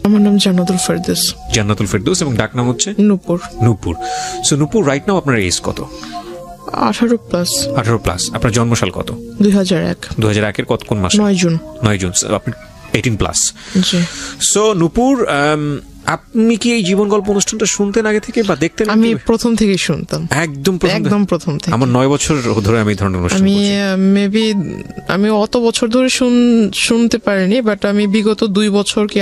আমার নাম জান্নাতুল ফেরদৌস। জান্নাতুল ফেরদৌস, এবং ডাক নাম হচ্ছে নূপুর। নূপুর। সো নূপুর, রাইট নাও আপনার এজ কত? 18+। 18+। আপনার জন্মসাল কত? 2001। 2001 এর কোন মাস? 9 জুন। 9 জুন। আপনি 18+। জি। সো নূপুর, আপনি কি এই জীবন গল্প অনুষ্ঠানটা শুনতেন আগে থেকে বা দেখতেন? আমি প্রথম থেকেই শুনতাম, একদম প্রথম থেকে। আমার 9 বছর ধরে আমি এই ধরনের অনুষ্ঠান আমি অত বছর ধরে শুনতে পারিনি, বাট আমি বিগত 2 বছর কি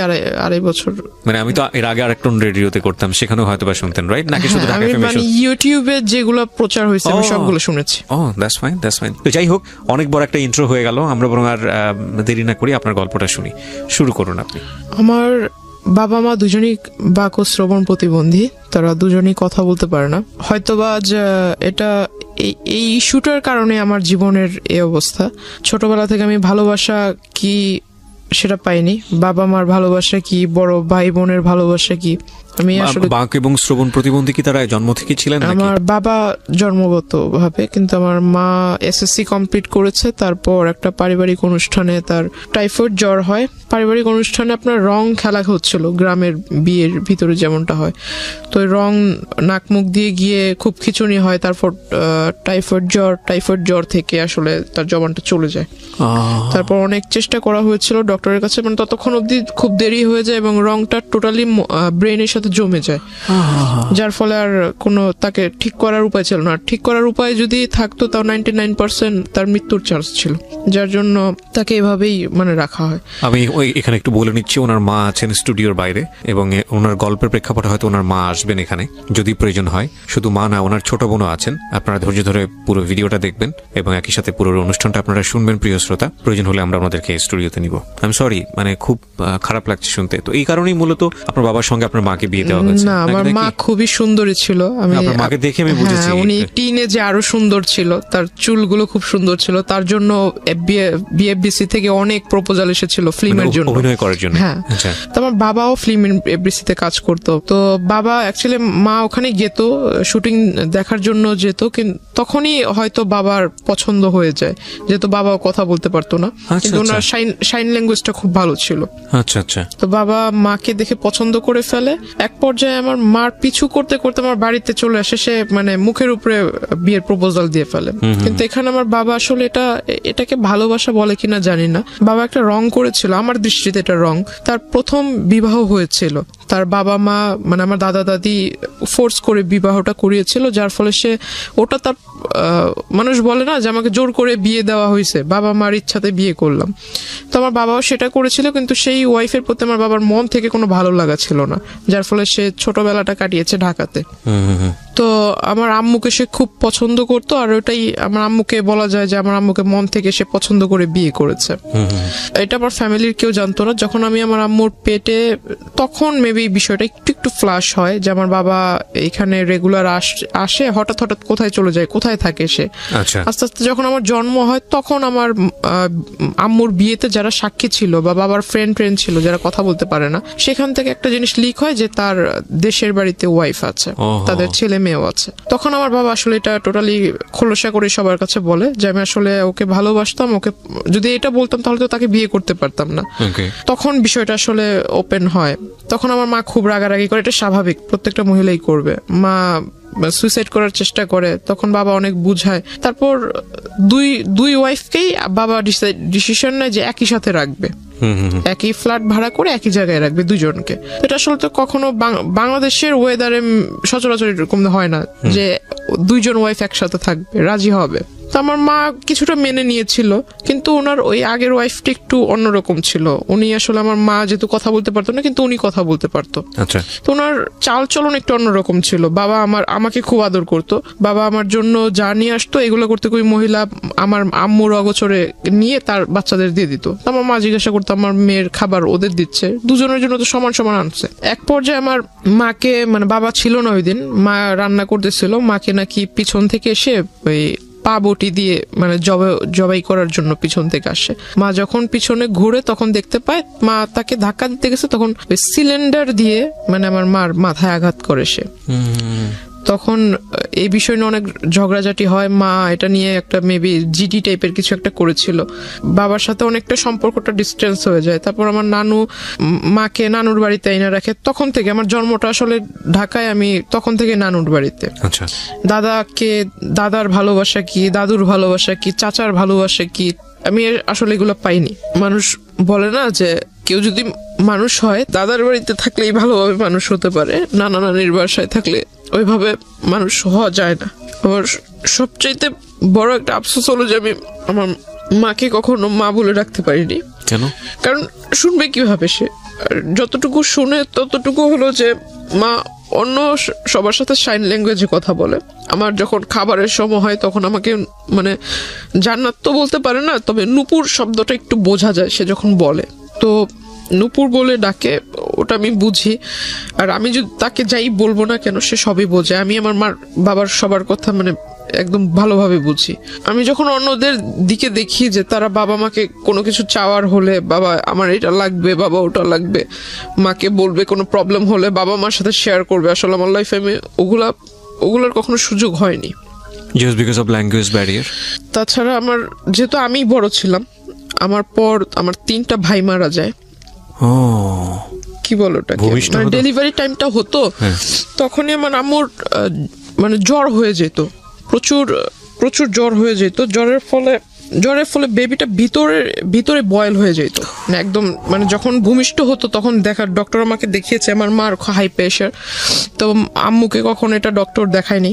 আড়াই বছর, মানে আমি তো এর আগে আরেকটা রেডিওতে করতাম, সেখানেও হয়তো বা শুনতেন, রাইট? নাকি শুধু ঢাকা এফএম? মানে ইউটিউবে যেগুলো প্রচার হয়েছে আমি সবগুলো শুনেছি। That's fine. তো যাই হোক, অনেক বড় একটা ইন্ট্রো হয়ে গেল। আমরা বরং আর দেরি না করি আপনার গল্পটা শুনি। শুরু করুন আপনি। আমার বাবা মা দুজনই বাক শ্রবণ প্রতিবন্ধী, তারা দুজনই কথা বলতে পারে না। হয়তোবা এটা এই ইস্যুটার কারণে আমার জীবনের এই অবস্থা। ছোটবেলা থেকে আমি ভালোবাসা কি সেটা পাইনি, বাবা মার ভালোবাসা কি, বড় ভাই বোনের ভালোবাসা কি। আমি আসলে বাক এবং শ্রবণ প্রতিবন্ধী কি তারা জন্ম থেকে ছিলেন? আমার বাবা জন্মগত ভাবে, কিন্তু আমার মা এসএসসি কমপ্লিট করেছে, তারপর একটা পারিবারিক অনুষ্ঠানে তার টাইফয়েড জ্বর হয়। পারিবারিক অনুষ্ঠানে আপনার রং খেলা হচ্ছিল, গ্রামের বিয়ের ভিতরে যেমনটা হয়। তো রং নাক মুখ দিয়ে গিয়ে খুব খিচুনি হয়, তারপর টাইফয়েড জ্বর থেকে আসলে তার জবানটা চলে যায়। তারপর অনেক চেষ্টা করা হয়েছিল ডক্টরের কাছে, মানে ততক্ষণ অবধি খুব দেরি হয়ে যায় এবং রংটা টোটালি ব্রেনের সাথে জমে যায়, যার ফলে আর কোনো তাকে ঠিক করার উপায় ছিল না। ঠিক করার উপায় যদি থাকতো তাও 99% তার মৃত্যুর চান্স ছিল, যার জন্য তাকে এভাবেই মানে রাখা হয়। আমি এখানে একটু বলে নিচ্ছি, ওনার মা আছেন স্টুডিওর বাইরে, এবং ওনার গল্পের প্রেক্ষাপটে হয়তো ওনার মা আসবেন এখানে যদি প্রয়োজন হয়। শুধু মা না, ওনার ছোট বোনও আছেন। আপনারা ধৈর্য ধরে পুরো ভিডিওটা দেখবেন এবং একই সাথে পুরো অনুষ্ঠানটা আপনারা শুনবেন প্রিয় শ্রোতা। প্রয়োজন হলে আমরা আমাদেরকে স্টুডিওতে নিব। আমি সরি, মানে খুব খারাপ লাগছে শুনতে। তো এই কারণেই মূলত আপনার বাবার সঙ্গে আপনার মাকে বিয়ে দেওয়া হয়েছে? না, আমার মা খুবই সুন্দরী ছিল। আপনার মাকে দেখে আমি বুঝেছি উনি টিনেজে আরো সুন্দর ছিল, তার চুলগুলো খুব সুন্দর ছিল। তার জন্য বিএফডিসি থেকে অনেক প্রপোজাল এসেছিল ফিল্মের জন্য, অভিনয় করার জন্য। হ্যাঁ, তো আমার বাবাও ফিল্ম এফডিসিতে কাজ করতো। তো বাবা অ্যাকচুয়ালি, মা ওখানে যেত, শুটিং দেখার জন্য যেত, কিন্তু তখনই হয়তো বাবার পছন্দ হয়ে যায়, যেহেতু বাবাও কথা বলতে পারতো না, কিন্তু ওনার সাইন ল্যাঙ্গুয়েজটা খুব ভালো ছিল। আচ্ছা। তো বাবা মাকে দেখে পছন্দ করে ফেলে। এক পর্যায়ে আমার মার পিছু করতে করতে আমার বাড়িতে চলে আসে, সে মানে মুখের উপরে বিয়ের প্রপোজাল দিয়ে ফেলে। কিন্তু এখানে আমার বাবা আসলে এটাকে ভালোবাসা বলে কিনা জানি না, বাবা একটা রং করেছিল, আমার দৃষ্টিতে এটা রং। তার প্রথম বিবাহ হয়েছিল, তার বাবা মা মানে আমার দাদা দাদি ফোর্স করে বিবাহটা করিয়েছিল, যার ফলে সে ওটা তার মানুষ বলে না যে আমাকে জোর করে বিয়ে দেওয়া হয়েছে, বাবা মার ইচ্ছাতে বিয়ে করলাম। তো আমার বাবাও সেটা করেছিল, কিন্তু সেই ওয়াইফের প্রতি আমার বাবার মন থেকে কোনো ভালো লাগা ছিল না, যার ফলে সে ছোটবেলাটা কাটিয়েছে ঢাকাতে। তো আমার আম্মুকে সে খুব পছন্দ করতো, আর ওটাই আমার আম্মুকে বলা যায় যে আমার আম্মুকে মন থেকে সে পছন্দ করে বিয়ে করেছে। এটা আমার ফ্যামিলির কেউ জানতো না। যখন আমি আমার আম্মুর পেটে, তখন মেবি বিষয়টা একটু ফ্ল্যাশ হয় যে আমার বাবা এখানে রেগুলার আসে, হঠাৎ কোথায় চলে যায়, কোথায় থাকে সে। আস্তে আস্তে যখন আমার জন্ম হয়, তখন আমার আম্মুর বিয়েতে যারা সাক্ষী ছিল বা বাবার ফ্রেন্ড ছিল যারা কথা বলতে পারে না, সেখান থেকে একটা জিনিস লিক হয় যে তার দেশের বাড়িতে ওয়াইফ আছে, তাদের ছেলে মেয়েও আছে। তখন আমার বাবা আসলে এটা টোটালি খোলসা করে সবার কাছে বলে যে আমি আসলে ওকে ভালোবাসতাম, ওকে যদি এটা বলতাম তাহলে তো তাকে বিয়ে করতে পারতাম না। তখন বিষয়টা আসলে ওপেন হয়। তখন আমার মা খুব রাগারাগি করে, এটা স্বাভাবিক, প্রত্যেকটা মহিলাই করবে। মা সুইসাইড করার চেষ্টা করে, তখন বাবা অনেক বুঝায়। তারপর দুই ওয়াইফকেই বাবা ডিসিশন নেয় যে একই সাথে রাখবে, একই ফ্ল্যাট ভাড়া করে একই জায়গায় রাখবে দুজনকে। এটা আসলে তো কখনো বাংলাদেশের ওয়েদারে সচরাচর এরকম হয় না যে দুইজন ওয়াইফ একসাথে থাকবে, রাজি হবে। তো আমার মা কিছুটা মেনে নিয়েছিল, কিন্তু ওনার ওই আগের ওয়াইফটা একটু অন্যরকম ছিল। উনি আসলে, আমার মা যেহেতু কথা বলতে পারতো না, কিন্তু উনি কথা বলতে পারতো। তো ওনার চাল চলন একটু অন্যরকম ছিল। বাবা আমাকে খুব আদর করতো, বাবা আমার জন্য যা নিয়ে আসতো এগুলো করতে ওই মহিলা আমার আম্মুর অগোচরে নিয়ে তার বাচ্চাদের দিয়ে দিত। আমার মা জিজ্ঞাসা করতো আমার মেয়ের খাবার ওদের দিচ্ছে, দুজনের জন্য তো সমান সমান আনছে। এক পর্যায়ে আমার মাকে, মানে বাবা ছিল না ওই দিন, মা রান্না করতেছিল, মাকে নাকি পিছন থেকে এসে ওই পা বটি দিয়ে মানে জবাই করার জন্য পিছন থেকে আসে। মা যখন পিছনে ঘুরে তখন দেখতে পায় মা তাকে ধাক্কা দিতে গেছে, তখন সিলিন্ডার দিয়ে মানে আমার মার মাথায় আঘাত করে সে। তখন এই বিষয় নিয়ে অনেক ঝগড়াঝাটি হয়। মা এটা নিয়ে একটা মেবি জিডি টাইপের কিছু একটা করেছিল, বাবার সাথে অনেকটা সম্পর্কটা ডিস্টেন্স হয়ে যায়। তারপর আমার নানু মাকে নানুর বাড়িতে এনে রাখে। তখন থেকে আমার জন্মটা আসলে ঢাকায়, আমি তখন থেকে নানুর বাড়িতে। দাদাকে, দাদার ভালোবাসা কি, দাদুর ভালোবাসা কি, চাচার ভালোবাসা কি, আমি আসলে এগুলো পাইনি। মানুষ বলে না যে কেউ যদি মানুষ হয় দাদার বাড়িতে থাকলেই ভালোভাবে মানুষ হতে পারে, নানা নানির বাসায় থাকলে ওইভাবে মানুষ হওয়া যায় না। আমার সবচাইতে বড় একটা আফসোস হলো যে আমি আমার মাকে কখনো মা বলে রাখতে পারিনি। কেন? কারণ শুনবে কিভাবে সে? যতটুকু শুনে ততটুকু হলো যে মা অন্য সবার সাথে সাইন ল্যাঙ্গুয়েজে কথা বলে। আমার যখন খাবারের সময় হয় তখন আমাকে মানে জান্নাত তো বলতে পারে না, তবে নুপুর শব্দটা একটু বোঝা যায় সে যখন বলে, তো নুপুর বলে ডাকে, ওটা আমি বুঝি। আর আমি যদি তাকে যাই বলবো না কেন সে সবই বোঝে। আমি আমার মার বাবার সবার কথা মানে একদম ভালোভাবে বুঝি। আমি যখন অন্যদের দিকে দেখি যে তারা বাবা মাকে কোনো কিছু চাওয়ার হলে, বাবা আমার এটা লাগবে, বাবা ওটা লাগবে, মাকে বলবে, কোনো প্রবলেম হলে বাবা মার সাথে শেয়ার করবে, আসলে আমার লাইফে আমি ওগুলোর কখনো সুযোগ হয়নি। Just because of language barrier? তাছাড়া আমার যেহেতু আমি বড় ছিলাম, আমার পর আমার 3টা ভাই মারা যায়। কি বলো ওটাকে, মানে ডেলিভারি টাইমটা হতো, তখনই আমার আম্মুর মানে জ্বর হয়ে যেত, প্রচুর জ্বর হয়ে যেত। জ্বরের ফলে বেবিটা ভিতরে বয়েল হয়ে যেত একদম। মানে যখন ভূমিষ্ঠ হতো তখন ডক্টর আমাকে দেখিয়েছে, আমার মার হাই প্রেশার, তো আম্মুকে কখনো এটা ডক্টর দেখায়নি,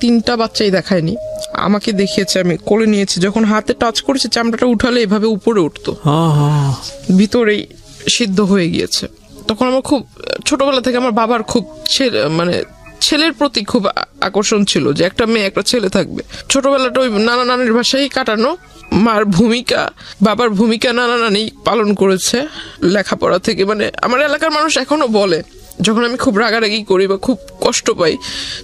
3টা বাচ্চাই দেখায়নি, আমাকে দেখিয়েছে, আমি কোলে নিয়েছি। যখন হাতে টাচ করেছে চামড়াটা উঠালে এভাবে উপরে উঠতো, ভিতরেই সিদ্ধ হয়ে গিয়েছে। তখন আমার খুব ছোটবেলা থেকে আমার বাবার খুব মানে ছেলের প্রতি খুব আকর্ষণ ছিল যে একটা মেয়ে একটা ছেলে থাকবে। ছোটবেলাটা ওই নানা নানির বাসায় কাটানো, মার ভূমিকা বাবার ভূমিকা নানা নানি পালন করেছে লেখাপড়া থেকে। মানে আমার এলাকার মানুষ এখনো বলে, যখন আমি খুব রাগারাগি করি বা খুব কষ্ট পাই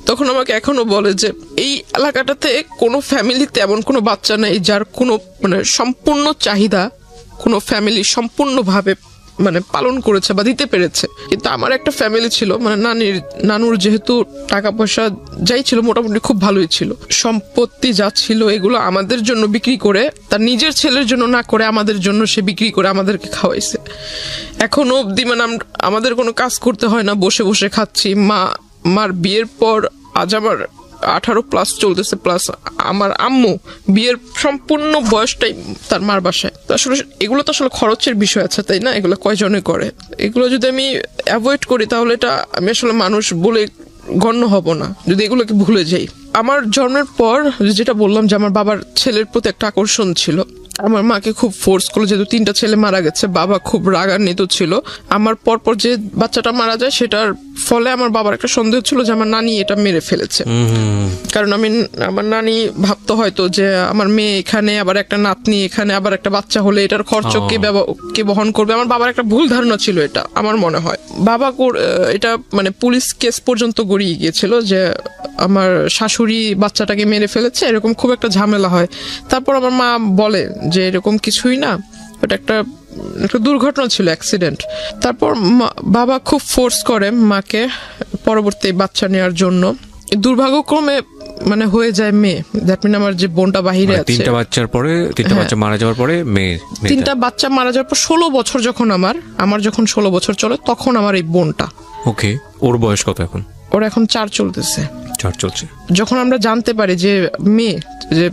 তখন আমাকে এখনো বলে যে এই এলাকাটাতে কোনো ফ্যামিলিতে এমন কোনো বাচ্চা নেই যার কোনো মানে সম্পূর্ণ চাহিদা কোনো ফ্যামিলি সম্পূর্ণভাবে মানে পালন করেছে বা দিতে পেরেছে। কিন্তু আমার একটা ফ্যামিলি ছিল, মানে নানুর যেহেতু টাকা পয়সা যাই ছিল মোটামুটি খুব ভালোই ছিল, সম্পত্তি যা ছিল এগুলো আমাদের জন্য বিক্রি করে, তার নিজের ছেলের জন্য না করে আমাদের জন্য সে বিক্রি করে আমাদেরকে খাওয়াইছে। এখনো অবধি মানে আমাদের কোনো কাজ করতে হয় না, বসে বসে খাচ্ছি। মার বিয়ের পর আজ আমার 18+ চলতেছে, প্লাস আমার আম্মু বিয়ের সম্পূর্ণ বয়সটাই তার মার বাসায়। তো আসলে এগুলো তো আসলে খরচের বিষয় আছে, তাই না? এগুলো কয়জনে করে? এগুলো যদি আমি অ্যাভয়েড করি তাহলে এটা আমি আসলে মানুষ বলে গণ্য হব না, যদি এগুলোকে ভুলে যাই। আমার জন্মের পর যেটা বললাম যে আমার বাবার ছেলের প্রতি একটা আকর্ষণ ছিল, আমার মাকে খুব ফোর্স করলো, যেহেতু 3টা ছেলে মারা গেছে, বাবা খুব রাগান্বিত ছিল। আমার পরপর যে বাচ্চাটা মারা যায় সেটার ফলে আমার বাবার একটা সন্দেহ ছিল যে আমার নানি এটা মেরে ফেলেছে। কারণ আমার নানি ভাবতো হয়তো যে আমার মেয়ে এখানে, আবার একটা নাতনি এখানে, আবার একটা বাচ্চা হলে এটার খরচ কে বহন করবে। আমার বাবার একটা ভুল ধারণা ছিল এটা, আমার মনে হয়। বাবা এটা মানে পুলিশ কেস পর্যন্ত গড়িয়ে গিয়েছিল যে আমার শাশুড়ি বাচ্চাটাকে মেরে ফেলেছে, এরকম খুব একটা ঝামেলা হয়। তারপর আমার মা বলে যে এরকম কিছুই না, এটা একটা দুর্ঘটনা ছিল, অ্যাক্সিডেন্ট। তারপর বাবা খুব ফোর্স করে মাকে পরবর্তী বাচ্চা নেওয়ার জন্য। দুর্ভাগ্যক্রমে মানে হয়ে যায় মেয়ে। দ্যাট মিন আমার যে বোনটা বাহিরে আছে, 3টা বাচ্চার পরে 3টা বাচ্চা মারা যাওয়ার পরে মেয়ে, 3টা বাচ্চা মারা যাওয়ার পর 16 বছর যখন আমার যখন 16 বছর চলে তখন আমার এই বোনটা। ওকে, ওর বয়স কত এখন? ওর এখন 4 চলতেছে। চলছে। যখন আমরা জানতে পারি যে মেয়ে, যে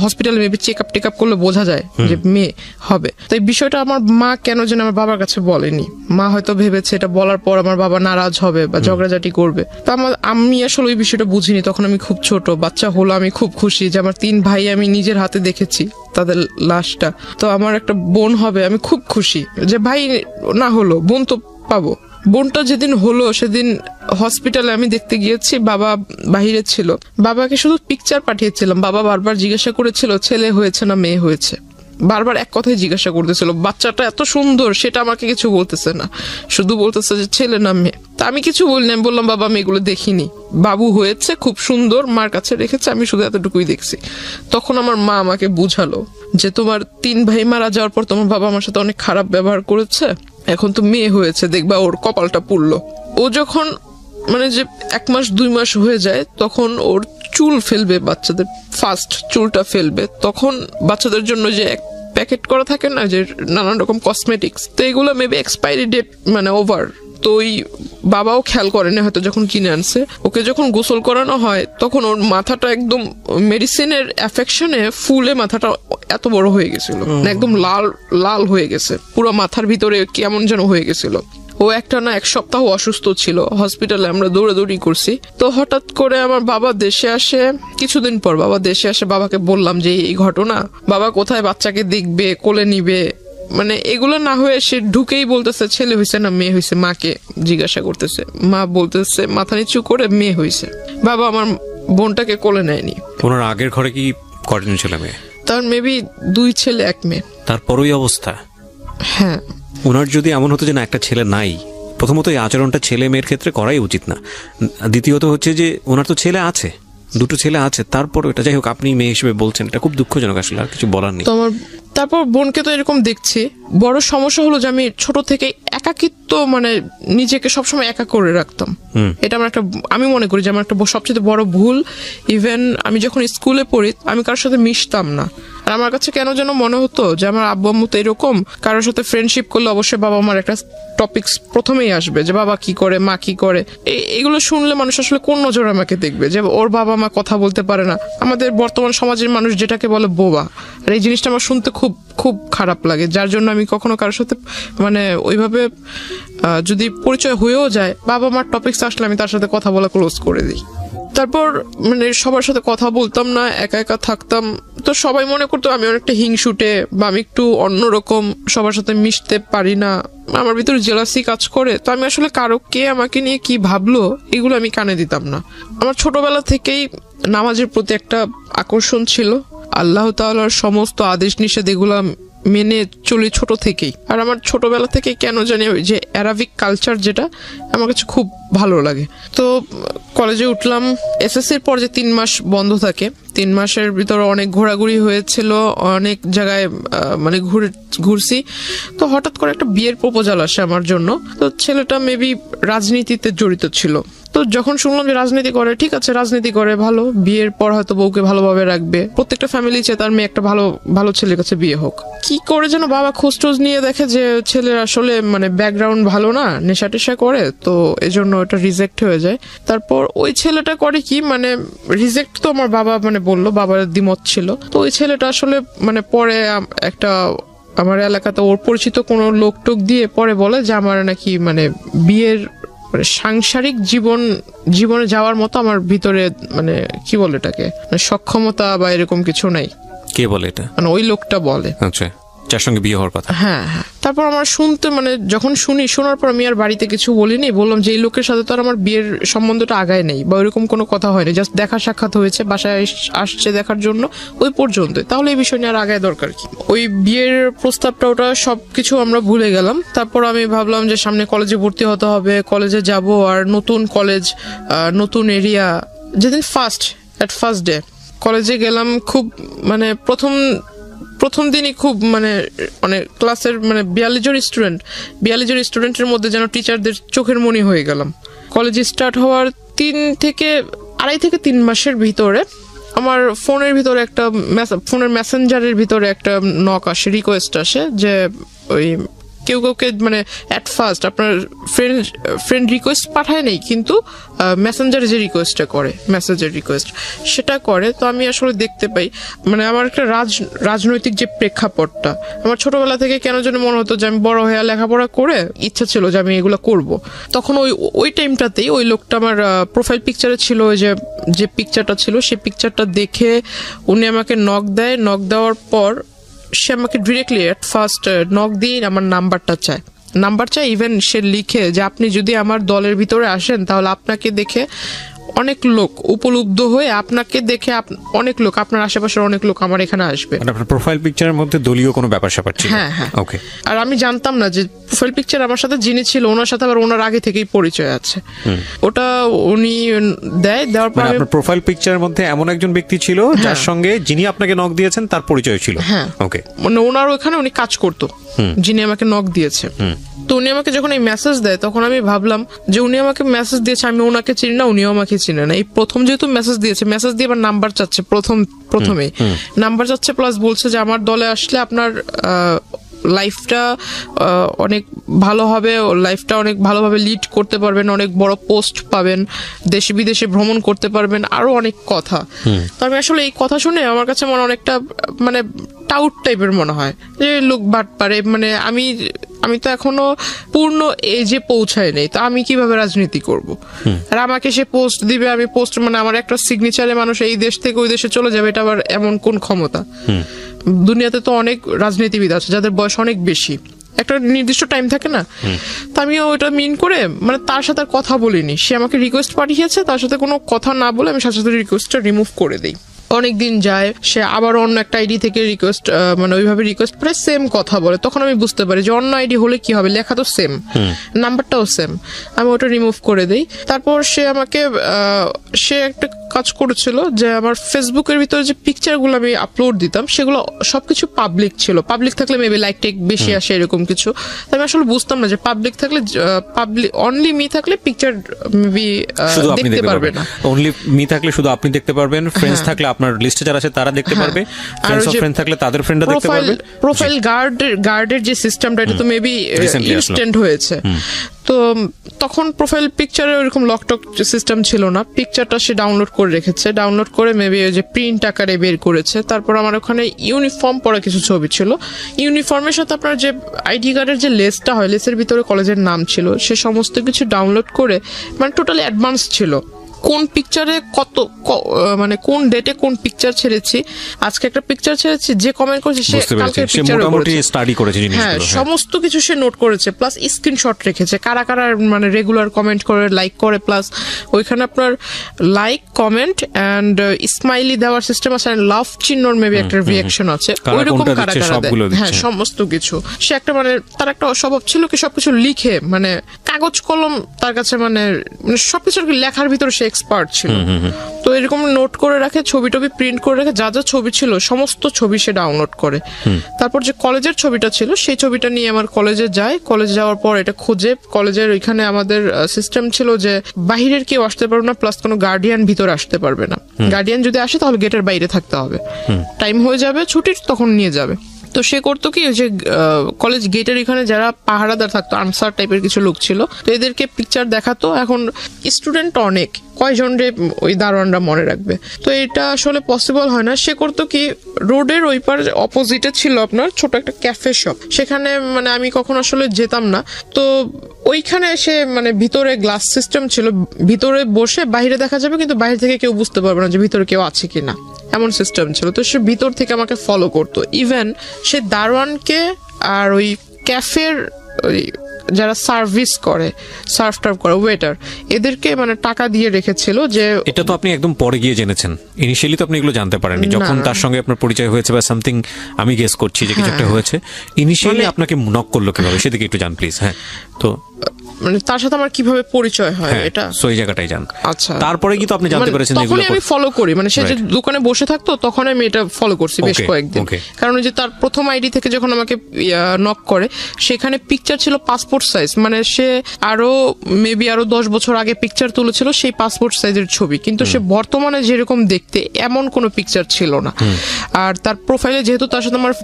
হসপিটালে মেবি চেক আপ করলে বোঝা যায় যে মেয়ে হবে, তো এই বিষয়টা আমার মা কেন যেন আমার বাবার কাছে বলেনি। মা হয়তো ভেবেছে এটা বলার পর আমার বাবা নারাজ হবে বা ঝগড়াঝাটি করবে। তো আমি আসলে ওই বিষয়টা বুঝিনি, তখন আমি খুব ছোট। বাচ্চা হলো, আমি খুব খুশি যে আমার 3 ভাই আমি নিজের হাতে দেখেছি তাদের লাশটা। তো আমার একটা বোন হবে, আমি খুব খুশি যে ভাই না হলো বোন তো পাবো। বোনটা যেদিন হলো সেদিন হসপিটালে আমি দেখতে গিয়েছি, বাবা বাহিরে ছিল। বাবাকে শুধু পিকচার পাঠিয়েছিলাম, বাবা বারবার জিজ্ঞাসা করেছিল ছেলে হয়েছে না মেয়ে হয়েছে, বারবার এক কথাই জিজ্ঞাসা করতেছিল। বাচ্চাটা এত সুন্দর সেটা আমাকে কিছু বলতেছে না, শুধু বলতেছে যে ছেলে না মেয়ে। তা আমি কিছু বলিনি, আমি বললাম বাবা আমি এগুলো দেখিনি, বাবু হয়েছে খুব সুন্দর, মার কাছে রেখেছে, আমি শুধু এতটুকুই দেখছি। তখন আমার মা আমাকে বুঝালো যে তোমার 3 ভাই মারা যাওয়ার পর তোমার বাবা আমার সাথে অনেক খারাপ ব্যবহার করেছে, এখন তো মেয়ে হয়েছে, দেখবা ওর কপালটা পুড়লো। ও যখন মানে যে 1 মাস 2 মাস হয়ে যায় তখন ওর চুল ফেলবে, বাচ্চাদের ফার্স্ট চুলটা ফেলবে, তখন বাচ্চাদের জন্য যে প্যাকেট করা থাকে না যে নানান রকম কসমেটিক্স, তো এগুলো মেবি এক্সপায়ারি ডেট মানে ওভার, তো ওই বাবাও খেয়াল করেনি হয়তো যখন কিনে আনছে। ওকে যখন গোসল করানো হয় তখন ওর মাথাটা একদম মেডিসিনের অ্যাফেকশনে ফুলে মাথাটা এত বড় হয়ে গেছিল, একদম লাল লাল হয়ে গেছে, পুরো মাথার ভিতরে কেমন যেন হয়ে গেছিল। ও একটা না 1 সপ্তাহ অসুস্থ ছিল, হসপিটালে আমরা দৌড়াদৌড়ি করছি। তো হঠাৎ করে আমার বাবা দেশে আসে, কিছুদিন পর বাবা দেশে আসে, বাবাকে বললাম যে এই ঘটনা, বাবা কোথায় বাচ্চাকে দেখবে, কোলে নিবে, মানে এগুলো না হয়ে সে ঢুকেই বলতেছে ছেলে হয়েছে না মেয়ে হয়েছে, মাকে জিজ্ঞাসা করতেছে, মা বলতেছে মাথা নিচু করে মেয়ে হয়েছে। বাবা আমার বোনটাকে কোলে নেয়নি। ওনার আগের ঘরে কি কয়জন ছেলে মেয়ে? তার মেবি 2 ছেলে 1 মেয়ে। তারপরই অবস্থা। হ্যাঁ, ওনার যদি এমন হতো যে না একটা ছেলে নাই, প্রথমত এই আচরণটা ছেলে মেয়ের ক্ষেত্রে করাই উচিত না। দ্বিতীয়ত হচ্ছে যে ওনার তো ছেলে আছে, 2 ছেলে আছে, তারপর এটা যাই হোক আপনি মেয়ে হিসেবে বলছেন, এটা খুব দুঃখজনক, আসলে আর কিছু বলার নেই। তারপর বোনকে তো এরকম দেখছি। বড় সমস্যা হলো যে আমি ছোট থেকে একাকিত্ব, মানে নিজেকে সবসময় একা করে রাখতাম। এটা আমার একটা, আমি মনে করি যে আমার একটা সবচেয়ে বড় ভুল। ইভেন আমি যখন স্কুলে পড়ি আমি কারোর সাথে মিশতাম না, আর আমার কাছে কেন যেন মনে হতো যে আমার আব্বু আম্মু তো এরকম, কারোর সাথে ফ্রেন্ডশিপ করলে অবশ্যই বাবা আমার একটা টপিকস প্রথমেই আসবে যে বাবা কি করে, মা কি করে। এগুলো শুনলে মানুষ আসলে কোন নজরে আমাকে দেখবে যে ওর বাবা মা কথা বলতে পারে না। আমাদের বর্তমান সমাজের মানুষ যেটাকে বলে বোবা, আর এই জিনিসটা আমার শুনতে খুব খুব খারাপ লাগে, যার জন্য আমি কখনো কারোর সাথে মানে ওইভাবে যদি পরিচয় হয়েও যায়, বাবা মার টপিকস আসলে আমি তার সাথে কথা বলা ক্লোজ করে দিই। তারপর মানে সবার সাথে কথা বলতাম না, একা একা থাকতাম। তো সবাই মনে করতো আমি অনেকটা হিংসুটে বা আমি একটু অন্যরকম, সবার সাথে মিশতে পারি না, আমার ভিতরে জেলাসি কাজ করে। তো আমি আসলে কারো কে আমাকে নিয়ে কি ভাবলো এগুলো আমি কানে দিতাম না। আমার ছোটবেলা থেকেই নামাজের প্রতি একটা আকর্ষণ ছিল, আল্লাহ তাআলার সমস্ত আদেশ নিষেধ এগুলা মেনে চলি ছোট থেকেই। আর আমার ছোটবেলা থেকে কেন জানি যে অ্যারাবিক কালচার যেটা আমার কাছে খুব ভালো লাগে। তো কলেজে উঠলাম, এসএসসির পর যে 3 মাস বন্ধ থাকে, 3 মাসের ভিতরে অনেক ঘোরাঘুরি হয়েছিল, অনেক জায়গায় মানে ঘুরছি। তো হঠাৎ করে একটা বিয়ের প্রপোজাল আসে আমার জন্য। তো ছেলেটা মেবি রাজনীতিতে জড়িত ছিল। তো যখন শুনলাম যে রাজনীতি করে, ঠিক আছে রাজনীতি করে ভালো, বিয়ের পর হয়তো বউকে ভালোভাবে রাখবে, প্রত্যেকটা ফ্যামিলি চায় তার মেয়ে একটা ভালো ভালো ছেলের কাছে বিয়ে হোক। কি করে যেন বাবা খোঁজ নিয়ে দেখে যে ছেলের আসলে মানে ব্যাকগ্রাউন্ড ভালো না, নেশা টেশা করে, তো এজন্য এটা রিজেক্ট হয়ে যায়। তারপর ওই ছেলেটা করে কি, মানে রিজেক্ট তো আমার বাবা মানে বললো, বাবার দ্বিমত ছিল। তো ওই ছেলেটা আসলে মানে পরে একটা আমার এলাকাতে ওর পরিচিত কোনো লোক টোক দিয়ে পরে বলে যে আমার নাকি মানে বিয়ের মানে সাংসারিক জীবনে যাওয়ার মতো আমার ভিতরে মানে কি বলে এটাকে সক্ষমতা বা এরকম কিছু নাই। কে বলে এটা? মানে ওই লোকটা বলে। আচ্ছা, যার সঙ্গে বিয়ে হওয়ার কথা। হ্যাঁ হ্যাঁ। তারপর আমার শুনতে মানে যখন শোনার পর আমি আর বাড়িতে কিছু বলিনি, বললাম যে এই লোকের সাথে তো আর আমার বিয়ের সম্বন্ধটা আগায় নেই বা ওইরকম কোনো কথা হয়নি, জাস্ট দেখা সাক্ষাৎ হয়েছে, বাসায় আসছে দেখার জন্য, ওই পর্যন্ত। তাহলে এই বিষয় নিয়ে আর আগায় দরকার কি? ওই বিয়ের প্রস্তাবটা ওটা সবকিছু আমরা ভুলে গেলাম। তারপর আমি ভাবলাম যে সামনে কলেজে ভর্তি হতে হবে, কলেজে যাব, আর নতুন কলেজ, নতুন এরিয়া। যেদিন ফার্স্ট ডে কলেজে গেলাম, খুব মানে প্রথম দিনই খুব মানে ক্লাসের মানে 42 জন স্টুডেন্টের মধ্যে যেন টিচারদের চোখের মনি হয়ে গেলাম। কলেজে স্টার্ট হওয়ার 2.5 থেকে 3 মাসের ভিতরে আমার ফোনের ভিতরে একটা ফোনের মেসেঞ্জারের ভিতরে একটা নক আসে, রিকোয়েস্ট আসে যে ওই কেউ কাউকে মানে অ্যাট ফার্স্ট আপনার ফ্রেন্ড রিকোয়েস্ট পাঠায় নেই, কিন্তু মেসেঞ্জারে যে রিকোয়েস্টটা করে, মেসেজের রিকোয়েস্ট সেটা করে। তো আমি আসলে দেখতে পাই মানে আমার একটা রাজনৈতিক যে প্রেক্ষাপটটা, আমার ছোটবেলা থেকে কেন যেন মনে হতো যে আমি বড় হয়ে লেখাপড়া করে ইচ্ছা ছিল যে আমি এগুলো করব। তখন ওই টাইমটাতেই ওই লোকটা আমার প্রোফাইল পিকচারে ছিল, ওই যে পিকচারটা ছিল, সেই পিকচারটা দেখে উনি আমাকে নক দেওয়ার পর সে আমাকে ডিরেক্টলি এট ফার্স্ট নক দিয়ে আমার নাম্বার চায়। ইভেন সে লিখে যে আপনি যদি আমার দলের ভিতরে আসেন তাহলে আপনাকে দেখে অনেক লোক উপলব্ধ হয়ে, আপনাকে দেখে অনেক লোক, আপনার আশেপাশের অনেক লোক আমার এখানে আসবে। আপনার প্রোফাইল পিকচারের মধ্যে দলীয় কোনো ব্যাপার স্যাপার ছিল? হ্যাঁ হ্যাঁ। ওকে। আর আমি জানতাম না যে প্রোফাইল পিকচার আমার সাথে যিনি ছিল ওনার সাথে আবার ওনার আগে থেকেই পরিচয় আছে। ওটা উনি দেওয়ার পর আপনার প্রোফাইল পিকচারের মধ্যে এমন একজন ব্যক্তি ছিল যার সঙ্গে যিনি আপনাকে নক দিয়েছেন তার পরিচয় ছিল। হ্যাঁ। ওকে। মানে ওনার ওখানে উনি কাজ করতো, যিনি আমাকে নক দিয়েছে। তো উনি আমাকে যখন এই মেসেজ দেয় তখন আমি ভাবলাম যে উনি আমাকে মেসেজ দিয়েছে, আমি ওনাকে চিনি না, উনিও আমাকে চিনে না। এই প্রথম যেহেতু মেসেজ দিয়েছে, মেসেজ দিয়ে আবার নাম্বার চাচ্ছে, প্রথমেই নাম্বার চাচ্ছে, প্লাস বলছে যে আমার দলে আসলে আপনার লাইফটা অনেক ভালো হবে, লাইফটা অনেক ভালোভাবে লিড করতে পারবেন, অনেক বড় পোস্ট পাবেন, দেশে বিদেশে ভ্রমণ করতে পারবেন, আরো অনেক কথা। তো আমি আসলে এই কথা শুনে আমার কাছে মনে অনেকটা মানে টাউট টাইপের মনে হয় যে লোক বাট পারে, মানে আমি তো এখনো পূর্ণ এজে পৌঁছাই নেই, তো আমি কিভাবে রাজনীতি করব? আর আমাকে সে পোস্ট দিবে, আমি পোস্ট মানে আমার একটা সিগনেচারে মানুষ এই দেশ থেকে ওই দেশে চলে যাবে, এটা আবার এমন কোন ক্ষমতা? দুনিয়াতে তো অনেক রাজনীতিবিদ আছে যাদের বয়স অনেক বেশি, একটা নির্দিষ্ট টাইম থাকে না। তো আমিও ওটা মিন করে মানে তার সাথে কথা বলিনি, সে আমাকে রিকোয়েস্ট পাঠিয়েছে, তার সাথে কোনো কথা না বলে আমি সাথে সাথে রিকোয়েস্টটা রিমুভ করে দিই। অনেকদিন যায়, সে আবার অন্য একটা আইডি থেকে রিকোয়েস্ট মানে ওইভাবে রিকোয়েস্ট করে সেম কথা বলে, তখন আমি বুঝতে পারি যে অন্য আইডি হলে কি হবে, লেখা তো সেম, নাম্বারটাও সেম, আমি ওটা রিমুভ করে দিই। তারপর সে আমাকে সে একটা কাজ করেছিল যে আমার ফেসবুকের ভিতরে যে পিকচারগুলো আমি আপলোড দিতাম সেগুলো সবকিছু পাবলিক ছিল, পাবলিক থাকলে মেবি লাইক টেক বেশি আসে এরকম কিছু। আমি আসলে বুঝতাম না যে পাবলিক থাকলে, পাবলিক অনলি মি থাকলে পিকচার মেবি দেখতে পারবে না, অনলি মি থাকলে শুধু আপনি দেখতে পারবেন, ফ্রেন্ডস থাকলে আপনার লিস্টে যারা আছে তারা দেখতে পারবে, ফ্রেন্ডস অফ ফ্রেন্ড থাকলে তাদের ফ্রেন্ডরা দেখতে পারবে। প্রোফাইল গার্ডের যে সিস্টেমটা এটা তো মেবি ইনস্ট্যান্ট হয়েছে, তো তখন প্রোফাইল পিকচারে ওরকম লকটক সিস্টেম ছিল না, পিকচারটা সে ডাউনলোড করে রেখেছে, ডাউনলোড করে মেবি ওই যে প্রিন্ট আকারে বের করেছে। তারপর আমার ওখানে ইউনিফর্ম পরা কিছু ছবি ছিল, ইউনিফর্মের সাথে আপনার যে আইডি কার্ডের যে লেসটা হয়, লেসের ভিতরে কলেজের নাম ছিল, সে সমস্ত কিছু ডাউনলোড করে মানে টোটালি অ্যাডভান্স ছিল, কোন পিকচারে কত মানে কোন ডেটে কোন পিকচার ছেড়েছি, আজকে একটা পিকচার ছেড়েছি, যে কমেন্ট করেছে সে কালকে স্টাডি করেছে, হ্যাঁ সমস্ত কিছু সে নোট করেছে, প্লাস স্ক্রিনশট রেখেছে কারা কারা মানে রেগুলার কমেন্ট করে, লাইক করে, প্লাস ওইখানে আপনার লাইক, কমেন্ট এন্ড স্মাইলি দেওয়ার সিস্টেম আছে, লাভ চিহ্নর মেবি একটা রিঅ্যাকশন আছে, ওইরকম কারা কারা দেয়, হ্যাঁ সমস্ত কিছু। সে একটা মানে তার একটা স্বভাব ছিল কি সবকিছু লিখে, মানে কাগজ কলম তার কাছে মানে সবকিছু লেখার ভিতরে সে এক্সপার্ট ছিল, তো এরকম নোট করে রাখে, ছবি টবি প্রিন্ট করে রাখে, যা যা ছবি ছিল সমস্ত ছবি সে ডাউনলোড করে। তারপর যে কলেজের ছবিটা ছিল সেই ছবিটা নিয়ে আমার কলেজে যায়, কলেজে যাওয়ার পর এটা খোঁজে, কলেজের ওইখানে আমাদের সিস্টেম ছিল যে বাহিরের কেউ আসতে পারবে না, প্লাস কোনো গার্ডিয়ান ভিতরে আসতে পারবে না, গার্ডিয়ান যদি আসে তাহলে গেটের বাইরে থাকতে হবে, টাইম হয়ে যাবে ছুটির তখন নিয়ে যাবে। তো সে করতো কি যে কলেজ গেটের এখানে যারা পাহারাদার থাকতো, আনসার টাইপের কিছু লোক ছিল, তো এদেরকে পিকচার দেখাতো। এখন স্টুডেন্ট অনেক, কয়জন রে ওই দারোয়ানরা মনে রাখবে, তো এটা আসলে পসিবল হয় না। সে করতো কি রোডের ওই পার অপোজিটে ছিল আপনার ছোট একটা ক্যাফে শপ, সেখানে মানে আমি কখনো আসলে যেতাম না, তো ওইখানে এসে মানে ভিতরে গ্লাস সিস্টেম ছিল, ভিতরে বসে বাইরে দেখা যাবে কিন্তু বাইরে থেকে কেউ বুঝতে পারবে না যে ভিতরে কেউ আছে কিনা, এমন সিস্টেম ছিল। তো সে ভিতর থেকে আমাকে ফলো করতো, ইভেন সে দারোয়ানকে আর ওই ক্যাফের ওই যারা সার্ভিস করে, সার্ভ টার্ভ করে, ওয়েটার, এদেরকে মানে টাকা দিয়ে রেখেছিল। যে এটা তো আপনি একদম পরে গিয়ে জেনেছেন, ইনিশিয়ালি তো আপনি এগুলো জানতে পারেননি, যখন তার সঙ্গে আপনার পরিচয় হয়েছে বা সামথিং, আমি গেস করছি যে কিছু একটা হয়েছে, ইনিশিয়ালি আপনাকে নক করলো কিভাবে সেদিকে একটু জান প্লিজ। হ্যাঁ, তো মানে তার সাথে আমার কিভাবে পরিচয় হয় এটা সেই জায়গাটাই জান। আচ্ছা, তারপরে কি তো আপনি জানতে পেরেছেন এগুলো? তখন আমি ফলো করি, মানে সে যে দোকানে বসে থাকতো তখন আমি এটা ফলো করছি বেশ কয়েকদিন, কারণ যে তার প্রথম আইডি থেকে যখন আমাকে নক করে সেখানে পিকচার ছিল পাসপোর্ট সাইজ, মানে সে আরো মেবি আরো 10 বছর আগে পিকচার তুলেছিল সেই পাসপোর্ট সাইজের ছবি, কিন্তু সে বর্তমানে যেরকম দেখতে এমন কোনো পিকচার ছিল না। আর তার প্রোফাইলে যেহেতু তার সাথে আমার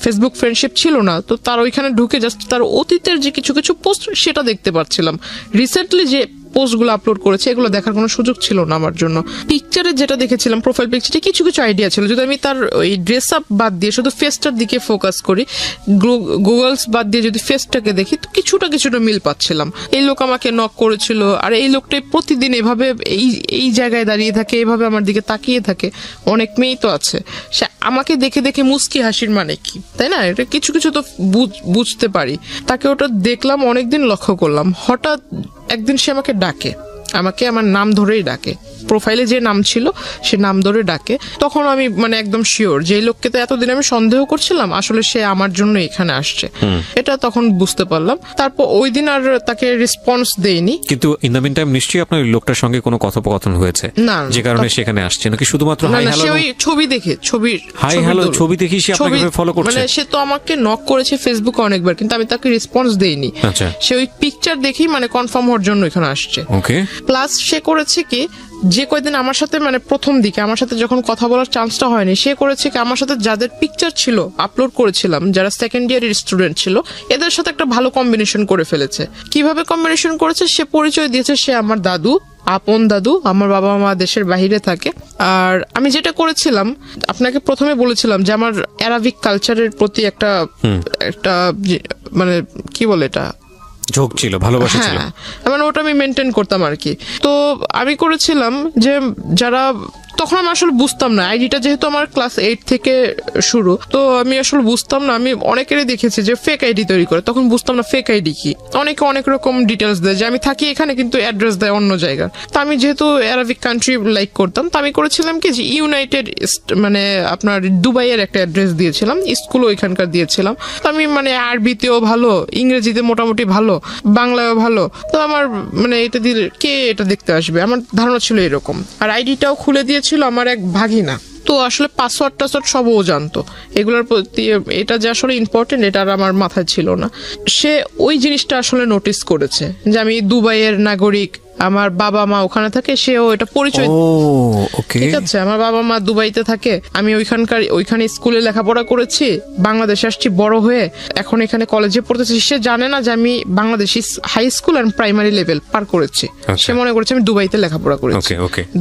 ফেসবুক ফ্রেন্ডশিপ ছিল না, তো তার ওইখানে ঢুকে জাস্ট তার অতীতের যে কিছু কিছু পোস্ট সেটা দেখতে পাচ্ছিলাম, রিসেন্টলি যে পোস্টগুলো আপলোড করেছে এগুলো দেখার কোনো সুযোগ ছিল না আমার জন্য। পিকচারে যেটা দেখেছিলাম প্রোফাইল পিকচারে কিছু কিছু আইডিয়া ছিল, যদি আমি তার ওই ড্রেস আপ বাদ দিয়ে শুধু ফেসটার দিকে ফোকাস করি, গুগলস বাদ দিয়ে যদি ফেসটাকে দেখি তো কিছুটা মিল পাচ্ছিলাম। এই লোক আমাকে নক করেছিল, আর এই লোকটাই প্রতিদিন এভাবে এই জায়গায় দাঁড়িয়ে থাকে, এভাবে আমার দিকে তাকিয়ে থাকে, অনেক মেয়েই তো আছে, সে আমাকে দেখে দেখে মুস্কি হাসির মানে কি, তাই না? এটা কিছু কিছু তো বুঝতে পারি। তাকে ওটা দেখলাম, অনেকদিন লক্ষ্য করলাম, হঠাৎ একদিন সে আমাকে ডাকে, আমাকে আমার নাম ধরেই ডাকে, প্রোফাইলে যে নাম ছিল সে নাম ধরে ডাকে। তখন আমি মানে একদম শিওর যে এই লোককে তো এতদিন আমি সন্দেহ করছিলাম, আসলে সে আমার জন্য এখানে আসছে, এটা তখন বুঝতে পারলাম। তারপর ওই দিন আর তাকে রেসপন্স দেইনি। কিন্তু ইন দ্য মিন টাইম নিশ্চয়ই আপনার লোকটার সঙ্গে কোনো কথোপকথন হয়েছে না, যে কারণে সেখানে আসছে, নাকি শুধুমাত্র হাই হ্যালো? সে ওই ছবি দেখে, হাই হ্যালো ছবি দেখি সে আপনাকে ফলো করছে? মানে সে তো আমাকে নক করেছে ফেসবুকে অনেকবার, কিন্তু আমি তাকে রেসপন্স দেইনি। আচ্ছা, সে ওই পিকচার দেখেই মানে কনফার্ম হওয়ার জন্য এখানে আসছে। ওকে। প্লাস সে করেছে কি, যে কয়দিন আমার সাথে মানে প্রথম দিকে আমার সাথে যখন কথা বলার চান্সটা হয়নি, সে করেছে কি আমার সাথে যাদের পিকচার ছিল আপলোড করেছিলাম, যারা সেকেন্ড ইয়ারের স্টুডেন্ট ছিল, এদের সাথে একটা ভালো কম্বিনেশন করে ফেলেছে। কিভাবে কম্বিনেশন করেছে, সে পরিচয় দিয়েছে সে আমার দাদু, আপন দাদু। আমার বাবা মা দেশের বাহিরে থাকে। আর আমি যেটা করেছিলাম, আপনাকে প্রথমে বলেছিলাম যে আমার অ্যারাবিক কালচারের প্রতি একটা মানে কি বলে এটা, ঝোঁক ছিল, ভালোবাসা ছিল, মানে ওটা আমি মেনটেন করতাম আর কি। তো আমি করেছিলাম যে যারা, তখন আমি আসলে বুঝতাম না, আইডিটা যেহেতু আমার ক্লাস 8 থেকে শুরু, তো আমি আসলে বুঝতাম না। আমি অনেকেরই দেখেছি যে ফেক আইডি তৈরি করে, তখন বুঝতাম না ফেক আইডি কি। অনেকে অনেক রকম ডিটেলস দেয় যে আমি থাকি এখানে কিন্তু অ্যাড্রেস দেয় অন্য জায়গার। তো আমি যেহেতু অ্যারাবিক কান্ট্রি লাইক করতাম, তো আমি করেছিলাম কি যে ইউনাইটেড মানে আপনার দুবাইয়ের একটা অ্যাড্রেস দিয়েছিলাম, স্কুলও ওইখানকার দিয়েছিলাম। তো আমি মানে আরবিতেও ভালো, ইংরেজিতে মোটামুটি ভালো, বাংলায়ও ভালো। তো আমার মানে এটা দিলে কে এটা দেখতে আসবে, আমার ধারণা ছিল এরকম। আর আইডিটাও খুলে দিয়েছিল আমার এক ভাগিনা। তো আসলে পাসওয়ার্ড টাসওয়ার্ড সব ও জানতো, এগুলোর প্রতি এটা যে আসলে ইম্পর্টেন্ট এটা আর আমার মাথায় ছিল না। সে ওই জিনিসটা আসলে নোটিস করেছে যে আমি দুবাইয়ের নাগরিক, আমার বাবা মা ওখানে থাকে, সেও এটা পরিচয়। ঠিক আছে, আমার বাবা মা দুবাইতে থাকে, আমি ওইখানে স্কুলে লেখাপড়া করেছি, বাংলাদেশে আসছি বড় হয়ে, এখন এখানে কলেজে পড়তেছি। সে জানে না যে আমি বাংলাদেশি হাই স্কুল আর প্রাইমারি লেভেল পার করেছি। সে মনে করেছে আমি দুবাইতে লেখাপড়া করেছি,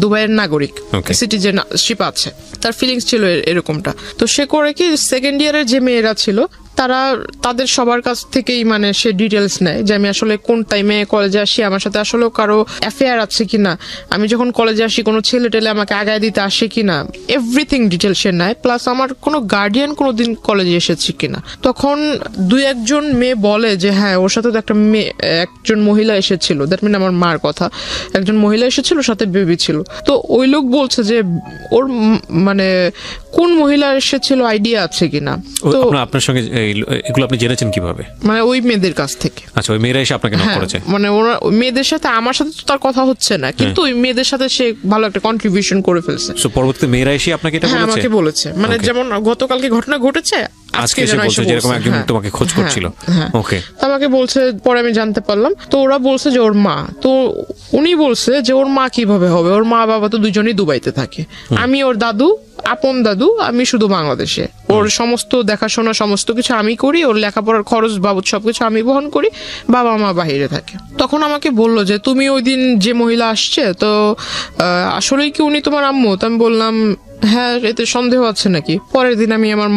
দুবাইয়ের নাগরিক, সিটিজেনশিপ আছে, তার ফিলিংস ছিল এরকমটা। তো সে করে কি, সেকেন্ড ইয়ারের যে মেয়েরা ছিল তাদের সবার কাছ থেকেই মানে সে ডিটেলস নেয় যে আমি আসলে কোন টাইমে কলেজে আসি, আমার সাথে আসলে কারো অ্যাফেয়ার আছে কিনা, আমি যখন কলেজে আসি কোনো ছেলে টেলে আমাকে আগায় দিতে আসে কিনা, এভরিথিং ডিটেলস সে নেয়। প্লাস আমার কোনো গার্ডিয়ান কোনোদিন কলেজে এসেছে কিনা। তখন 2-1 মেয়ে বলে যে হ্যাঁ ওর সাথে তো একজন মহিলা এসেছিল, দ্যাট মিন আমার মার কথা, একজন মহিলা এসেছিল, সাথে বেবি ছিল। তো ওই লোক বলছে যে ওর মানে কোন মহিলা এসেছিল আইডিয়া আছে কিনা। তো আপনার সঙ্গে এগুলো আপনি জেনেছেন কিভাবে? মানে ওই মেয়েদের কাছ থেকে। আচ্ছা, ওই মেয়েরা এসে আপনাকে নক করেছে? মানে ওরা মেয়েদের সাথে, আমার সাথে তো তার কথা হচ্ছে না, কিন্তু ওই মেয়েদের সাথে সে ভালো একটা কন্ট্রিবিউশন করে ফেলছে। সো পরবর্তীতে মেয়েরা এসে আপনাকে এটা বলেছে? আমাকে বলেছে, মানে যেমন গতকালকে ঘটনা ঘটেছে, আজকে যেরকম একজন তোমাকে খোঁজ করছিল। ওকে, আমাকে বলছে, পরে আমি জানতে পারলাম। তো ওরা বলছে যে ওর মা, তো উনি বলছে যে ওর মা কিভাবে হবে, ওর মা বাবা তো দুজনেই দুবাইতে থাকে, আমি ওর দাদু, আপন দাদু, আমি শুধু বাংলাদেশে। ওর সমস্ত দেখাশোনা সমস্ত কিছু আমি করি, ওর লেখাপড়ার খরচ বাবদ সবকিছু আমি বহন করি, বাবা মা বাহিরে থাকে। তখন আমাকে বললো যে তুমি ওই দিন যে মহিলা আসছে, তো আসলেই কি উনি তোমার আম্মু? তো আমি বললাম হ্যাঁ, এতে সন্দেহ আছে নাকি? পরের দিন আমি আমার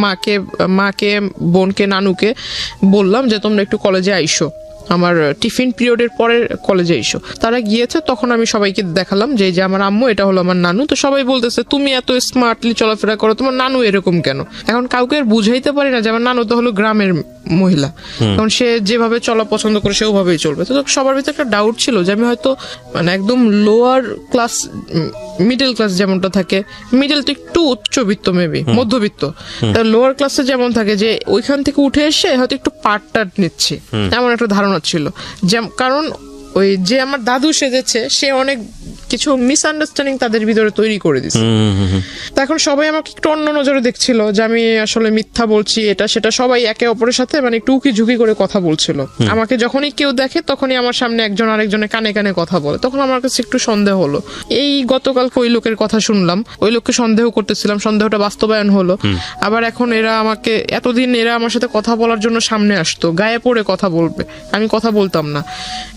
মাকে, বোনকে, নানুকে বললাম যে তোমরা একটু কলেজে আইসো, আমার টিফিন পিরিয়ডের পরে কলেজে এসো। তারা গিয়েছে, তখন আমি সবাইকে দেখালাম যে আমার আম্মু, এটা হলো আমার নানু। তো সবাই বলতেছে তুমি এত স্মার্টলি চলাফেরা করো, তোমার নানু এরকম কেন? এখন কাউকে বুঝাইতে পারি না যে আমার নানু তো হলো গ্রামের মহিলা, কারণ সে যেভাবে চলা পছন্দ করে সে ওভাবেই চলবে। তো সবার ভিতরে একটা ডাউট ছিল যে আমি হয়তো মানে একদম লোয়ার ক্লাস, মিডল ক্লাস যেমনটা থাকে, মিডল তো একটু উচ্চবিত্ত, মেবি মধ্যবিত্ত, লোয়ার ক্লাসে যেমন থাকে, যে ওইখান থেকে উঠে এসে হয়তো একটু পার্ট নিচ্ছি, এমন একটা ধারণা ছিল। কারণ ওই যে আমার দাদু সেজেছে, সে অনেক কিছু মিসআন্ডারস্ট্যান্ডিং তাদের ভিতরে তৈরি করে দিচ্ছে। এখন সবাই আমাকে একটু অন্য নজরে দেখছিল যে আমি আসলে মিথ্যা বলছি, এটা সেটা। সবাই একে অপরের সাথে মানে একটু উকি ঝুঁকি করে কথা বলছিল। আমাকে যখনই কেউ দেখে, তখনই আমার সামনে একজন আরেকজনের কানে কানে কথা বলে। তখন আমার কাছে একটু সন্দেহ হলো। এই গতকালকে ওই লোকের কথা শুনলাম, ওই লোককে সন্দেহ করতেছিলাম, সন্দেহটা বাস্তবায়ন হলো। আবার এখন এতদিন এরা আমার সাথে কথা বলার জন্য সামনে আসতো, গায়ে পড়ে কথা বলবে, আমি কথা বলতাম না।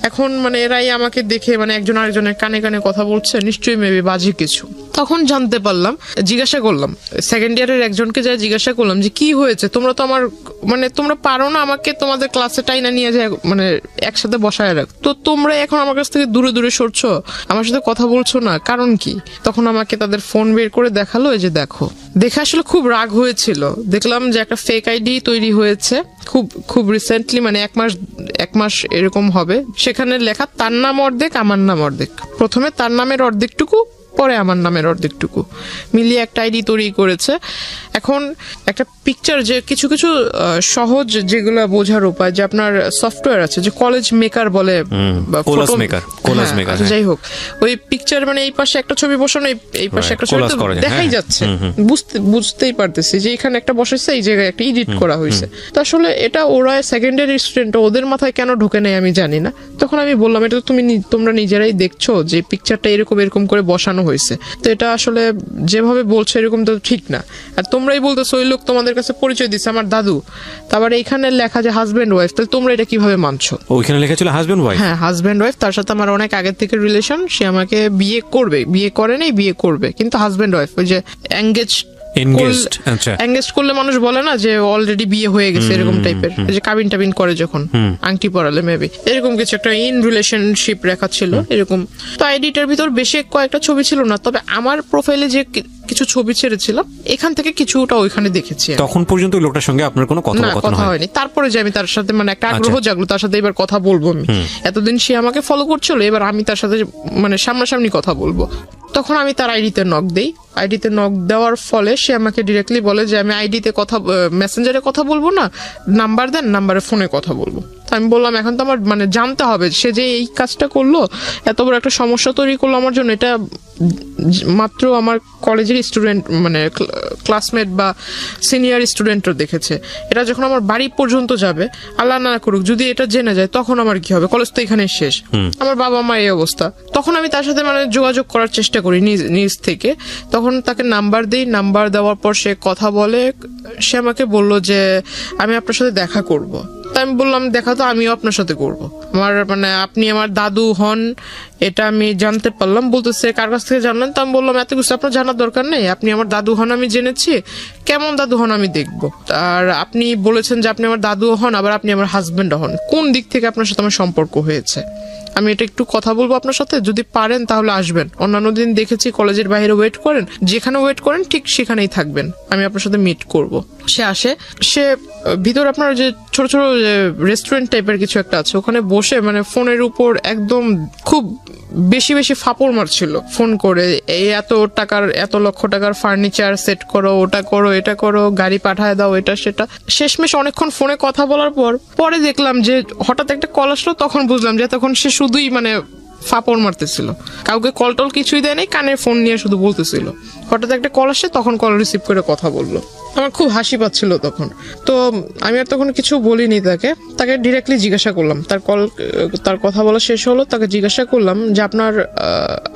এখন মানে এরাই আমাকে দেখে মানে একজন আরেকজনের কানে কানে কথা বলছে, নিশ্চয়ই মেবি বাজে কিছু। তখন জানতে পারলাম, জিজ্ঞাসা করলাম সেকেন্ড ইয়ারের একজনকে, যা জিজ্ঞাসা করলাম যে কি হয়েছে, তোমরা তো আমার মানে তোমরা পারো না আমাকে তোমাদের ক্লাসে টাইনা নিয়ে যায় মানে একসাথে বসায় রাখ, তো তোমরা এখন আমার কাছ থেকে দূরে দূরে সরছো, আমার সাথে কথা বলছো না, কারণ কি? তখন আমাকে তাদের ফোন বের করে দেখালো, এই যে দেখো। দেখে আসলে খুব রাগ হয়েছিল, দেখলাম যে একটা ফেক আইডি তৈরি হয়েছে খুব খুব রিসেন্টলি, মানে এক মাস এরকম হবে। সেখানে লেখা তার নাম অর্ধেক, আমার নাম অর্ধেক, প্রথমে তার নামের অর্ধেকটুকু, পরে আমার নামের অর্ধেকটুকু মিলিয়ে একটা আইডি তৈরি করেছে। এখন একটা পিকচার, যে কিছু কিছু সহজ যেগুলো বোঝার উপায়, যে আপনার সফটওয়্যার আছে যে কলেজ মেকার বলে, যাই হোক, ওই পিকচার মানে এই পাশে একটা ছবি বসানো, এই পাশে একটা ছবি দেখাই যাচ্ছে, বুঝতেই পারতেছি যে এখানে একটা বসেছে, এই জায়গায় একটা এডিট করা হয়েছে। তো আসলে এটা ওরা সেকেন্ডারি স্টুডেন্ট, ওদের মাথায় কেন ঢোকে নেই আমি জানি না। তখন আমি বললাম, এটা তো তোমরা নিজেরাই দেখছো যে পিকচারটা এরকম করে বসানো হয়েছে, তো এটা আসলে যেভাবে বলছে এরকম তো ঠিক না। আর তোমরাই বলতেছো ওই লোক তোমাদের কাছে পরিচয় দিচ্ছে আমার দাদু, তারপরে এইখানে লেখা যে হাজব্যান্ড ওয়াইফ, তাহলে তোমরা এটা কিভাবে মানছো? ওইখানে লেখা ছিল হাজব্যান্ড ওয়াইফ। হ্যাঁ, হাজব্যান্ড ওয়াইফ, তার সাথে আমার অনেক আগের থেকে রিলেশন, সে আমাকে বিয়ে করবে, বিয়ে করে নাই, বিয়ে করবে, কিন্তু হাজব্যান্ড ওয়াইফ, ওই যে এঙ্গেজ করলে মানুষ বলে না যে অলরেডি বিয়ে হয়ে গেছে, এরকম টাইপের, যে কাবিন টাবিন করে যখন আংটি পরালে মেবি এরকম কিছু একটা ইন রিলেশনশিপ রেখা ছিল এরকম। তো আইডিটার ভিতর বেশি কয়েকটা ছবি ছিল না, তবে আমার প্রোফাইলে যে কিছু ছবি ছেড়েছিলাম এখান থেকে কিছুটা ওইখানে দেখেছি। তখন পর্যন্ত লোকটার সঙ্গে আপনার কোনো কথা হয়নি। তারপরে যে আমি তার সাথে মানে একটা আগ্রহ জাগলো, তার সাথে এবার কথা বলবো আমি, এতদিন সে আমাকে ফলো করছিল, এবার আমি তার সাথে মানে সামনাসামনি কথা বলবো। তখন আমি তার আইডিতে নক দেই, আইডিতে নক দেওয়ার ফলে সে আমাকে ডিরেক্টলি বলে যে আমি আইডিতে কথা, মেসেঞ্জারে কথা বলবো না, নাম্বার দেন, নাম্বারে ফোনে কথা বলবো। আমি বললাম এখন তো আমার মানে জানতে হবে সে যে এই কাজটা করলো, এত বড় একটা সমস্যা তৈরি করলো আমার জন্য, এটা মাত্র আমার কলেজের স্টুডেন্ট মানে ক্লাসমেট বা সিনিয়র স্টুডেন্টও দেখেছে, এটা যখন আমার বাড়ি পর্যন্ত যাবে, আল্লাহ না করুক যদি এটা জেনে যায়, তখন আমার কি হবে? কলেজ তো এখানে শেষ, আমার বাবা মা এই অবস্থা। তখন আমি তার সাথে মানে যোগাযোগ করার চেষ্টা করি নিজ থেকে, তখন তাকে নাম্বার দিই, নাম্বার দেওয়ার পর সে কথা বলে, সে আমাকে বললো যে আমি আপনার সাথে দেখা করব। আমি বললাম দেখা তো আমিও আপনার সাথে করব, আমার মানে আপনি আমার দাদু হন এটা আমি জানতে পারলাম। বলতেছে কার কাছ থেকে জানলেন? তো আমি বললাম এত কিছু আপনার জানার দরকার নেই, আপনি আমার দাদু হন আমি জেনেছি, কেমন দাদু হন আমি দেখবো। আর আপনি বলেছেন যে আপনি আমার দাদু হন, আবার আপনি আমার হাজবেন্ড হন, কোন দিক থেকে আপনার সাথে আমার সম্পর্ক হয়েছে? আমি এটা একটু কথা বলবো আপনার সাথে, যদি পারেন তাহলে আসবেন। অন্যান্য দিন দেখেছি কলেজের বাইরে ওয়েট করেন, যেখানে ওয়েট করেন ঠিক সেখানেই থাকবেন, আমি আপনার সাথে মিট করব। সে আসে, সে ভিতর আপনার যে ছোট ছোট রেস্টুরেন্ট টাইপের কিছু একটা আছে, ওখানে বসে মানে ফোনের উপর একদম খুব বেশি বেশি ফাপড় মারছিল ফোন করে, এই এত লক্ষ টাকার ফার্নিচার সেট করো, ওটা করো, এটা করো, গাড়ি পাঠায় দাও, এটা সেটা। শেষমেশ অনেকক্ষণ ফোনে কথা বলার পরে দেখলাম যে হঠাৎ একটা কল আসলো, তখন বুঝলাম যে তখন সে শুধুই মানে ফাপড় মারতেছিল, কাউকে কল টল কিছুই দেয় নাই, কানে ফোন নিয়ে শুধু বলতেছিল। হঠাৎ একটা কল আসে, তখন কল রিসিভ করে কথা বললো, আমার খুব হাসি পাচ্ছিল তখন। তো আমি আর তখন কিছু বলিনি তাকে ডিরেক্টলি জিজ্ঞাসা করলাম, তার কথা বলা শেষ হলো, তাকে জিজ্ঞাসা করলাম যে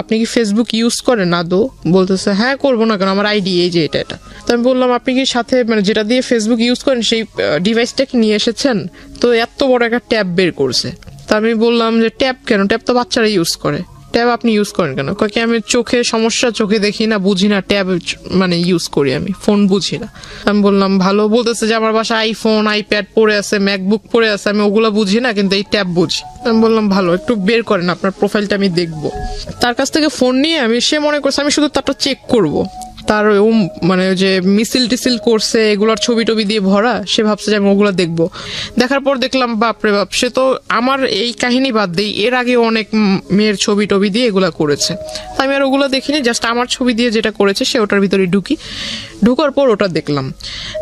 আপনি কি ফেসবুক ইউজ করেন? আদৌ? বলতেছে হ্যাঁ, করবো না কেন, আমার আইডি এই যে এটা। তো আমি বললাম আপনি কি সাথে মানে যেটা দিয়ে ফেসবুক ইউজ করেন সেই ডিভাইসটা কি নিয়ে এসেছেন? তো এত বড় একটা ট্যাব বের করছে। তা আমি বললাম যে ট্যাব কেন? ট্যাব তো বাচ্চারা ইউজ করে, ট্যাব আপনি ইউজ করেন কেন? কি আমি চোখে সমস্যা, চোখে দেখি না, বুঝি না, ট্যাব মানে ইউজ করি আমি, ফোন বুঝি না। আমি বললাম ভালো। বলতেছে যে আমার বাসায় আইফোন, আইপ্যাড পড়ে আছে, ম্যাকবুক পড়ে আছে, আমি ওগুলা বুঝি না, কিন্তু এই ট্যাব বুঝি। আমি বললাম ভালো, একটু বের করেন আপনার প্রোফাইলটা আমি দেখবো। তার কাছ থেকে ফোন নিয়ে সে মনে করছে আমি শুধু তারটা চেক করবো, তার মানে যে মিছিল টিসিল করছে এগুলোর ছবি টবি দিয়ে ভরা, সে ভাবছে যে আমি ওগুলো দেখবো। দেখার পর দেখলাম বাপরে বাপ, সে তো আমার এই কাহিনী বাদ দেই, এর আগে অনেক মেয়ের ছবি টবি দিয়ে এগুলা করেছে। আমি আর ওগুলো দেখিনি, জাস্ট আমার ছবি দিয়ে যেটা করেছে সে ওটার ভিতরে ঢুকার পর ওটা দেখলাম।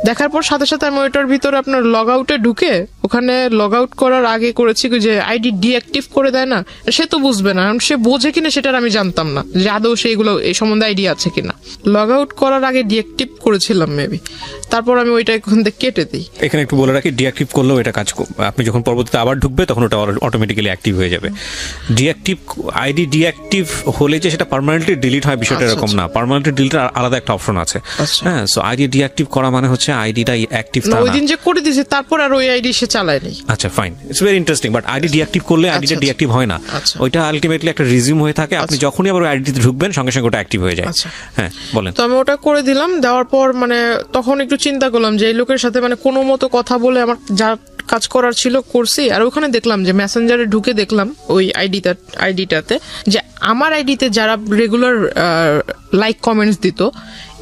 দেখার পর সাথে সাথে আমি ওইটার ভিতরে আপনার লগ আউটে ঢুকে, ওখানে লগ আউট করার আগে করেছি যে আইডি ডিঅ্যাক্টিভ করে দেয় না, সে তো বুঝবে না, কারণ সে বোঝে কিনা সেটার আমি জানতাম না যে আদৌ সে এগুলো এই সম্বন্ধে আইডিয়া আছে কিনা। লগ আউট করার আগে ডিঅ্যাক্টিভ করেছিলাম মেবি, তারপর আমি ওইটা এখান থেকে কেটে দিই। এখানে একটু বলে রাখি, ডিঅ্যাক্টিভ করলেও এটা কাজ, আপনি যখন পরবর্তীতে আবার ঢুকবে তখন ওটা অটোমেটিক্যালি অ্যাক্টিভ হয়ে যাবে। ডিঅ্যাক্টিভ আইডি ডিঅ্যাক্টিভ হলে যে সেটা পার্মানেন্টলি ডিলিট হয় বিষয়টা এরকম না, পার্মানেন্টলি ডিলিট আলাদা একটা অপশন আছে। হ্যাঁ, সো আইডি ডিঅ্যাক্টিভ করা মানে হচ্ছে আইডিটা অ্যাক্টিভ না। ওই দিন যে করে দিয়েছে তারপর আর ওই আইডি সে চালায়নি। আচ্ছা fine, it's very interesting. But ID deactive করলে আইডিটা ডিঅ্যাক্টিভ হয় না, ওইটা আলটিমেটলি একটা রিজিউম হয়ে থাকে। আপনি যখনই আবার আইডিতে ঢুকবেন সঙ্গে সঙ্গে ওটা অ্যাক্টিভ হয়ে যায়। হ্যাঁ বলেন। তো আমি ওটা করে দিলাম, দেওয়ার পর মানে তখন একটু চিন্তা করলাম যে এই লোকের সাথে মানে কোনো মতো কথা বলে আমার যা কাজ করার ছিল করছি। আর ওখানে দেখলাম যে মেসেঞ্জারে ঢুকে দেখলাম ওই আইডিটাতে যে আমার আইডিতে যারা রেগুলার লাইক কমেন্টস দিত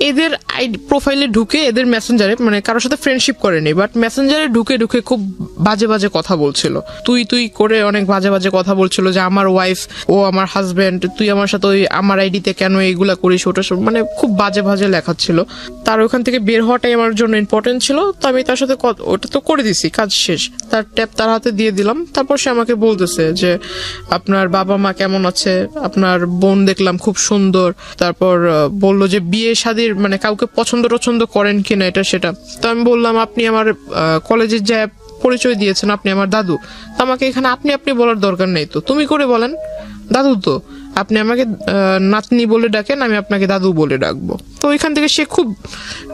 এদের আইডি প্রোফাইলে ঢুকে এদের মেসেঞ্জারে মানে কারোর সাথে ফ্রেন্ডশিপ করেনি, বাট মেসেঞ্জারে ঢুকে ঢুকে খুব বাজে বাজে কথা বলছিল, তুই করে অনেক বাজে বাজে কথা বলছিল যে আমার ওয়াইফ, ও আমার হাজব্যান্ড, তুই আমার সাথে ওই আমার আইডিতে কেন এইগুলা করিস, ওটা মানে খুব বাজে বাজে লেখা ছিল। তার ওখান থেকে বের হওয়াটাই আমার জন্য ইম্পর্টেন্ট ছিল। তো আমি তার সাথে ওটা তো করে দিছি, কাজ শেষ। তার ট্যাব তার হাতে দিয়ে দিলাম। তারপর সে আমাকে বলতেছে যে আপনার বাবা মা কেমন আছে, আপনার বোন দেখলাম খুব সুন্দর। তারপর বললো যে বিয়ে শাদী মানে কাউকে পছন্দ করেন কিনা এটা সেটা। তো আমি বললাম আপনি আমার কলেজের যা পরিচয় দিয়েছেন আপনি আমার দাদু, তো আমাকে এখানে আপনি বলার দরকার নেই, তো তুমি করে বলেন। দাদু তো আপনি আমাকে নাতনি বলে ডাকেন, আমি আপনাকে দাদু বলে ডাকবো। তো ওইখান থেকে সে খুব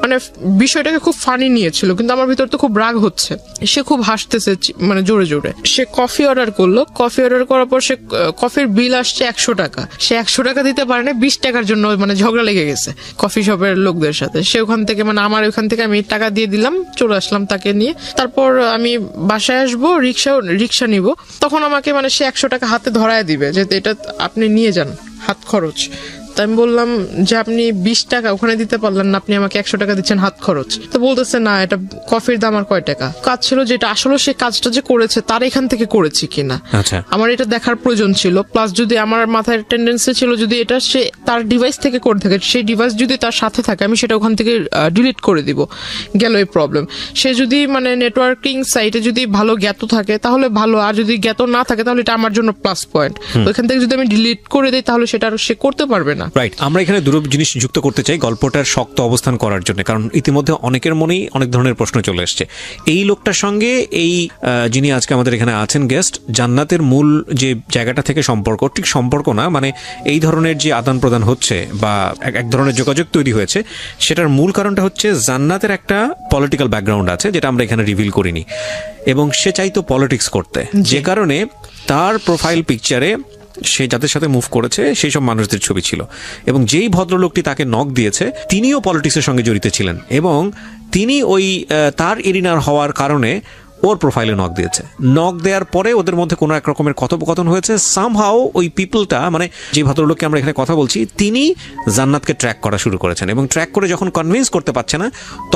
মানে বিষয়টাকে খুব ফানি নিয়েছিল, কিন্তু আমার ভিতর তো খুব রাগ হচ্ছে। সে খুব হাসতেছে মানে জোরে জোরে। সে কফি অর্ডার করলো, কফি অর্ডার করার পর সে কফির বিল আসছে 100 টাকা। সে 100 টাকা দিতে পারে না, 20 টাকার জন্য মানে ঝগড়া লেগে গেছে কফি শপের লোকদের সাথে। সে ওখান থেকে মানে আমার ওখান থেকে আমি টাকা দিয়ে দিলাম, চলে আসলাম তাকে নিয়ে। তারপর আমি বাসায় আসবো, রিক্সা নিব, তখন আমাকে মানে সে 100 টাকা হাতে ধরায় দিবে যে এটা আপনি নিয়ে যান হাত খরচ। তাই আমি বললাম যে আপনি 20 টাকা ওখানে দিতে পারলেন না, আপনি আমাকে 100 টাকা দিচ্ছেন হাত খরচ। তো বলতেছে না এটা কফির দাম আর কয় টাকা। কাজ ছিল যেটা আসলে সে কাজটা যে করেছে তার এখান থেকে করেছি কিনা আমার এটা দেখার প্রয়োজন ছিল। প্লাস যদি আমার মাথায় টেন্ডেন্সি ছিল যদি এটা সে তার ডিভাইস থেকে করে থাকে, সেই ডিভাইস যদি তার সাথে থাকে আমি সেটা ওখান থেকে ডিলিট করে দিব, গেল এই প্রবলেম। সে যদি মানে নেটওয়ার্কিং সাইটে যদি ভালো জ্ঞাত থাকে তাহলে ভালো, আর যদি জ্ঞাত না থাকে তাহলে এটা আমার জন্য প্লাস পয়েন্ট। ওইখান থেকে যদি আমি ডিলিট করে দিই তাহলে সেটা আর সে করতে পারবে না। রাইট, আমরা এখানে দুটো জিনিস যুক্ত করতে চাই গল্পটার শক্ত অবস্থান করার জন্য, কারণ ইতিমধ্যে অনেকের মনেই অনেক ধরনের প্রশ্ন চলে এসছে। এই লোকটার সঙ্গে এই যিনি আজকে আমাদের এখানে আছেন গেস্ট, জান্নাতের মূল যে জায়গাটা থেকে সম্পর্ক, ঠিক সম্পর্ক না মানে এই ধরনের যে আদান প্রদান হচ্ছে বা এক ধরনের যোগাযোগ তৈরি হয়েছে, সেটার মূল কারণটা হচ্ছে জান্নাতের একটা পলিটিক্যাল ব্যাকগ্রাউন্ড আছে যেটা আমরা এখানে রিভিল করিনি, এবং সে চাইতো পলিটিক্স করতে, যে কারণে তার প্রোফাইল পিকচারে সে যাদের সাথে মুভ করেছে সেই সব মানুষদের ছবি ছিল। এবং যেই ভদ্রলোকটি তাকে নক দিয়েছে তিনিও পলিটিক্সের সঙ্গে জড়িত ছিলেন, এবং তিনি ওই তার এরিনার হওয়ার কারণে ওর প্রোফাইলে নক দিয়েছে। নক দেওয়ার পরে ওদের মধ্যে কোনো এক রকমের কথোপকথন হয়েছে। সামহাও ওই পিপলটা মানে যে ভদ্রলোককে আমরা এখানে কথা বলছি তিনি জান্নাতকে ট্র্যাক করা শুরু করেছেন, এবং ট্র্যাক করে যখন কনভিন্স করতে পারছে না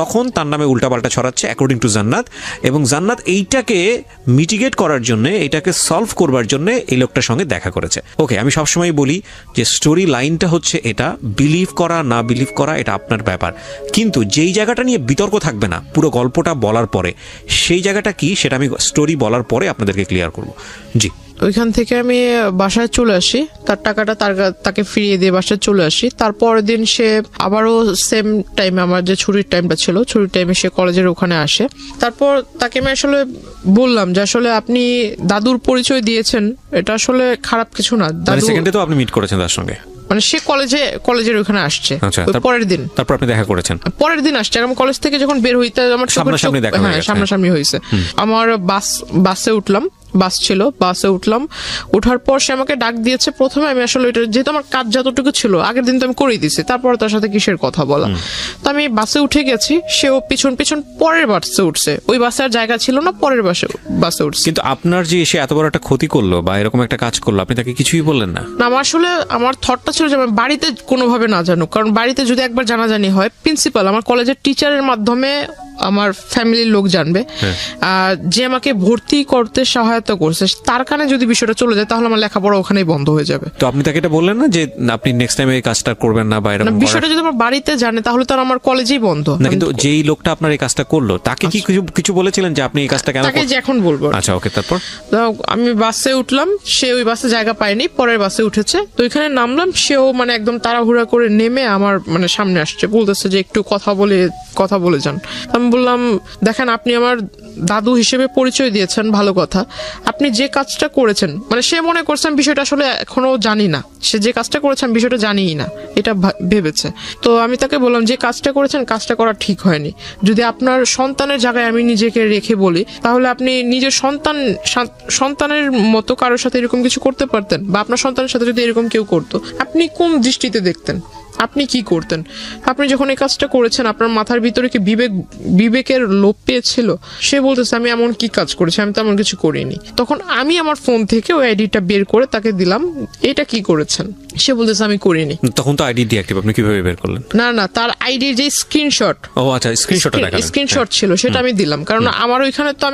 তখন তার নামে উল্টাপাল্টা ছড়াচ্ছে অ্যাকর্ডিং টু জান্নাত। এবং জান্নাত এইটাকে মিটিগেট করার জন্য, এইটাকে সলভ করবার জন্য এই লোকটার সঙ্গে দেখা করেছে। ওকে, আমি সবসময় বলি যে স্টোরি লাইনটা হচ্ছে এটা, বিলিভ করা না বিলিভ করা এটা আপনার ব্যাপার, কিন্তু যেই জায়গাটা নিয়ে বিতর্ক থাকবে না পুরো গল্পটা বলার পরে, সেই জায়গাটা কি সেটা আমি স্টোরি বলার পরে আপনাদেরকে ক্লিয়ার করব। জি, ওইখান থেকে আমি বাসায় চলে আসি, তার টাকাটা তাকে ফিরিয়ে দিয়ে বাসায় চলে আসি। তারপরের দিন সে আবারও সেম টাইমে, আমার যে ছুটির টাইমটা ছিল, ছুটির টাইমে সে কলেজের ওখানে আসে। তারপর তাকে আমি আসলে বললাম যে আসলে আপনি দাদুর পরিচয় দিয়েছেন, এটা আসলে খারাপ কিছু না। দাদু সেকেন্ডে তো আপনি মিট করেছেন তার সঙ্গে, মানে সে কলেজের ওখানে আসছে পরের দিন। তারপর আপনি দেখা করেছেন? পরের দিন আসছে। আমি কলেজ থেকে যখন বের হইতে আমার সামনাসামনি হয়েছে। আমার বাসে উঠলাম, বাস ছিল, বাসে উঠলাম, উঠার পর সে আমাকে ডাক দিয়েছে। প্রথমে আমি আসলে এটা যেহেতু আমার কাজ যতটুকু ছিল আগের দিন তো আমি করেই দিছি, তারপর তার সাথে কিসের কথা বলা। তো আমি বাসে উঠে গেছি, সেও পিছন পরের বাসে উঠছে, ওই বাসে আর জায়গা ছিল না, পরের বাসে উঠছে। কিন্তু আপনার যে সে এত বড় একটা ক্ষতি করলো বা এরকম একটা কাজ করলো, আপনি তাকে কিছুই বললেন না? না, আসলে আমার থটটা ছিল যে আমি বাড়িতে কোনোভাবে না জানুক, কারণ বাড়িতে যদি একবার জানাজানি হয়, প্রিন্সিপাল আমার কলেজের টিচারের মাধ্যমে আমার ফ্যামিলির লোক জানবে, যে আমাকে ভর্তি করতে সহায়তা করছে তার কানে যদি বিষয়টা চলে যায় তাহলে আমার লেখাপড়া ওখানেই বন্ধ হয়ে যাবে। তো আপনি তাকে এটা বললেন না যে আপনি নেক্সট টাইম এই কাজটা করবেন না, বা এরকম বিষয়টা যদি আমার বাড়িতে জানে তাহলে তার আমার কলেজেই বন্ধ না। কিন্তু যেই লোকটা আপনার এই কাজটা করলো তাকে কি কিছু বলেছিলেন যে আপনি এই কাজটা কেন? তাকে যে এখন বলবো। আচ্ছা, ওকে। তারপর আমি বাসে উঠলাম, সে ওই বাসে জায়গা পায়নি, পরের বাসে উঠেছে। তো এখানে নামলাম, সেও মানে একদম তাড়াহুড়া করে নেমে আমার মানে সামনে আসছে, বলতেছে যে একটু কথা বলে যান। আমি আমি বললাম দেখেন আপনি আমার দাদু হিসেবে পরিচয় দিয়েছেন, ভালো কথা, আপনি যে কাজটা করেছেন, মানে সে মনে করছেন বিষয়টা আসলে এখনো জানি না, সে যে কাজটা করেছেন বিষয়টা জানিই না এটা ভেবেছে। তো আমি তাকে বললাম যে কাজটা করেছেন কাজটা করা ঠিক হয়নি। যদি আপনার সন্তানের জায়গায় আমি নিজেকে রেখে বলি, তাহলে আপনি নিজের সন্তানের মতো কারোর সাথে এরকম কিছু করতে পারতেন, বা আপনার সন্তানের সাথে যদি এরকম কেউ করতো আপনি কোন দৃষ্টিতে দেখতেন, আপনি কি করতেন? আপনি যখন এই কাজটা করেছেন আপনার মাথার ভিতরে কি বিবেকের লোপ পেয়েছিল? সে বলতেছে আমি এমন কি কাজ করেছি, আমি তো এমন কিছু করিনি। তখন আমি আমার ফোন থেকে ওই আইডিটা বের করে তাকে দিলাম, এটা কি করেছেন? সে বলতেছে আমি করিনি। তখন তো আইডি ডিঅ্যাক্টিভ, আপনি কিভাবে বের করলেন? না তার আইডির যে স্ক্রিনশট, স্ক্রিনশট ছিল সেটা আমি দিলাম, কারণ আমার ওইখানে তো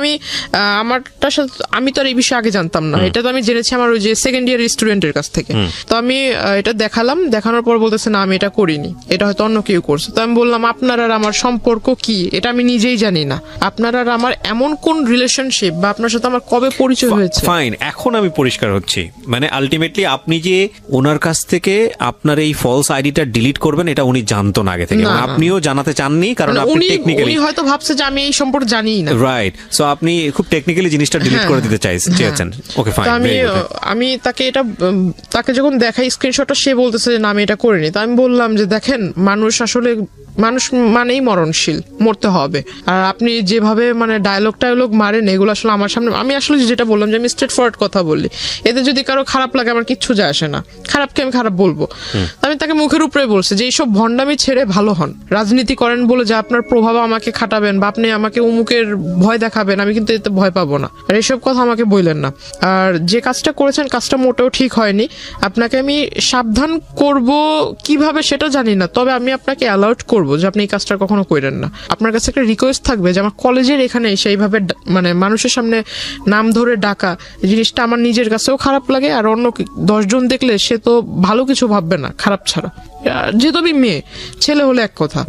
আমারটার সাথে আমি তো আর এই বিষয়ে আগে জানতাম না, এটা তো আমি জেনেছি আমার ওই যে সেকেন্ড ইয়ার স্টুডেন্টের কাছ থেকে। তো আমি এটা দেখালাম, দেখানোর পর বলতেছে না আমি এটা করিনি, এটা হয়তো অন্য কেউ করছে। তো আমি বললাম আপনার আর আমার সম্পর্ক কি, এটা আমি নিজেই জানি না, আপনার আর আমার এমন কোন রিলেশনশিপ বা আপনার সাথে আমার কবে পরিচয় হয়েছে। ফাইন, এখন আমি পরিষ্কার হচ্ছি, মানে আলটিমেটলি আপনি যে ওনার কাছ থেকে আপনার এই ফলস আইডিটা ডিলিট করবেন এটা উনি জানতো না আগে থেকে, আপনিও জানাতে চাননি, কারণ আপনি টেকনিক্যালি উনি হয়তো ভাবছে যে আমি এই সম্পর্কে জানিই না, রাইট? সো আপনি খুব টেকনিক্যালি জিনিসটা ডিলিট করে দিতে চেয়েছেন। ওকে ফাইন, আমি তাকে যখন দেখাই স্ক্রিনশটটা, সে বলতেছে যে না আমি এটা করিনি। তো আমি বললাম যে দেখেন মানুষ মানেই মরণশীল, মরতে হবে। আর আপনি যেভাবে মানে ডায়লগ মারেন এগুলো আসলে আমার সামনে, আমি আসলে যেটা বললাম যে আমি স্ট্রেট ফরওয়ার্ড কথা বলি, এতে যদি কারো খারাপ লাগে আমার কিচ্ছু যায় আসে না, খারাপকে আমি খারাপ বলবো। আমি তাকে মুখের উপরে বলছি যে এইসব ভণ্ডামি ছেড়ে ভালো হন, রাজনীতি করেন বলে যে আপনার প্রভাব আমাকে খাটাবেন বা আপনি আমাকে অমুকের ভয় দেখাবেন, আমি কিন্তু এতে ভয় পাবো না, আর এইসব কথা আমাকে বললেন না। আর যে কাজটা করেছেন কাজটা মোটেও ঠিক হয়নি, আপনাকে আমি সাবধান করব কিভাবে সেটা জানি না, তবে আমি আপনাকে অ্যালার্ট করব যে আপনি এই কাজটা কখনো করেন না। আপনার কাছে একটা রিকোয়েস্ট থাকবে যে আমার কলেজের এখানে সেইভাবে মানে মানুষের সামনে নাম ধরে ডাকা, এই জিনিসটা আমার নিজের কাছেও খারাপ লাগে, আর অন্য 10 জন দেখলে সে তো ভালো কিছু ভাববে না খারাপ ছাড়া। যেহেতু আমি মেয়ে, ছেলে হলে এক কথা।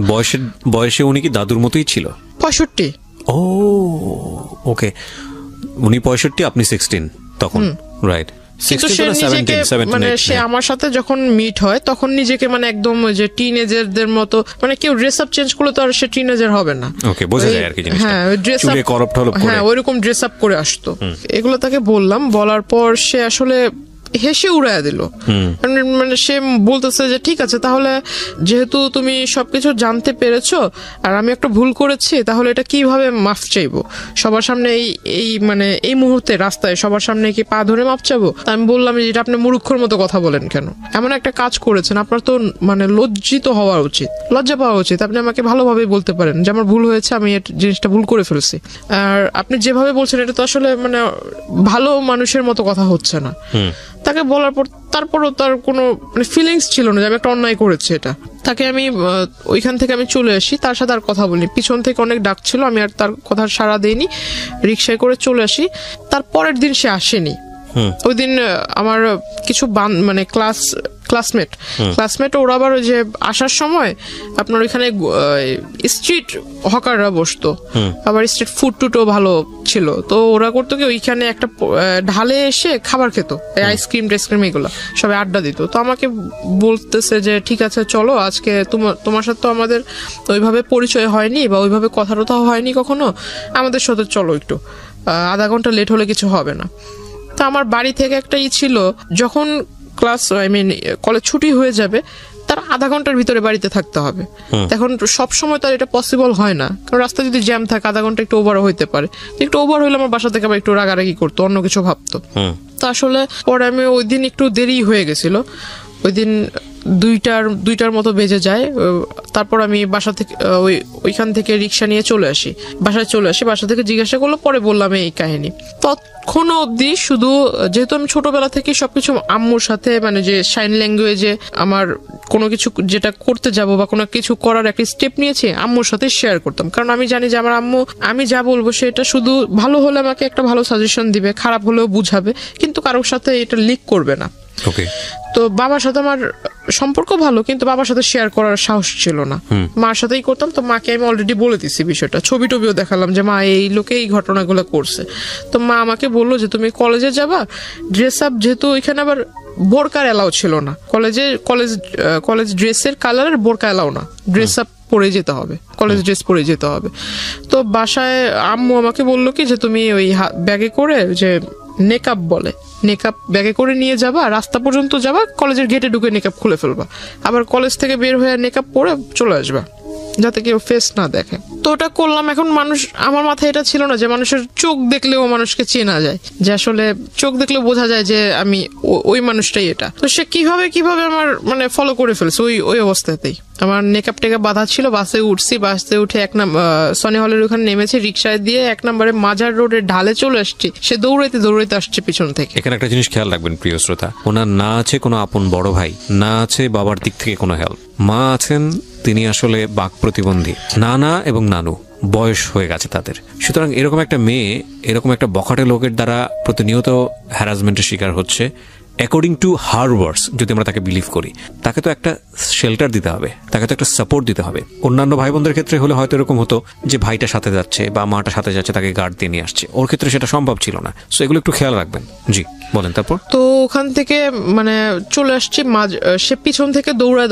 বয়সে উনি কি দাদুর মতোই ছিল? 65। ও ওকে, উনি 65, আপনি 16 তখন, রাইট? মানে সে আমার সাথে যখন মিট হয় তখন নিজেকে মানে একদম যে টিনেজারদের মতো, মানে কেউ ড্রেস আপ চেঞ্জ করলে তো আর সে টিনেজার হবে না। ওকে, বোঝা যায় আর কি জিনিসটা। হ্যাঁ, ড্রেস আপ ওইরকম ড্রেস আপ করে আসতো। এগুলো তাকে বললাম, বলার পর সে আসলে হেসে উড়াইয়া দিল। মানে সে বলতেছে যে ঠিক আছে, তাহলে যেহেতু তুমি সবকিছু জানতে পেরেছো আর আমি একটা ভুল করেছি, তাহলে এটা কিভাবে মাফ চাইবো সবার সামনে? এই মানে এই মুহূর্তে রাস্তায় সবার সামনে কি পা ধরে মাফ চাবো? আমি বললাম যে এটা আপনি মূর্খর মতো কথা বলেন কেন, এমন একটা কাজ করেছেন, আপনার তো মানে লজ্জিত হওয়া উচিত, লজ্জা পাওয়া উচিত। আপনি আমাকে ভালোভাবে বলতে পারেন যে আমার ভুল হয়েছে, আমি জিনিসটা ভুল করে ফেলছি। আর আপনি যেভাবে বলছেন এটা তো আসলে মানে ভালো মানুষের মতো কথা হচ্ছে না। তাকে বলার পর তারপরও তার কোনো মানে ফিলিংস ছিল না যে আমি একটা অন্যায় করেছি এটা। তাকে আমি ওইখান থেকে আমি চলে আসি, তার সাথে আর কথা বলিনি। পিছন থেকে অনেক ডাক ছিল, আমি আর তার কথা সাড়া দিইনি, রিক্সায় করে চলে আসি। তার পরের দিন সে আসেনি। ওই দিন আমার কিছু মানে ক্লাসমেট ওরা আবার যে আসার সময় আপনার ওইখানে স্ট্রিট হকাররা বসতো, আবার স্ট্রিট ফুড টুটও ভালো ছিল। তো ওরা করতো কি ওইখানে একটা ঢালে এসে খাবার খেত, আইসক্রিম টাইসক্রিম এগুলো সবাই আড্ডা দিত। তো আমাকে বলতেছে যে ঠিক আছে চলো, আজকে তোমার সাথে তো আমাদের ওইভাবে পরিচয় হয়নি বা ওইভাবে কথা টথা হয়নি কখনো, আমাদের সাথে চলো একটু, আধা ঘন্টা লেট হলে কিছু হবে না। তো আমার বাড়ি থেকে একটা ছিল, যখন কলেজ ছুটি হয়ে যাবে তার আধা ঘন্টার ভিতরে বাড়িতে থাকতে হবে। এখন সব সময় তার এটা পসিবল হয় না, কারণ রাস্তায় যদি জ্যাম থাকে আধা ঘন্টা একটু ওভারও হইতে পারে। একটু ওভার হইলে আমার বাসা থেকে আবার একটু রাগারাগি করতো, অন্য কিছু ভাবতো। তো আসলে পরে আমি ওই দিন একটু দেরি হয়ে গেছিল, ওই দিন 2টার মতো বেজে যায়। তারপর আমি বাসা থেকে ওইখান থেকে রিক্সা নিয়ে চলে আসি, বাসায় চলে আসি। বাসা থেকে জিজ্ঞাসা করলো, পরে বললাম এই কাহিনী। তখনও অব্দি শুধু যেহেতু আমি ছোটবেলা থেকে সবকিছু আম্মুর সাথে মানে যে সাইন ল্যাঙ্গুয়েজে আমার কোনো কিছু যেটা করতে যাব বা কোনো কিছু করার একটা স্টেপ নিয়েছি আম্মুর সাথে শেয়ার করতাম, কারণ আমি জানি যে আমার আম্মু আমি যা বলবো সেটা শুধু ভালো হলে আমাকে একটা ভালো সাজেশন দিবে, খারাপ হলেও বুঝাবে, কিন্তু কারোর সাথে এটা লিক করবে না। তো বাবার সাথে আমার সম্পর্ক ভালো, কিন্তু বাবার সাথে শেয়ার করার সাহস ছিল না। মার সাথেই করতাম। তো মাকে আমি অলরেডি বলে দিচ্ছি বিষয়টা, ছবি টবিও দেখালাম যে মা এই লোকে এই ঘটনাগুলো করছে। তো মা আমাকে বললো যে তুমি কলেজে যাবা, ড্রেস আপ, যেহেতু ওইখানে আবার বোরকার এলাও ছিল না, কলেজ ড্রেসের কালারের বোরকা এলাও না, ড্রেস আপ পরে যেতে হবে, কলেজ ড্রেস পরে যেতে হবে। তো বাসায় আম্মু আমাকে বললো কি যে তুমি ওই ব্যাগে করে যে নেকআপ বলে, নেকআপ ব্যাগে করে নিয়ে যাবা, রাস্তা পর্যন্ত যাবা, কলেজের গেটে ঢুকে নেকআপ খুলে ফেলবা, আবার কলেজ থেকে বের হয়ে নেকআপ পরে চলে আসবা, যাতে কেউ ফেস না দেখে। তো ওটা করলাম। এখন মানুষ, আমার মাথায় এটা ছিল না যে মানুষের চোখ দেখলেও মানুষকে চেনা যায়, যে আসলে চোখ দেখলে বোঝা যায় যে আমি ওই মানুষটাই এটা। তো সে কিভাবে আমার মানে ফলো করে ফেলছে ওই অবস্থাতেই। আমার নেকআপ টেকআপ বাঁধা ছিল, বাসে উঠছি, বাসে উঠে সনি হলের ওখানে নেমেছি, রিক্সায় দিয়ে 1 নম্বরে মাজার রোডের ঢালে চলে আসছি। সে দৌড়াইতে আসছে পিছন থেকে। এখানে একটা জিনিস খেয়াল রাখবেন প্রিয় শ্রোতা, ওনার না আছে কোনো আপন বড় ভাই, না আছে বাবার দিক থেকে কোনো হেল্প, মা আছেন তিনি আসলে বাক প্রতিবন্ধী, নানা এবং নানু বয়স হয়ে গেছে তাদের। সুতরাং এরকম একটা মেয়ে এরকম একটা বখাটে লোকের দ্বারা প্রতিনিয়ত হ্যারাসমেন্টের শিকার হচ্ছে। অ্যাকর্ডিং টু হার ওয়ার্ডস, যদি আমরা তাকে বিলিভ করি, তাকে তো একটা শেল্টার দিতে হবে, তাকে তো একটা সাপোর্ট দিতে হবে। অন্যান্য ভাই বোনদের ক্ষেত্রে হলে হয়তো এরকম হতো যে ভাইটা সাথে যাচ্ছে বা মাটা সাথে যাচ্ছে, তাকে গার্ড দিয়ে নিয়ে আসছে। ওর ক্ষেত্রে সেটা সম্ভব ছিল না। সো এগুলো একটু খেয়াল রাখবেন। জি বলেন। তারপর তো ওখান থেকে মানে চলে আসছে, সে পিছন থেকে দৌড়ায়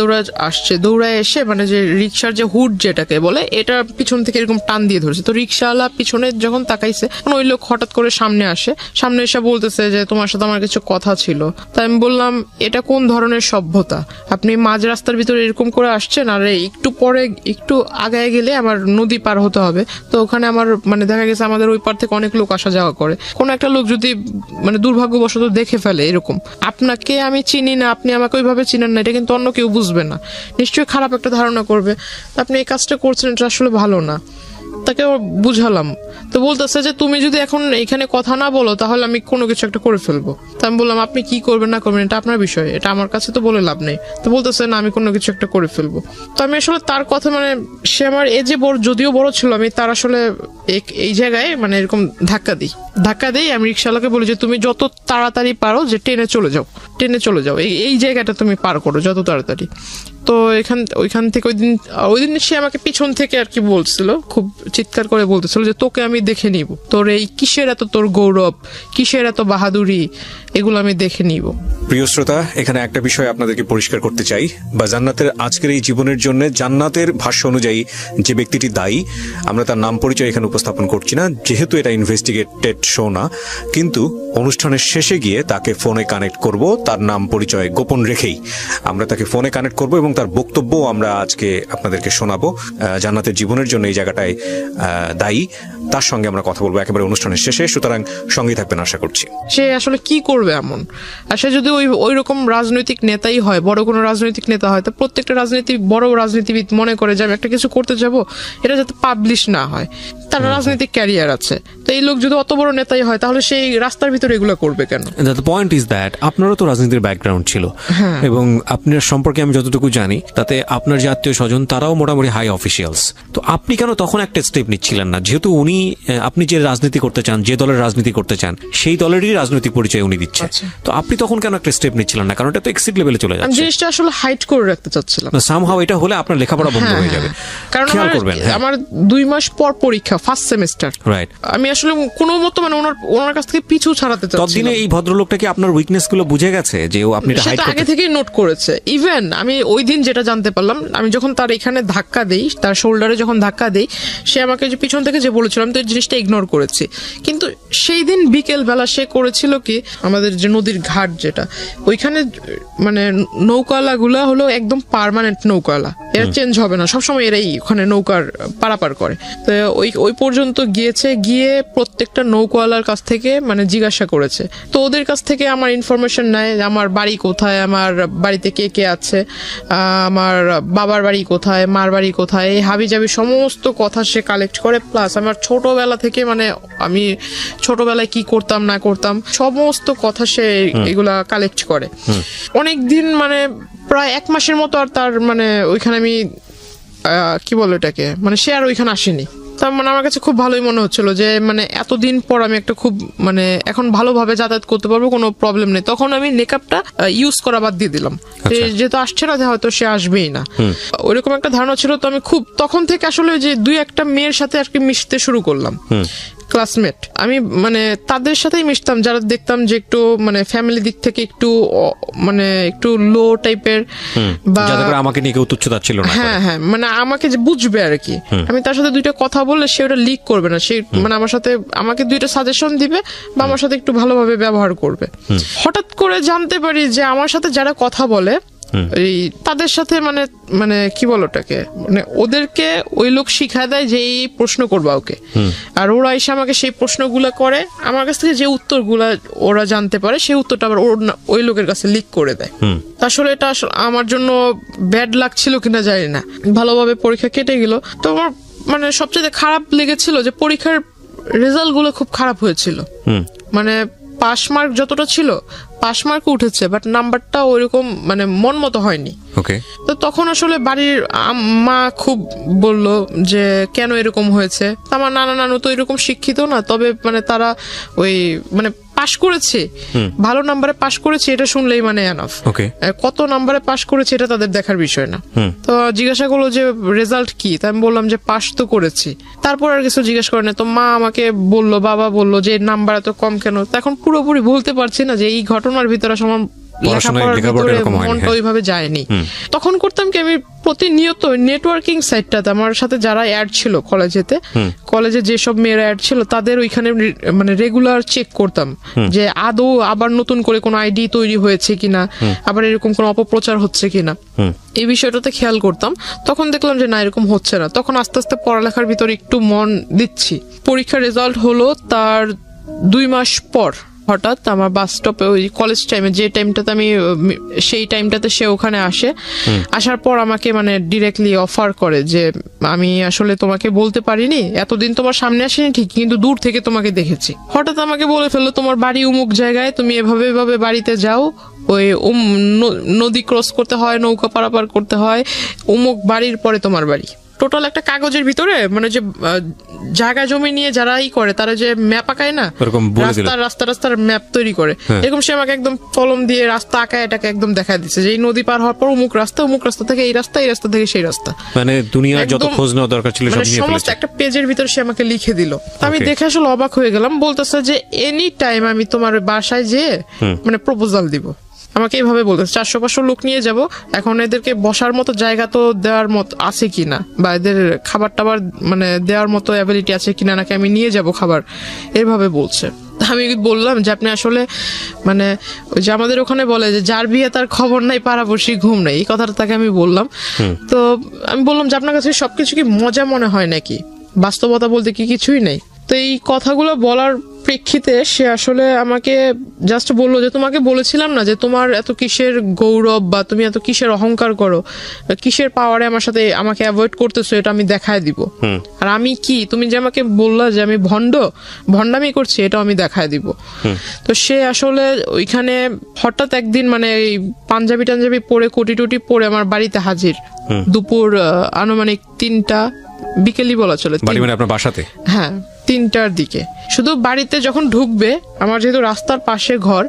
আসছে, দৌড়ায় এসে মানে যে রিক্সার যে হুড যেটাকে বলে, এটা পিছন থেকে এরকম টান দিয়ে ধরেছে। তো রিক্সাওয়ালা পিছনে যখন তাকাইছে, ওই লোক হঠাৎ করে সামনে এসে বলতেছে যে তোমার সাথে আমার কিছু কথা ছিল। তাই আমি বললাম এটা কোন ধরনের সভ্যতা, আপনি মাঝ রাস্তার ভিতরে এরকম করে আসছেন, আর একটু পরে একটু আগায় গেলে আমার নদী পার হতে হবে। তো ওখানে আমার মানে দেখা গেছে আমাদের ওই পার থেকে অনেক লোক আসা যাওয়া করে, কোন একটা লোক যদি মানে দুর্ভাগ্যবশত দেখে ফেলে এরকম, আপনাকে আমি চিনি না, আপনি আমাকে ওইভাবে চিনেন না, এটা কিন্তু অন্য কেউ বুঝবে না, নিশ্চয়ই খারাপ একটা ধারণা করবে, আপনি এই কাজটা করছেন, এটা আসলে ভালো না। তাকে বুঝালাম। তো বলতেছে যে তুমি যদি এখন এখানে কথা না বলো তাহলে আমি কোনো কিছু একটা করে ফেলবো। তো আমি বললাম আপনি কি করবেন না করবেন এটা আপনার বিষয়, এটা আমার কাছে তো বলে লাভ নেই। তো বলতেছে না আমি কোনো কিছু একটা করে ফেলবো। তো আমি আসলে তার কথা মানে সে আমার এজে বড়, যদিও বড় ছিল, আমি তার আসলে এই জায়গায় মানে এরকম ধাক্কা দিই। আমি রিক্সাওয়ালাকে বলি যে তুমি যত তাড়াতাড়ি পারো যে ট্রেনে চলে যাও, এই জায়গাটা তুমি পার করো যত তাড়াতাড়ি। তো ওইখান থেকে ওই দিন সে আমাকে পিছন থেকে আর কি বলছিল, খুব চিৎকার করে বলতেছিল যে তোকে আমি দেখে নিব, তোর এই কিসের এত তোর গৌরব, কিসের এত বাহাদুরি, এগুলো আমি দেখে নিব। প্রিয় শ্রোতা, এখানে একটা বিষয় আপনাদেরকে পরিষ্কার করতে চাই, বা জান্নাতের আজকের এই জীবনের জন্য জান্নাতের ভাষ্য অনুযায়ী যে ব্যক্তিটি দায়ী, আমরা তার নাম পরিচয় এখানে উপস্থাপন করছি না, যেহেতু এটা ইনভেস্টিগেটেড শো না। কিন্তু অনুষ্ঠানের শেষে গিয়ে তাকে ফোনে কানেক্ট করব, তার নাম পরিচয় গোপন রেখেই আমরা তাকে ফোনে কানেক্ট করব এবং তার বক্তব্য আমরা আজকে আপনাদেরকে শোনাবো। জান্নাতের জীবনের জন্য এই জায়গাটায় দায়ী, তার সঙ্গে আমরা কথা বলবো একেবারে অনুষ্ঠানের শেষে। সুতরাং সঙ্গে থাকবেন আশা করছি। সে আসলে কি করবে এমন, আর সে যদি ওই রকম রাজনৈতিক নেতাই হয়, বড় কোনো রাজনৈতিক নেতা হয়, তো প্রত্যেকটা বড় রাজনীতিবিদ মনে করে যে আমি একটা কিছু করতে যাব, এটা যাতে পাবলিশ না হয়, তার রাজনৈতিক ক্যারিয়ার আছে। তো এই লোক যদি অত বড় নেতাই হয় তাহলে সেই রাস্তার ভিতরে এগুলো করবে কেন? দ্য পয়েন্ট ইজ দ্যাট আপনারও তো রাজনীতির ব্যাকগ্রাউন্ড ছিল, এবং আপনার সম্পর্কে আমি যতটুকু জানি তাতে আপনার যে আত্মীয় স্বজন তারাও মোটামুটি হাই অফিসিয়ালস। তো আপনি কেন তখন একটা স্টেপ নিচ্ছিলেন না? যেহেতু আপনি যে রাজনীতি করতে চান, যে দলের রাজনীতি করতে চান, সেই দলেরই রাজনৈতিক পরিচয় উনি দিচ্ছে, তো আপনি তখন কেন একটা স্টেপ নিচ্ছিলেন না? কারণ এটা তো এক্সিট লেভেলে চলে যাচ্ছে। আমি জিনিসটা আসলে হাইড করে রাখতে চাচ্ছিলাম। সামহাউ এটা হলে আপনার লেখাপড়া বন্ধ হয়ে যাবে। কারণ আমার 2 মাস পর পরীক্ষা, ফার্স্ট সেমিস্টার। রাইট। আমি আসলে কোনো মতো মানে ওনার কাছ থেকে পিছু ছাড়াতে চাচ্ছিলাম। ততদিনে এই ভদ্রলোকটাকে আপনার উইকনেস গুলো বুঝে গেছে যে ও আপনি এটা হাইড করতে, আগে থেকেই নোট করেছে। ইভেন আমি ওই দিন যেটা জানতে পারলাম, আমি যখন তার এখানে ধাক্কা দেই, তার শোল্ডারে যখন ধাক্কা দেই, সে আমাকে যে পিছন থেকে যে বলেছিলাম, তো এই জিনিসটা ইগনোর করেছি। কিন্তু সেই দিন বিকেল বেলা সে করেছিল কি, আমাদের যে নদীর ঘাট যেটা, ওইখানে মানে নৌকাওয়ালা গুলা হলো একদম পার্মানেন্ট নৌকাওয়ালা, এরা চেঞ্জ হবে না, সবসময় এরাই ওখানে নৌকার পারাপার করে। তো ওই পর্যন্ত গিয়ে প্রত্যেকটা নৌকাওয়ালার কাছ থেকে মানে জিজ্ঞাসা করেছে। তো ওদের কাছ থেকে আমার ইনফরমেশন নেয়, আমার বাড়ি কোথায়, আমার বাড়িতে কে কে আছে, আমার বাবার বাড়ি কোথায়, মার বাড়ি কোথায়, এই হাবিজাবি সমস্ত কথা সে কালেক্ট করে। প্লাস আমার ছোটবেলা থেকে মানে আমি ছোটবেলায় কি করতাম না করতাম সমস্ত কথা সে এগুলা কালেক্ট করে। অনেকদিন মানে প্রায় 1 মাসের মতো আর তার মানে ওইখানে আমি কি বলো এটাকে, মানে সে আর ওইখানে আসেনি। তার মানে আমার কাছে খুব ভালোই মনে হচ্ছিল যে মানে এতদিন পর আমি একটা খুব মানে এখন ভালোভাবে যাতায়াত করতে পারবো, কোনো প্রবলেম নেই। তখন আমি মেকআপটা ইউজ করা বাদ দিয়ে দিলাম, যেহেতু আসছে না, হয়তো সে আসবেই না, ওইরকম একটা ধারণা ছিল। তো আমি খুব তখন থেকে আসলে যে 2-1টা মেয়ের সাথে আর কি মিশতে শুরু করলাম। ক্লাসমেট, আমি মানে তাদের সাথেই মিশতাম যারা দেখতাম যে একটু মানে ফ্যামিলি দিক থেকে একটু মানে একটু লো টাইপের, বা আমাকে নিয়ে কেউ তুচ্ছতাচ্ছিল্য না, হ্যাঁ হ্যাঁ, মানে আমাকে যে বুঝবে আর কি। আমি তার সাথে দুইটা কথা বললে সে ওটা লিক করবে না, সে মানে আমার সাথে আমাকে দুইটা সাজেশন দিবে বা আমার সাথে একটু ভালোভাবে ব্যবহার করবে। হঠাৎ করে জানতে পারি যে আমার সাথে যারা কথা বলে এই তাদের সাথে মানে মানে কি বলো ওটাকে, মানে ওদেরকে ওই লোক শিখায় দেয় যে এই প্রশ্ন করবা ওকে, আর ওরা এসে আমাকে সেই প্রশ্নগুলো করে, আমার কাছ থেকে যে উত্তরগুলা ওরা জানতে পারে সেই উত্তরটা আবার ওই লোকের কাছে লিক করে দেয়। আসলে এটা আমার জন্য ব্যাড লাগছিল কিনা জানি না। ভালোভাবে পরীক্ষা কেটে গেল। তো আমার মানে সবচেয়ে খারাপ লেগেছিল যে পরীক্ষার রেজাল্ট গুলো খুব খারাপ হয়েছিল। মানে পাস মার্ক যতটা ছিল পাস মার্ক উঠেছে, বাট নাম্বারটা ওইরকম মানে মন মতো হয়নি। তো তখন আসলে বাড়ির মা খুব বলল যে কেন এরকম হয়েছে। আমার নানা নানু তো এরকম শিক্ষিত না, তবে মানে তারা ওই মানে পাশ করেছে, ভালো নাম্বারে পাশ করেছে এটা শুনলেই মানে এনাফ। কত নাম্বারে পাশ করেছে এটা তাদের দেখার বিষয় না। তো জিজ্ঞাসা করলো যে রেজাল্ট কি, তাই আমি বললাম যে পাশ তো করেছি। তারপর আর কিছু জিজ্ঞেস করে না। তো মা আমাকে বললো, বাবা বললো যে নাম্বার এত কম কেন। এখন পুরোপুরি বলতে পারছি না যে এই ঘটনার ভিতরে আমার মনটা ওইভাবে যায়নি। তখন করতাম কি, আমি প্রতিনিয়ত নেটওয়ার্কিং সাইটটাতে আমার সাথে যারা অ্যাড ছিল কলেজে যেসব মেয়েরা অ্যাড ছিল তাদের ওইখানে মানে রেগুলার চেক করতাম যে আদৌ আবার নতুন করে কোনো আইডি তৈরি হয়েছে কিনা, আবার এরকম কোনো অপপ্রচার হচ্ছে কিনা, এই বিষয়টাতে খেয়াল করতাম। তখন দেখলাম যে না, এরকম হচ্ছে না। তখন আস্তে আস্তে পড়ালেখার ভিতরে একটু মন দিচ্ছি। পরীক্ষার রেজাল্ট হলো তার 2 মাস পর হঠাৎ আমার বাস স্টপে ওই কলেজ টাইমে যে টাইমটাতে আমি সেই টাইমটাতে সে ওখানে আসে। আসার পর আমাকে মানে ডিরেক্টলি অফার করে যে আমি আসলে তোমাকে বলতে পারিনি, এতদিন তোমার সামনে আসেনি ঠিক, কিন্তু দূর থেকে তোমাকে দেখেছি। হঠাৎ আমাকে বলে ফেললো তোমার বাড়ি অমুক জায়গায়, তুমি এভাবে এভাবে বাড়িতে যাও, ওই নদী ক্রস করতে হয়, নৌকা পারাপার করতে হয়, অমুক বাড়ির পরে তোমার বাড়ি। টোটাল একটা কাগজের ভিতরে মানে যে জায়গা জমি নিয়ে যারাই করে তারা যে ম্যাপ আঁকায় না, রাস্তার ম্যাপ তৈরি করে, এরকম সে আমাকে একদম কলম দিয়ে রাস্তা আঁকায় এটাকে একদম দেখা দিচ্ছে যে এই নদী পার হওয়ার পর অমুক রাস্তা থেকে এই রাস্তা থেকে সেই রাস্তা, মানে দুনিয়ার যত খোঁজ নেওয়া দরকার ছিল সব নিয়ে ফেলেছে। একটা পেজের ভিতরে সে আমাকে লিখে দিল। আমি দেখে আসলে অবাক হয়ে গেলাম। বলতেছে যে এনি টাইম আমি তোমার বাসায় যেয়ে মানে প্রপোজাল দিব। আমাকে এইভাবে বলতেছে 400-500 লোক নিয়ে যাব, এখন এদেরকে বসার মতো জায়গা তো দেওয়ার মতো আছে কিনা, বা এদের খাবার টাবার মানে দেওয়ার মতো অ্যাবিলিটি আছে কিনা, নাকি আমি নিয়ে যাব খাবার, এভাবে বলছে। আমি বললাম যে আপনি আসলে মানে ওই যে আমাদের ওখানে বলে যে যার বিয়ে তার খবর নাই পাড়াপড়শি ঘুম নাই, এই কথাটা তাকে আমি বললাম। তো আমি বললাম যে আপনার কাছে সবকিছু কি মজা মনে হয় নাকি, বাস্তবতা বলতে কি কিছুই নেই। তো এই কথাগুলো বলার প্রেক্ষিতে সে আসলে আমাকে জাস্ট বললো যে তোমাকে বলেছিলাম না যে তোমার এত কিসের গৌরব বা তুমি এত কিসের অহংকার করো, কিসের পাওয়ারে আমার সাথে আমাকে অ্যাভয়েড করতেছো, এটা আমি দেখায় দিব। আর আমি কি, তুমি যে আমাকে বললা যে আমি ভণ্ডামি করছি, এটাও আমি দেখায় দিব। তো সে আসলে ওইখানে হঠাৎ একদিন মানে পাঞ্জাবি টাঞ্জাবি পরে কোটি টুটি পরে আমার বাড়িতে হাজির, দুপুর আনুমানিক 3টা বিকেলই বলা চলে, আপনার বাসাতে, হ্যাঁ 3টার দিকে। শুধু বাড়িতে যখন ঢুকবে, আমার যেহেতু রাস্তার পাশে ঘর,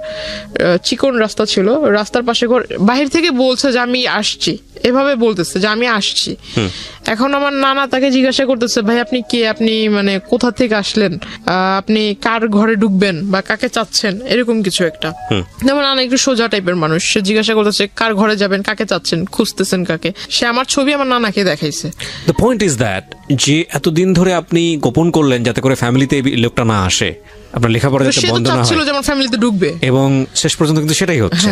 চিকন রাস্তা ছিল, রাস্তার পাশে ঘর, বাহির থেকে বলছে যে আমি আসছি, এভাবে বলতেছে যে আমি আসছি। এখন আমার নানা তাকে জিজ্ঞাসা করতেছে ভাই আপনি কে, আপনি মানে কোথা থেকে আসলেন, আপনি কার ঘরে ঢুকবেন বা কাকে চাচ্ছেন, এরকম কিছু একটা। যেমন নানা একটু সোজা টাইপের মানুষ, সে জিজ্ঞাসা করতেছে কার ঘরে যাবেন, কাকে চাচ্ছেন, খুঁজতেছেন কাকে। সে আমার ছবি আমার নানাকে দেখাইছে। দ্য পয়েন্ট ইজ দ্যাট যে এতদিন ধরে আপনি গোপন করলেন যাতে করে ফ্যামিলিতে এই লোকটা না আসে, আপনার লেখাপড়া যাতে বন্ধ না হয়, যেমন ফ্যামিলিতে ঢুকবে, এবং শেষ পর্যন্ত কিন্তু সেটাই হচ্ছে।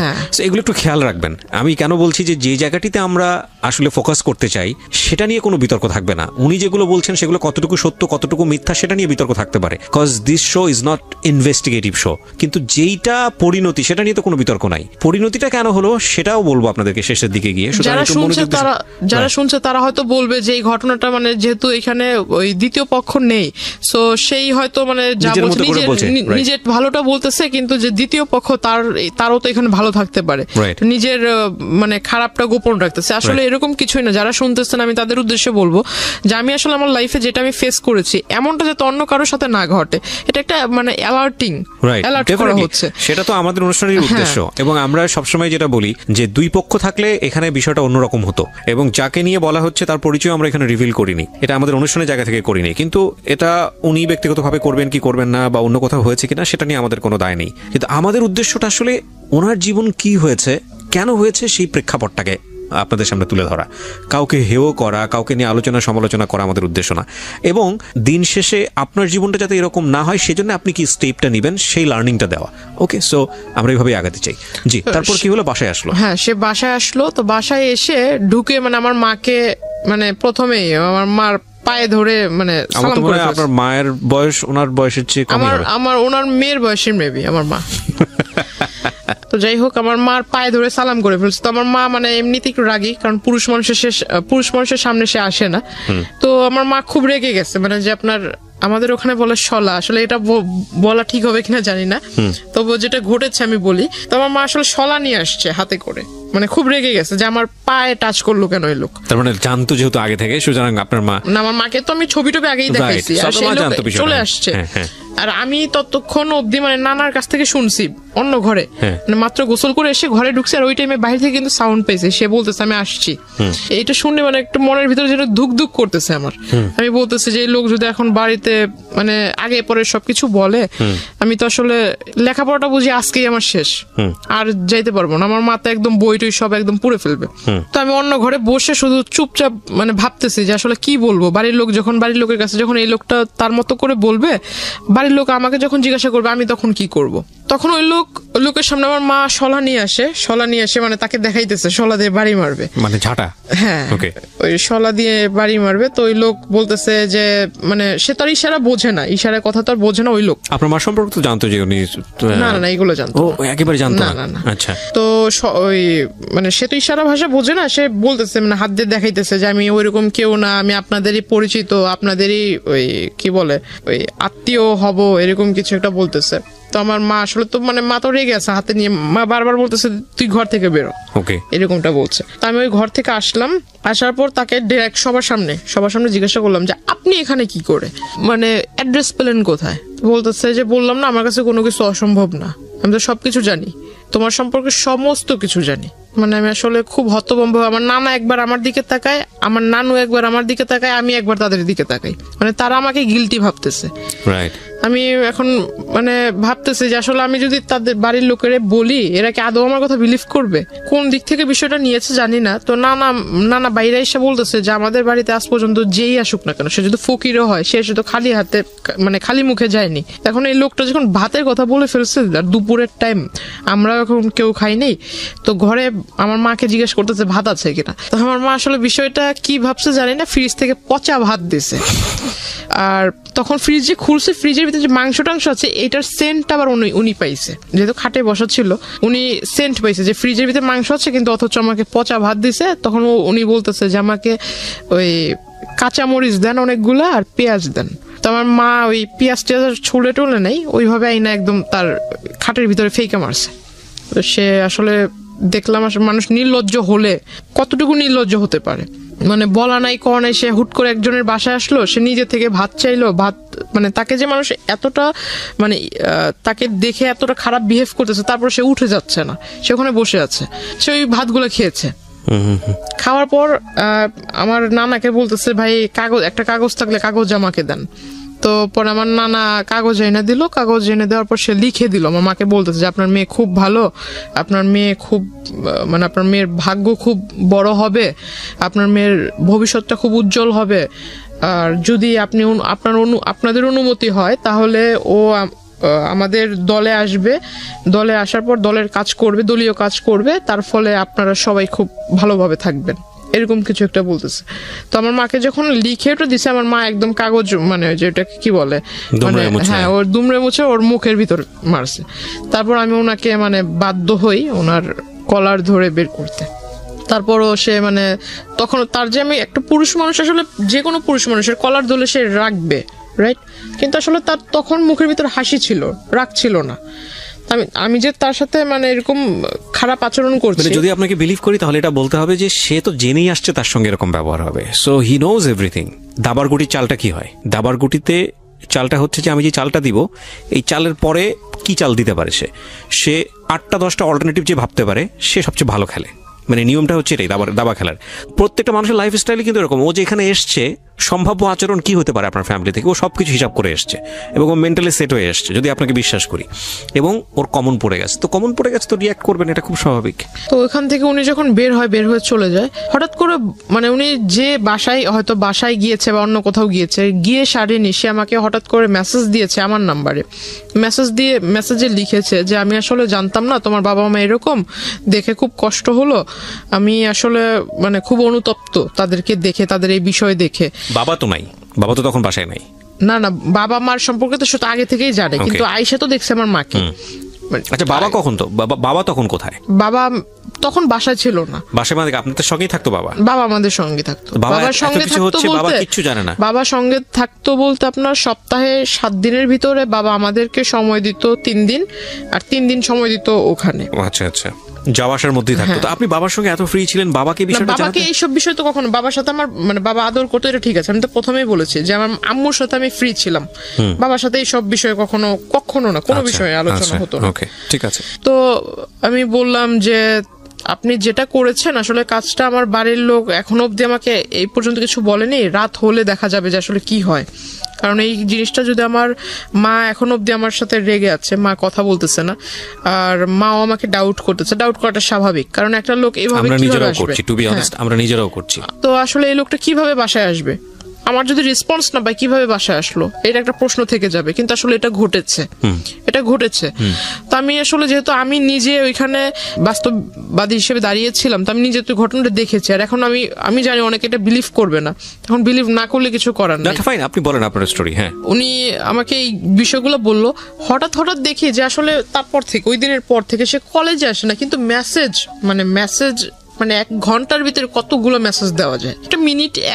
এগুলো একটু খেয়াল রাখবেন। আমি কেন বলছি যে জায়গাটিতে আমরা আসলে ফোকাস করতে চাই সেটা নিয়ে কোনো বিতর্ক থাকবে না। উনি যেগুলো বলছেন সেগুলো কতটুকু সত্য কতটুকু মিথ্যা সেটা নিয়ে বিতর্ক থাকতে পারে, cause this show is not investigative show. কিন্তু যেইটা পরিণতি সেটা নিয়ে তো কোনো বিতর্ক নাই। পরিণতিটা কেন হলো সেটাও বলবো আপনাদেরকে শেষের দিকে গিয়ে। যারা শুনছে তারা হয়তো বলবে যে এই ঘটনাটা মানে যেহেতু এখানে ওই দ্বিতীয় পক্ষ নেই, সো সেই হয়তো মানে যা বলছে নিজের ভালোটা বলতেছে, কিন্তু যে দ্বিতীয় পক্ষ তারও তো এখানে ভালো থাকতে পারে, নিজের মানে খারাপটা গোপন রাখতেছে। আসলে এরকম কিছুই না। যারা শুনতেছেন আমি তাদের উদ্দেশ্যে বলবো যে আমি আসলে আমার লাইফে যেটা আমি ফেস করেছি এমনটা যাতে অন্য কারোর সাথে না ঘটে, এটা একটা মানে অ্যালার্ট করা হচ্ছে। সেটা তো আমাদের অনুষ্ঠানের উদ্দেশ্য। এবং আমরা সবসময় যেটা বলি যে দুই পক্ষ থাকলে এখানে বিষয়টা অন্যরকম হতো, এবং যাকে নিয়ে বলা হচ্ছে তার পরিচয় আমরা এখানে রিভিল করিনি, এটা আমাদের অনুষ্ঠানের জায়গা থেকে করিনি। কিন্তু এটা উনি ব্যক্তিগতভাবে করবেন কি করবেন না, বা অন্য কোথাও হয়েছে কিনা, সেটা নিয়ে আমাদের কোনো দায় নেই। কিন্তু আমাদের উদ্দেশ্যটা আসলে ওনার জীবন কি হয়েছে, কেন হয়েছে, সেই প্রেক্ষাপটটাকে আপনাদের সামনে তুলে ধরা। কাউকে হেয় করা, কাউকে নিয়ে আলোচনা সমালোচনা করা আমাদের উদ্দেশ্য না। এবং দিন শেষে আপনার জীবনটা যাতে এরকম না হয় সেজন্য আপনি কি স্টেপটা নেবেন সেই লার্নিংটা দেওয়া। ওকে, সো আমরা এইভাবেই আগাতে চাই। জি, তারপর কি হলো? বাসায় আসলো। হ্যাঁ, সে বাসায় আসলো। তো বাসায় এসে ঢুকে মানে আমার মাকে মানে প্রথমেই আমার মার পায়ে ধরে মানে সালাম করে। আপনার মায়ের বয়স ওনার বয়সের চেয়ে কম? আমার ওনার মেয়ের বয়সের মেবি আমার মা। তো যাই হোক, আমার মার পায়ে ধরে সালাম করে ফেলছে। তো আমার মা মানে এমনিতে একটু রাগী, কারণ পুরুষ মানুষের সামনে সে আসে না। তো আমার মা খুব রেগে গেছে, মানে যে আপনার আমাদের ওখানে বলে শলা, আসলে এটা বলা ঠিক হবে কিনা জানি না, তবু যেটা ঘটেছে আমি বলি। তো আমার মা আসলে শলা নিয়ে আসছে হাতে করে, মানে খুব রেগে গেছে যে আমার পায়ে টাচ করলো কেন এই লোক। তার মানে জানতো যেহেতু আগে থেকে, সুতরাং আপনার মা না, আমার মাকে তো আমি ছবি আগেই দেখাইছি, আর সেই লোক চলে আসছে। আর আমি ততক্ষণ অব্দি মানে নানার কাছ থেকে শুনছি অন্য ঘরে, মানে মাত্র গোসল করে এসে ঘরে ঢুকছে, আর ওই টাইমে বাইরে থেকে কিন্তু সাউন্ড পেয়েছে, সে বলতেছে আমি আসছি। এইটা শুনে মানে একটু মনের ভিতরে যেটা ধুক ধুক করতেছে আমার। আমি বলতেছি যে এই লোক যদি এখন বাড়িতে মানে আগে পরে সবকিছু বলে, আমি তো আসলে লেখাপড়াটা বুঝি আজকেই আমার শেষ, আর যাইতে পারবো না। আমার মাথা একদম বই টই সব একদম পুড়ে ফেলবে। তো আমি অন্য ঘরে বসে শুধু চুপচাপ মানে ভাবতেছি যে আসলে কি বলবো। বাড়ির লোকের কাছে যখন এই লোকটা তার মতো করে বলবে, বাড়ির লোক আমাকে যখন জিজ্ঞাসা করবে, আমি তখন কি করব। তখন ওই লোকের সামনে আমার মা শলা নিয়ে আসে, মানে তাকে দেখাইতেছে শলা দিয়ে বাড়ি মারবে, মানে ঝাঁটা। হ্যাঁ, ওই শলা দিয়ে বাড়ি মারবে। তো ওই লোক বলতেছে যে মানে সে তো ইশারা বোঝে না, ইশারার কথা তো আর বোঝে না ওই লোক। আপনার মা সম্পর্কে তো জানতো যে উনি? না, এগুলো জানতো। ও একেবারে জানতো না? আচ্ছা। তো ওই মানে সে তো ইশারা ভাষা বোঝে না, সে বলতেছে মানে হাত দিয়ে দেখাইতেছে যে আমি ওইরকম কেউ না, আমি আপনাদেরই পরিচিত, আপনাদেরই ওই কি বলে ওই আত্মীয় হব, এরকম কিছু একটা বলতেছে। তো আমার মা আসলে তো মানে মা তো রেগে আছে, হাতে নিয়ে মা বারবার বলতেছে তুই ঘর থেকে বেরো, এরকমটা বলছে। তো আমি ওই ঘর থেকে আসলাম, আসার পর তাকে ডিরেক্ট সবার সামনে জিজ্ঞাসা করলাম যে আপনি এখানে কি করে, মানে অ্যাড্রেস পেলেন কোথায়? বলতেছে যে বললাম না আমার কাছে কোনো কিছু অসম্ভব না, আমি তো সবকিছু জানি, তোমার সম্পর্কে সমস্ত কিছু জানি। মানে আমি আসলে খুব হতভম্ব। আমার নানা একবার আমার দিকে তাকায়, আমার নানু একবার আমার দিকে তাকায়, আমি একবার তাদের দিকে তাকাই, মানে তারা আমাকে গিলটি ভাবতেছে। আমি এখন মানে ভাবতেছি যে আসলে আমি যদি তাদের বাড়ির লোকেরা বলি, এরা কি আদৌ আমার কথা বিলিভ করবে? কোন দিক থেকে বিষয়টা নিয়েছে জানি না। তো নানা বাইরে এসে বলতেছে যে আমাদের বাড়িতে আজ পর্যন্ত যেই আসুক না কেন, সে যদি ফকিরও হয়, সে শুধু খালি হাতে মানে খালি মুখে যায়নি। এখন এই লোকটা যখন ভাতের কথা বলে ফেলছে, আর দুপুরের টাইম, আমরা এখন কেউ খাই নেই, তো ঘরে আমার মাকে জিজ্ঞেস করতেছে ভাত আছে কিনা। তো আমার মা আসলে বিষয়টা কি ভাবছে জানি না, ফ্রিজ থেকে পচা ভাত দিছে। আর তখন ফ্রিজ যে খুলছে, ফ্রিজের ভিতরে যে মাংস টাংস আছে, এটার সেন্ট আবার উনি পাইছে, যেহেতু খাটে বসা ছিল, উনি সেন্ট পাইছে যে ফ্রিজের ভিতরে মাংস আছে, কিন্তু অথচ আমাকে পচা ভাত দিছে। তখন উনি বলতেছে যে আমাকে ওই কাঁচামরিচ দেন অনেকগুলা, আর পেঁয়াজ দেন। তো আমার মা ওই পেঁয়াজ টেয়াজ ছুলে টুলে নেই, ওইভাবে আইনা একদম তার খাটের ভিতরে ফেঁকে মারছে। তো সে আসলে দেখলাম আসলে মানুষ নির্লজ্জ হলে কতটুকু নির্লজ্জ হতে পারে, মানে বলা নাই কওয়া নাই, সে হুট করে একজনের বাসায় আসলো, সে নিজে থেকে ভাত চাইলো, ভাত মানে তাকে যে মানুষ এতটা মানে তাকে দেখে এতটা খারাপ বিহেভ করতেছে, তারপর সে উঠে যাচ্ছে না, সে ওখানে বসে আছে, সে ওই ভাতগুলো খেয়েছে। খাওয়ার পর আমার নানাকে বলতেছে ভাই একটা কাগজ থাকলে কাগজ আমাকে দেন। তো পরে আমার নানা কাগজ এনে দিল, কাগজ এনে দেওয়ার পর সে লিখে দিল। আমার মাকে বলতেছে যে আপনার মেয়ে খুব ভালো, আপনার মেয়ে খুব মানে আপনার মেয়ের ভাগ্য খুব বড় হবে, আপনার মেয়ের ভবিষ্যৎটা খুব উজ্জ্বল হবে, আর যদি আপনাদের অনুমতি হয় তাহলে ও আমাদের দলে আসবে, দলে আসার পর দলের কাজ করবে, দলীয় কাজ করবে, তার ফলে আপনারা সবাই খুব ভালোভাবে থাকবেন, এরকম কিছু একটা বলতেছে। তো আমার মাকে যখন লিখে ওটা দিছে, আমার মা একদম কাগজ মানে যেটাকে কি বলে মানে হ্যাঁ ওর দুমড়ে মুছে ওর মুখের ভিতর মারছে। তারপর আমি ওনাকে মানে বাধ্য হই ওনার কলার ধরে বের করতে। তারপরও সে মানে তখন তার যে আমি একটা পুরুষ মানুষ, আসলে যে কোনো পুরুষ মানুষের কলার ধরলে সে রাখবে, রাইট, কিন্তু আসলে তার তখন মুখের ভিতরে হাসি ছিল, রাগ ছিল না। আমি যে তার সাথে মানে এরকম খারাপ আচরণ করছি, যদি আপনাকে বিলিভ করি তাহলে এটা বলতে হবে যে সে তো জেনেই আসছে তার সঙ্গে এরকম ব্যবহার হবে, সো হি নোজ এভরিথিং। দাবার গুটির চালটা কি হয়? দাবার গুটিতে চালটা হচ্ছে যে আমি যে চালটা দিব এই চালের পরে কি চাল দিতে পারে সে 8টা 10টা অল্টারনেটিভ যে ভাবতে পারে সে সবচেয়ে ভালো খেলে। মানে নিয়মটা হচ্ছে এটাই দাবা খেলার। প্রত্যেকটা মানুষের লাইফ স্টাইলে কিন্তু এরকম, ও যে এখানে এসছে সম্ভাব্য আচরণ কি হতে পারে আপনার ফ্যামিলি থেকে, ও সবকিছু হিসাব করে এসছে এবং ও মেন্টালি সেট হয়ে এসছে, যদি আপনাকে বিশ্বাস করি, এবং ওর কমন পড়ে গেছে তো রিয়াক্ট করবেন, এটা খুব স্বাভাবিক। তো ওইখান থেকে উনি যখন বের হয়ে চলে যায়, হঠাৎ করে মানে উনি যে বাসায় গিয়েছে বা অন্য কোথাও গিয়ে সারেনি, সে আমাকে হঠাৎ করে মেসেজ দিয়েছে আমার নাম্বারে। মেসেজে লিখেছে যে আমি আসলে জানতাম না তোমার বাবা মা এরকম, দেখে খুব কষ্ট হলো, আমি আসলে মানে খুব অনুতপ্ত তাদেরকে দেখে, তাদের এই বিষয় দেখে। বাবা তো নাই, বাবা তো তখন বাসায় নাই। না, বাবা মার সম্পর্কে তো সেটা আগে থেকেই জানে, কিন্তু আয়েশা তো দেখছে আমার মাকে। আচ্ছা, বাবা কখন তো বাবা তখন কোথায়? বাবা তখন বাসায় ছিল না। বাসায় মানে আপনাদের সঙ্গেই থাকতো? বাবা আমাদের সঙ্গে থাকতো। বাবার সঙ্গে থাকতো বলতে কিচ্ছু জানে না। বাবা সঙ্গে থাকতো বলতে আপনার সপ্তাহে 7 দিনের ভিতরে বাবা আমাদেরকে সময় দিত 3 দিন, আর 3 দিন সময় দিত ওখানে। আচ্ছা আচ্ছা, যাওয়া আসার মধ্যেই থাকতো। তো আপনি বাবার সঙ্গে এত ফ্রি ছিলেন, বাবাকে এইসব বিষয় তো কখনো, বাবার সাথে আমার মানে বাবা আদর করতো, এটা ঠিক আছে, আমি তো প্রথমেই বলেছি যে আমার আম্মুর সাথে আমি ফ্রি ছিলাম, বাবার সাথে এইসব বিষয়ে কখনো না কোনো বিষয়ে আলোচনা হতো না। ঠিক আছে। তো আমি বললাম যে আপনি যেটা করেছেন আসলে কাজটা, আমার বাড়ির লোক এখনো অব্দি আমাকে এই পর্যন্ত কিছু বলেনি, রাত হলে দেখা যাবে যে আসলে কি হয়। কারণ এই জিনিসটা যদি আমার মা এখন অব্দি আমার সাথে রেগে আছে, মা কথা বলতেছে না, আর মাও আমাকে ডাউট করতেছে। ডাউট করাটা স্বাভাবিক, কারণ একটা লোক এইভাবে কিভাবে আসবে? আমরা নিজেরাও করছি। তো আসলে এই লোকটা কিভাবে বাসায় আসবে? আমার যদি রেসপন্স না পাই কিভাবে বাসায় আসলো, এটা একটা প্রশ্ন থেকে যাবে। কিন্তু আসলে এটা ঘটেছে। তো আমি আসলে যেহেতু আমি নিজে ওইখানে বাস্তববাদী হিসেবে দাঁড়িয়েছিলাম, তো আমি নিজে তো ঘটনাটা দেখেছি, আর এখন আমি জানি অনেকে এটা বিলিভ করবে না। এখন বিলিভ না করলে কিছু করার নেই। আপনি বলেন আপনার স্টোরি। হ্যাঁ, উনি আমাকে এই বিষয়গুলো বললো। হঠাৎ দেখি যে আসলে তারপর থেকে, ওই দিনের পর থেকে সে কলেজে আসে না, কিন্তু মেসেজ মানে 1 ঘন্টার ভিতরে কতগুলো মেসেজ দেওয়া যায়?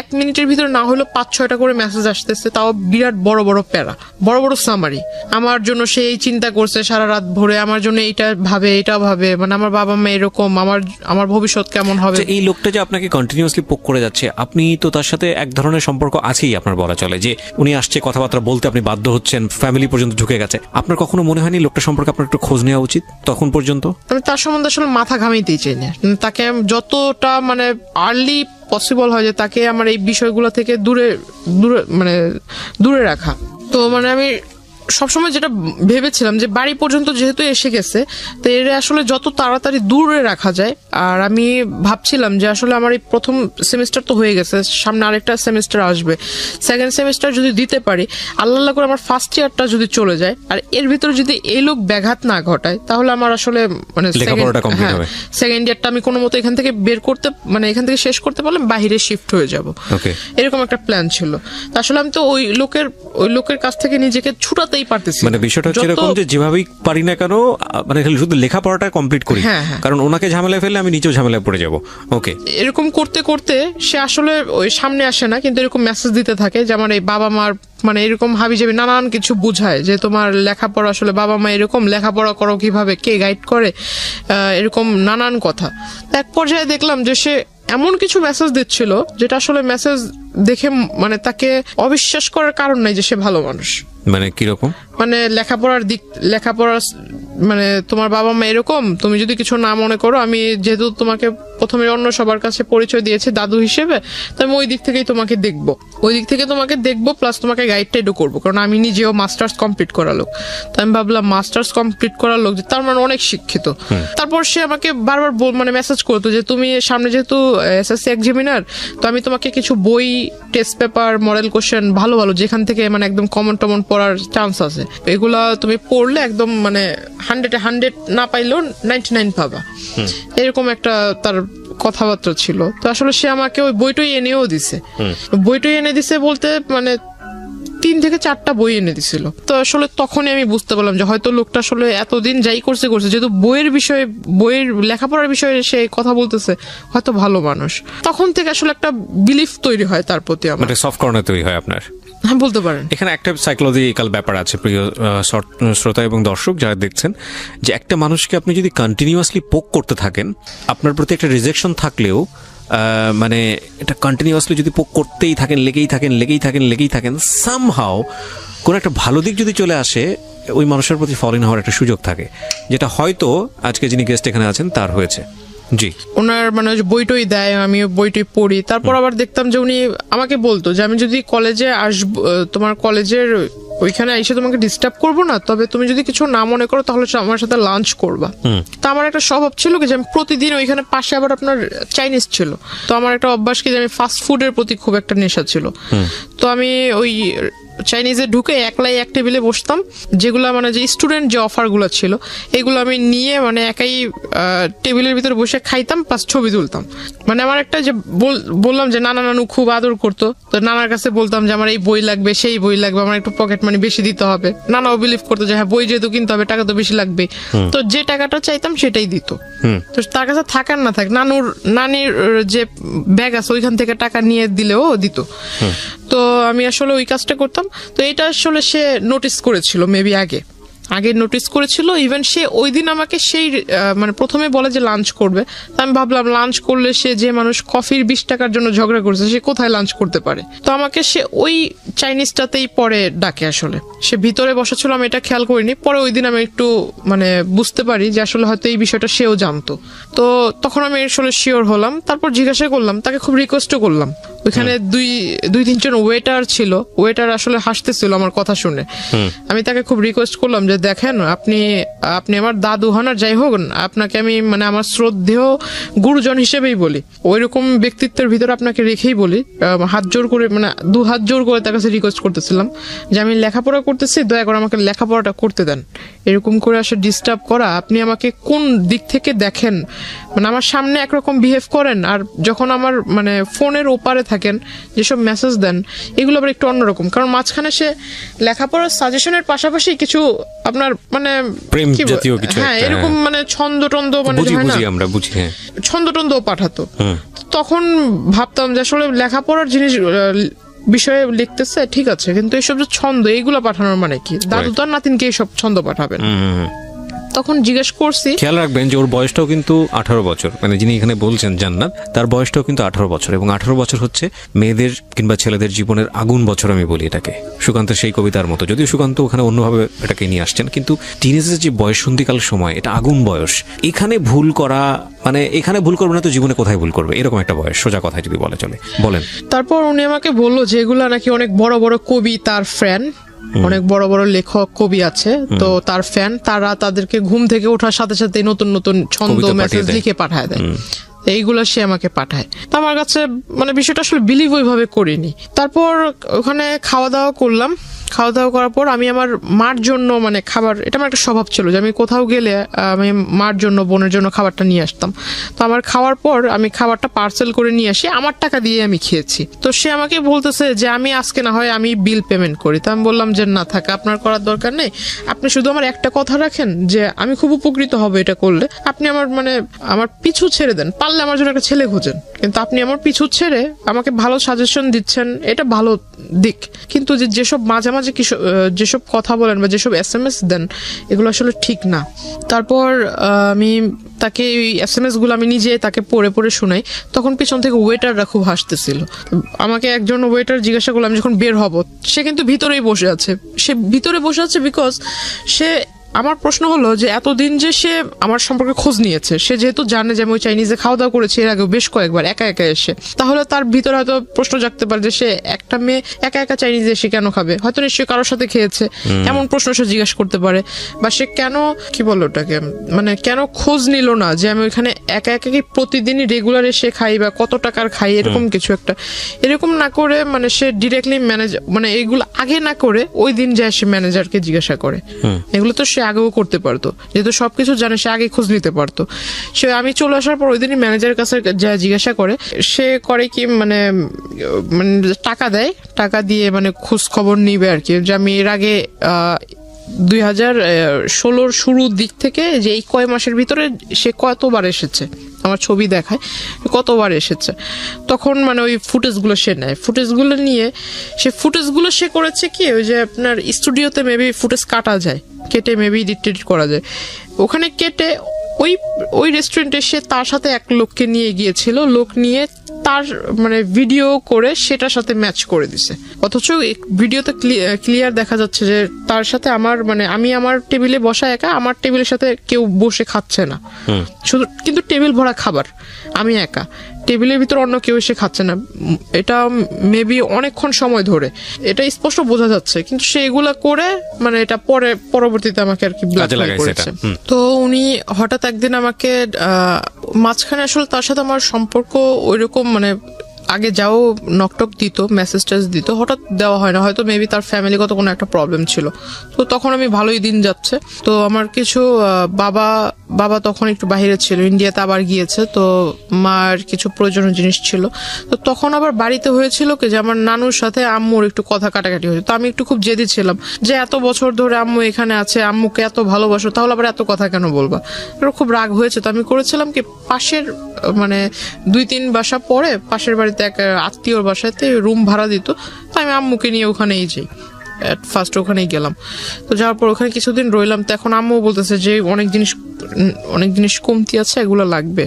1 মিনিটের ভিতরে না হলেও 5-6টা করে মেসেজ আসতেছে, তাও বিরাট বড় বড় প্যারা, বড় বড় সামারি। আমার জন্য সে এই চিন্তা করছে সারা রাত ভরে, আমার জন্য এটা ভাবে, মানে আমার বাবা মা এরকম, আমার ভবিষ্যৎ কেমন হবে। এই লোকটা যে আপনাকে কন্টিনিউয়াসলি পোক করে যাচ্ছে, আপনি তো তার সাথে এক ধরনের সম্পর্ক আছেই আপনার, বলা চলে যে উনি আসছে কথাবার্তা বলতে আপনি বাধ্য হচ্ছেন, ফ্যামিলি পর্যন্ত ঢুকে গেছে। আপনার কখনো মনে হয়নি লোকটা সম্পর্কে আপনার একটু খোঁজ নেওয়া উচিত তখন পর্যন্ত? আমি তার সম্বন্ধে আসলে মাথা ঘামাইতেই চাই না। তাকে যতটা মানে আর্লি পসিবল হয় যে তাকে আমার এই বিষয়গুলো থেকে দূরে রাখা। তো মানে আমি সবসময় যেটা ভেবেছিলাম যে বাড়ি পর্যন্ত যেহেতু এসে গেছে, তো এর আসলে যত তাড়াতাড়ি দূরে রাখা যায়। আর আমি ভাবছিলাম যে আসলে আমার এই প্রথম সেমিস্টার তো হয়ে গেছে, সামনে আরেকটা সেমিস্টার আসবে, 2nd সেমিস্টার যদি দিতে পারি, আল্লাহ করে আমার 1st ইয়ারটা যদি চলে যায়, আর এর ভিতরে যদি এই লোক ব্যাঘাত না ঘটায়, তাহলে আমার আসলে মানে 2nd ইয়ারটা আমি কোনো মতো এখান থেকে এখান থেকে শেষ করতে পারলাম, বাইরে শিফট হয়ে যাব, এরকম একটা প্ল্যান ছিল। আসলে আমি তো ওই লোকের কাছ থেকে নিজেকে ছুটাতে পারতেছি। মানে বিষয়টা হচ্ছে এরকম যে যেভাবেই পারি না কেন, মানে শুধু লেখাপড়াটা কমপ্লিট করি, কারণ ওনাকে ঝামেলায় ফেললে আমি নিচেও ঝামেলায় পড়ে যাব। এরকম করতে করতে সে আসলে ওই সামনে আসে না, কিন্তু এরকম মেসেজ দিতে থাকে যে আমার এই বাবা মার মানে এরকম হাবিজাবি নানান কিছু বুঝায় যে তোমার লেখাপড়া, আসলে বাবা মা এরকম, লেখাপড়া করো কিভাবে, কে গাইড করে, এরকম নানান কথা। এক পর্যায়ে দেখলাম যে সে এমন কিছু মেসেজ দিচ্ছিল যেটা আসলে মেসেজ দেখে মানে তাকে অবিশ্বাস করার কারণ নাই যে সে ভালো মানুষ। মানে কিরকম? মানে লেখাপড়ার মানে তোমার বাবা মা এরকম, তুমি যদি কিছু না মনে করো, আমি যেহেতু তোমাকে প্রথমে অন্য সবার কাছে পরিচয় দিয়েছি দাদু হিসেবে, তো আমি ওই দিক থেকে তোমাকে দেখবো, প্লাস তোমাকে গাইড টাইডও করবো, কারণ আমি নিজেও মাস্টার্স কমপ্লিট করা লোক। তো আমি ভাবলাম মাস্টার্স কমপ্লিট করা লোক, তার মানে অনেক শিক্ষিত। তারপর সে আমাকে বারবার মানে মেসেজ করতো যে তুমি সামনে যেহেতু এসএসসি এক্সামিনার, তো আমি তোমাকে কিছু বই, টেস্ট পেপার, মডেল কোশ্চেন ভালো যেখান থেকে মানে একদম কমন পড়ার চান্স আছে, এগুলা তুমি পড়লে একদম মানে 100 না পাইলেও 99 পাবা, এরকম একটা তার কথাবার্তা ছিল। তো আসলে সে আমাকে ওই বইটাই এনেও দিছে। বলতে মানে 3 থেকে 4টা বই এনে দিছিল। তো আসলে তখনই আমি বুঝতে পারলাম যে হয়তো লোকটা আসলে এতদিন যাই করছে, যেহেতু বইয়ের লেখাপড়ার বিষয়ে সে কথা বলতেছে, হয়তো ভালো মানুষ। তখন থেকে আসলে একটা বিলিফ তৈরি হয় তার প্রতি, আমার সফট কর্নার তৈরি হয় আপনার। হ্যাঁ বলতে পারেন। এখানে একটা সাইকোলজিক্যাল ব্যাপার আছে প্রিয় শ্রোতা এবং দর্শক যারা দেখছেন, যে একটা মানুষকে আপনি যদি কন্টিনিউয়াসলি পোক করতে থাকেন, আপনার প্রতি একটা রিজেকশন থাকলেও মানে এটা কন্টিনিউয়াসলি যদি পোক করতেই থাকেন, লেগেই থাকেন, সামহাও কোনো একটা ভালো দিক যদি চলে আসে, ওই মানুষের প্রতি ফল ইন হওয়ার একটা সুযোগ থাকে, যেটা হয়তো আজকে যিনি গেস্ট এখানে আছেন তার হয়েছে। জি, ওনার মানে বইটই দেয়, আমি বইটই পড়ি, তারপর আবার দেখতাম যে উনি আমাকে বলতো যে আমি যদি কলেজে আসবো, তোমার কলেজের ওইখানে এসে তোমাকে ডিস্টার্ব করবো না, তবে তুমি যদি কিছু না মনে করো তাহলে আমার সাথে লাঞ্চ করবা। তো আমার একটা স্বভাব ছিল কি যে আমি প্রতিদিন ওইখানে পাশে আবার আপনার চাইনিজ ছিল, তো আমার একটা অভ্যাস কি যে আমি ফাস্ট ফুডের প্রতি খুব একটা নেশা ছিল। তো আমি ওই চাইনিজে ঢুকে একলাই এক টেবিলে বসতাম, যেগুলো মানে যে স্টুডেন্ট যে অফারগুলো ছিল এগুলো আমি নিয়ে মানে একাই টেবিলের ভিতরে বসে খাইতাম, প্লাস ছবি তুলতাম। মানে আমার একটা যে বললাম যে নানা নানু খুব আদর করতো, তো নানার কাছে বলতাম যে আমার এই বই লাগবে, সেই বই লাগবে, আমার একটু পকেট মানি বেশি দিতে হবে। নানাও বিলিভ করতো যে হ্যাঁ বই যেহেতু কিনতে হবে টাকা তো বেশি লাগবে, তো যে টাকাটা চাইতাম সেটাই দিত। তো তার কাছে থাকার না থাক, নানির যে ব্যাগ আছে ওইখান থেকে টাকা নিয়ে দিলেও দিত। তো আমি আসলে ওই কাজটা করতাম। তো এটা আসলে সে নোটিস করেছিল, মেবি আগে নোটিস করেছিল। ইভেন সে ওই দিন আমাকে সেই মানে প্রথমে বলে যে লাঞ্চ করবে, আমি ভাবলাম লাঞ্চ করলে সে যে মানুষ কফির 20 টাকার জন্য ঝগড়া করছে সে কোথায় লাঞ্চ করতে পারে। তো আমাকে সে ওই চাইনিজটাতেই পরে ডাকে। আসলে সে ভিতরে বসা ছিল, আমি এটা খেয়াল করিনি। পরে ওই দিন আমি একটু মানে বুঝতে পারি যে আসলে হয়তো এই বিষয়টা সেও জানতো। তো তখন আমি আসলে শিওর হলাম, তারপর জিজ্ঞাসা করলাম, তাকে খুব রিকোয়েস্টও করলাম। ওইখানে দুই তিনজন ওয়েটার ছিল, ওয়েটার আসলে হাসতেছিল আমার কথা শুনে। আমি তাকে খুব রিকোয়েস্ট করলাম যে দেখেন আপনি আমার দাদু হন আর যাই হোক, আপনাকে আমি মানে আমার শ্রদ্ধেয় গুরুজন হিসেবেই বলি, ওইরকম ব্যক্তিত্বের ভিতরে আপনাকে রেখেই বলি, হাত জোর করে মানে 2 হাত জোর করে তার কাছে রিকোয়েস্ট করতেছিলাম যে আমি লেখাপড়া করতেছি, দয়া করে আমাকে লেখাপড়াটা করতে দেন। এরকম করে আসলে ডিস্টার্ব করা, আপনি আমাকে কোন দিক থেকে দেখেন, মানে আমার সামনে একরকম বিহেভ করেন আর যখন আমার মানে ফোনের ওপারে থাকেন যেসব মেসেজ দেন এগুলো আবার একটু অন্যরকম। কারণ মাঝখানে সে লেখাপড়ার সাজেশনের পাশাপাশি কিছু আপনার মানে প্রেম জাতীয় কিছু, হ্যাঁ এরকম মানে ছন্দ মানে আমরা বুঝি, হ্যাঁ ছন্দ পাঠাতো। তখন ভাবতাম যে আসলে লেখাপড়ার জিনিস বিষয়ে লিখতেছে ঠিক আছে, কিন্তু এইসব যে ছন্দ এইগুলো পাঠানোর মানে কি? দাদু তার নাতিনকে এইসব ছন্দ পাঠাবেন? তখন জিজ্ঞেস করছি, খেয়াল রাখবেন যে ওর বয়সটাও কিন্তু 18 বছর, মানে যিনি এখানে বলছেন জান্নাত, তার বয়সটাও কিন্তু 18 বছর, এবং 18 বছর হচ্ছে মেয়েদের কিংবা ছেলেদের জীবনের আগুন বছর আমি বলি এটাকে, সুকান্তের সেই কবিতার মতো। যদিও সুকান্ত ওখানে অন্যভাবে এটাকে নিয়ে আসছেন, কিন্তু টিনেজের যে বয়ঃসন্ধিকাল সময়, এটা আগুন বয়স। এখানে ভুল করা মানে এখানে ভুল করবে না তো জীবনে কোথায় ভুল করবে, এরকম একটা বয়স, সোজা কথায় যদি বলে চলে। বলেন। তারপর উনি আমাকে বললো যে এগুলা নাকি অনেক বড় বড় কবি, তার ফ্যান, অনেক বড় বড় লেখক কবি আছে, তো তার ফ্যান, তারা তাদেরকে ঘুম থেকে ওঠার সাথে সাথে নতুন নতুন ছন্দ মেসেজ লিখে পাঠায় দেয়, এইগুলো সে আমাকে পাঠায়। তো আমার কাছে মানে বিষয়টা আসলে বিলিভ ওইভাবে করিনি। তারপর ওখানে খাওয়া দাওয়া করলাম, খাওয়া দাওয়া করার পর আমি আমার মার জন্য মানে খাবার, এটা আমার একটা স্বভাব ছিল যে আমি কোথাও গেলে আমি মার জন্য বোনের জন্য খাবারটা নিয়ে আসতাম। তো আমার খাওয়ার পর আমি খাবারটা পার্সেল করে নিয়ে আসি, আমার টাকা দিয়ে আমি খেয়েছি। তো সে আমাকে বলতেছে যে আমি আজকে না হয় আমি বিল পেমেন্ট করি। তো আমি বললাম যে না থাক, আপনার করার দরকার নেই, আপনি শুধু আমার একটা কথা রাখেন যে আমি খুব উপকৃত হব এটা করলে, আপনি আমার মানে আমার পিছু ছেড়ে দেন, পারলে আমার জন্য একটা ছেলে খোঁজেন, কিন্তু আপনি আমার পিছু ছেড়ে আমাকে ভালো সাজেশন দিচ্ছেন, এটা ভালো দিক, কিন্তু যেসব মাঝে মাঝে যেসব কথা বলেন বা যেসব SMS দেন এগুলো আসলে ঠিক না। তারপর আমি তাকে ওই SMS গুলো আমি নিজে তাকে পড়ে পড়ে শোনাই। তখন পিছন থেকে ওয়েটাররা খুব হাসতেছিল। আমাকে একজন ওয়েটার জিজ্ঞাসা করলাম যখন বের হব, সে কিন্তু ভিতরেই বসে আছে। সে ভিতরে বসে আছে বিকজ সে, আমার প্রশ্ন হলো যে এতদিন যে সে আমার সম্পর্কে খোঁজ নিয়েছে, সে যেহেতু জানে যে আমি ওই চাইনিজে খাওয়া দাওয়া করেছি এর আগে বেশ কয়েকবার একা একা এসে, তাহলে তার ভিতরে হয়তো প্রশ্ন জাগতে পারে যে সে একটা মেয়ে একা একা চাইনিজে এসে কেন খাবে, হয়তো নিশ্চয়ই কারোর সাথে খেয়েছে, এমন প্রশ্ন সে জিজ্ঞাসা করতে পারে। বা সে কেন কি বলো ওটাকে মানে কেন খোঁজ নিল না যে আমি ওইখানে একা একা কি প্রতিদিনই রেগুলার এসে খাই বা কত টাকার খাই, এরকম কিছু একটা। এরকম না করে মানে সে ডিরেক্টলি ম্যানেজার মানে এইগুলো আগে না করে ওই দিন যায় সে ম্যানেজারকে জিজ্ঞাসা করে। এগুলো তো সে আগেও করতে পারতো, যেহেতু সবকিছু জানে সে আগে খোঁজ নিতে পারতো। সে আমি চলে আসার পর ওই দিনই ম্যানেজারের কাছে যা জিজ্ঞাসা করে, সে করে কি মানে টাকা দেয়, টাকা দিয়ে মানে খোঁজ খবর নিবে আর কি, যে আমি এর আগে 2016 শুরুর দিক থেকে যে এই কয় মাসের ভিতরে সে কতবার এসেছে, আমার ছবি দেখায় কতবার এসেছে। তখন মানে ওই ফুটেজগুলো সে নেয়, ফুটেজগুলো নিয়ে সে করেছে কি, ওই যে আপনার স্টুডিওতে মেবি ফুটেজ কাটা যায়, কেটে মেবি এডিট করা যায়, ওখানে কেটে ওই রেস্টুরেন্টে সে তার সাথে এক লোককে নিয়ে গিয়েছিল, লোক নিয়ে তার মানে ভিডিও করে সেটার সাথে ম্যাচ করে দিছে। অথচ ভিডিওতে ক্লিয়ার দেখা যাচ্ছে যে তার সাথে আমার মানে আমি আমার টেবিলে বসা একা, আমার টেবিলের সাথে কেউ বসে খাচ্ছে না, শুধু কিন্তু টেবিল ভরা খাবার, আমি একা, টেবিলের ভিতর অন্য কেউ এসে খাচ্ছে না। এটা মেবি অনেকক্ষণ সময় ধরে, এটা স্পষ্ট বোঝা যাচ্ছে, কিন্তু সে এগুলা করে মানে এটা পরবর্তীতে আমাকে আর কি ব্ল্যাকমেইল করেছে। তো উনি হঠাৎ একদিন আমাকে মাঝখানে, আসলে তার সাথে আমার সম্পর্ক ওইরকম মানে আগে যাও নকটক দিত, মেসেজ দিত, হঠাৎ দেওয়া হয় না, হয়তো মেবি তার ফ্যামিলিগত কোনো একটা প্রবলেম ছিল। তো তখন আমি ভালোই দিন যাচ্ছে, তো আমার কিছু বাবা তখন একটু বাইরে ছিল, ইন্ডিয়াতে আবার গিয়েছে, তো মার কিছু প্রয়োজনীয় জিনিস ছিল। তো তখন আবার বাড়িতে হয়েছিল কি যে আমার নানুর সাথে আম্মুর একটু কথা কাটাকাটি হয়েছে। তো আমি একটু খুব জেদি ছিলাম যে এত বছর ধরে আম্মু এখানে আছে, আম্মুকে এত ভালোবাসো, তাহলে আবার এত কথা কেন বলবা, খুব রাগ হয়েছে। তো আমি করেছিলাম কি, পাশের মানে 2-3 বাসা পরে পাশের বাড়িতে এক আত্মীয়র বাসাতে রুম ভাড়া দিত, তো আমি আম্মুকে নিয়ে ওখানেই যাই, ফার্স্ট ওখানেই গেলাম। তো যাওয়ার পর ওখানে কিছুদিন রইলাম। তো এখন আম্মু বলতেছে যে অনেক জিনিস কমতি আছে, এগুলো লাগবে।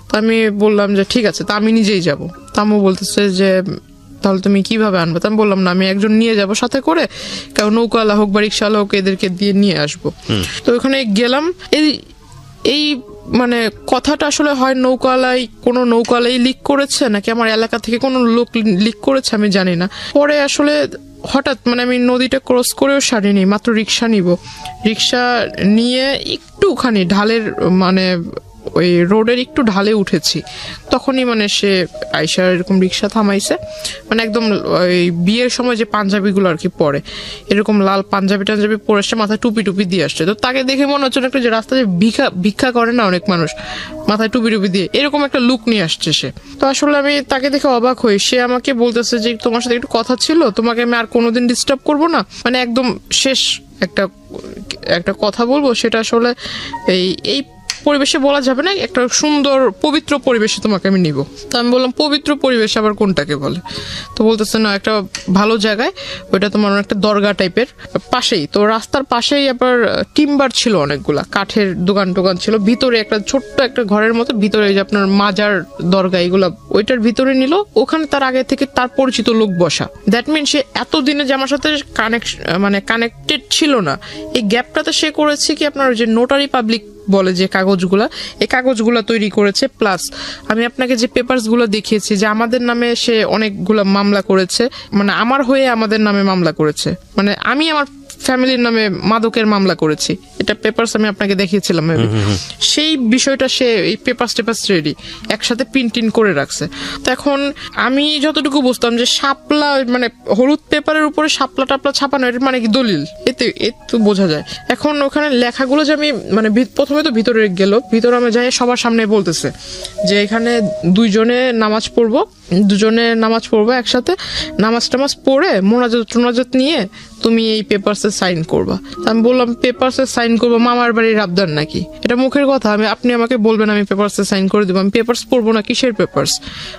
তো আমি বললাম যে ঠিক আছে, তা আমি নিজেই যাব। তো আম্মু বলতেছে যে তাহলে তুমি কিভাবে আনবে? তো আমি বললাম না, আমি একজন নিয়ে যাব সাথে করে, কারণ নৌকাওয়ালা হোক বা রিক্সাওয়ালা হোক, এদেরকে দিয়ে নিয়ে আসবো। তো ওখানে গেলাম। এই মানে কথাটা আসলে হয় কোনো নৌকাওয়ালাই লিক করেছে নাকি আমার এলাকা থেকে কোনো লোক লিক করেছে, আমি জানি না। পরে আসলে হঠাৎ মানে আমি নদীটা ক্রস করেও সারিনি, মাত্র রিক্সা নিয়ে একটুখানি ঢালের মানে ওই রোডের একটু ঢালে উঠেছি, তখনই মানে সে আইসা এরকম রিক্সা থামাইছে, মানে একদম ওই বিয়ের সময় যে পাঞ্জাবিগুলো আর কি পরে, এরকম লাল পাঞ্জাবি পরে আসছে, মাথায় টুপি দিয়ে আসছে। তো তাকে দেখে মনে হচ্ছে একটা যে রাস্তায় ভিক্ষা করে না অনেক মানুষ, মাথায় টুপি দিয়ে এরকম একটা লুক নিয়ে আসছে সে। তো আসলে আমি তাকে দেখে অবাক হই। সে আমাকে বলতেছে যে তোমার সাথে একটু কথা ছিল, তোমাকে আমি আর কোনোদিন ডিস্টার্ব করবো না, মানে একদম শেষ একটা কথা বলবো, সেটা আসলে এই পরিবেশে বলা যাবে না, একটা সুন্দর পবিত্র পরিবেশে তোমাকে আমি নিব। তো আমি বললাম পবিত্র পরিবেশ আবার কোনটাকে বলে? তো বলতেছে না, একটা ভালো জায়গায়, ওইটা তোমার একটা দরগা টাইপের পাশেই, তো রাস্তার পাশেই আবার টিম্বার ছিল, অনেকগুলা কাঠের দোকান ছিল, ভিতরে একটা ছোট্ট একটা ঘরের মতো, ভিতরে যে আপনার মাজার দরগা এগুলা ওইটার ভিতরে নিল। ওখানে তার আগে থেকে তার পরিচিত লোক বসা, দ্যাট মিন সে এতদিনে যে আমার সাথে কানেক্টেড ছিল না, এই গ্যাপটাতে সে করেছে কি, আপনার যে নোটারি পাবলিক বলে যে এই কাগজগুলা তৈরি করেছে। প্লাস আমি আপনাকে যে পেপারস গুলো দেখিয়েছি যে আমাদের নামে সে অনেকগুলা মামলা করেছে, মানে আমার হয়ে আমাদের নামে মামলা করেছে, মানে আমি আমার ফ্যামিলির নামে মাদকের মামলা করেছি, এটা পেপারস আমি আপনাকে দেখিয়েছিলাম। সেই বিষয়টা সে এই পেপারস রেডি একসাথে প্রিন্ট করে রাখছে। তো এখন আমি যতটুকু বুঝতাম যে শাপলা মানে হলুদ পেপারের উপরে শাপলা টাপলা ছাপানো, এর মানে কি দলিল, এতে বোঝা যায়। এখন ওখানে লেখাগুলো যে আমি মানে প্রথমে তো ভিতরে আমি যাই, সবার সামনে বলতেছে যে এখানে দুজনে নামাজ পড়বো একসাথে, নামাজ পড়ে মোনাজাত নিয়ে তুমি এই পেপারসে সাইন করবা। আমি বললাম পেপারসে সাইন করবো, মামার বাড়ির আবদার নাকি? এটা মুখের কথা, আপনি আমাকে বলবেন আমি পেপারসে সাইন করে দেবো, আমি পেপারস পড়বো না, কিসের পেপারস?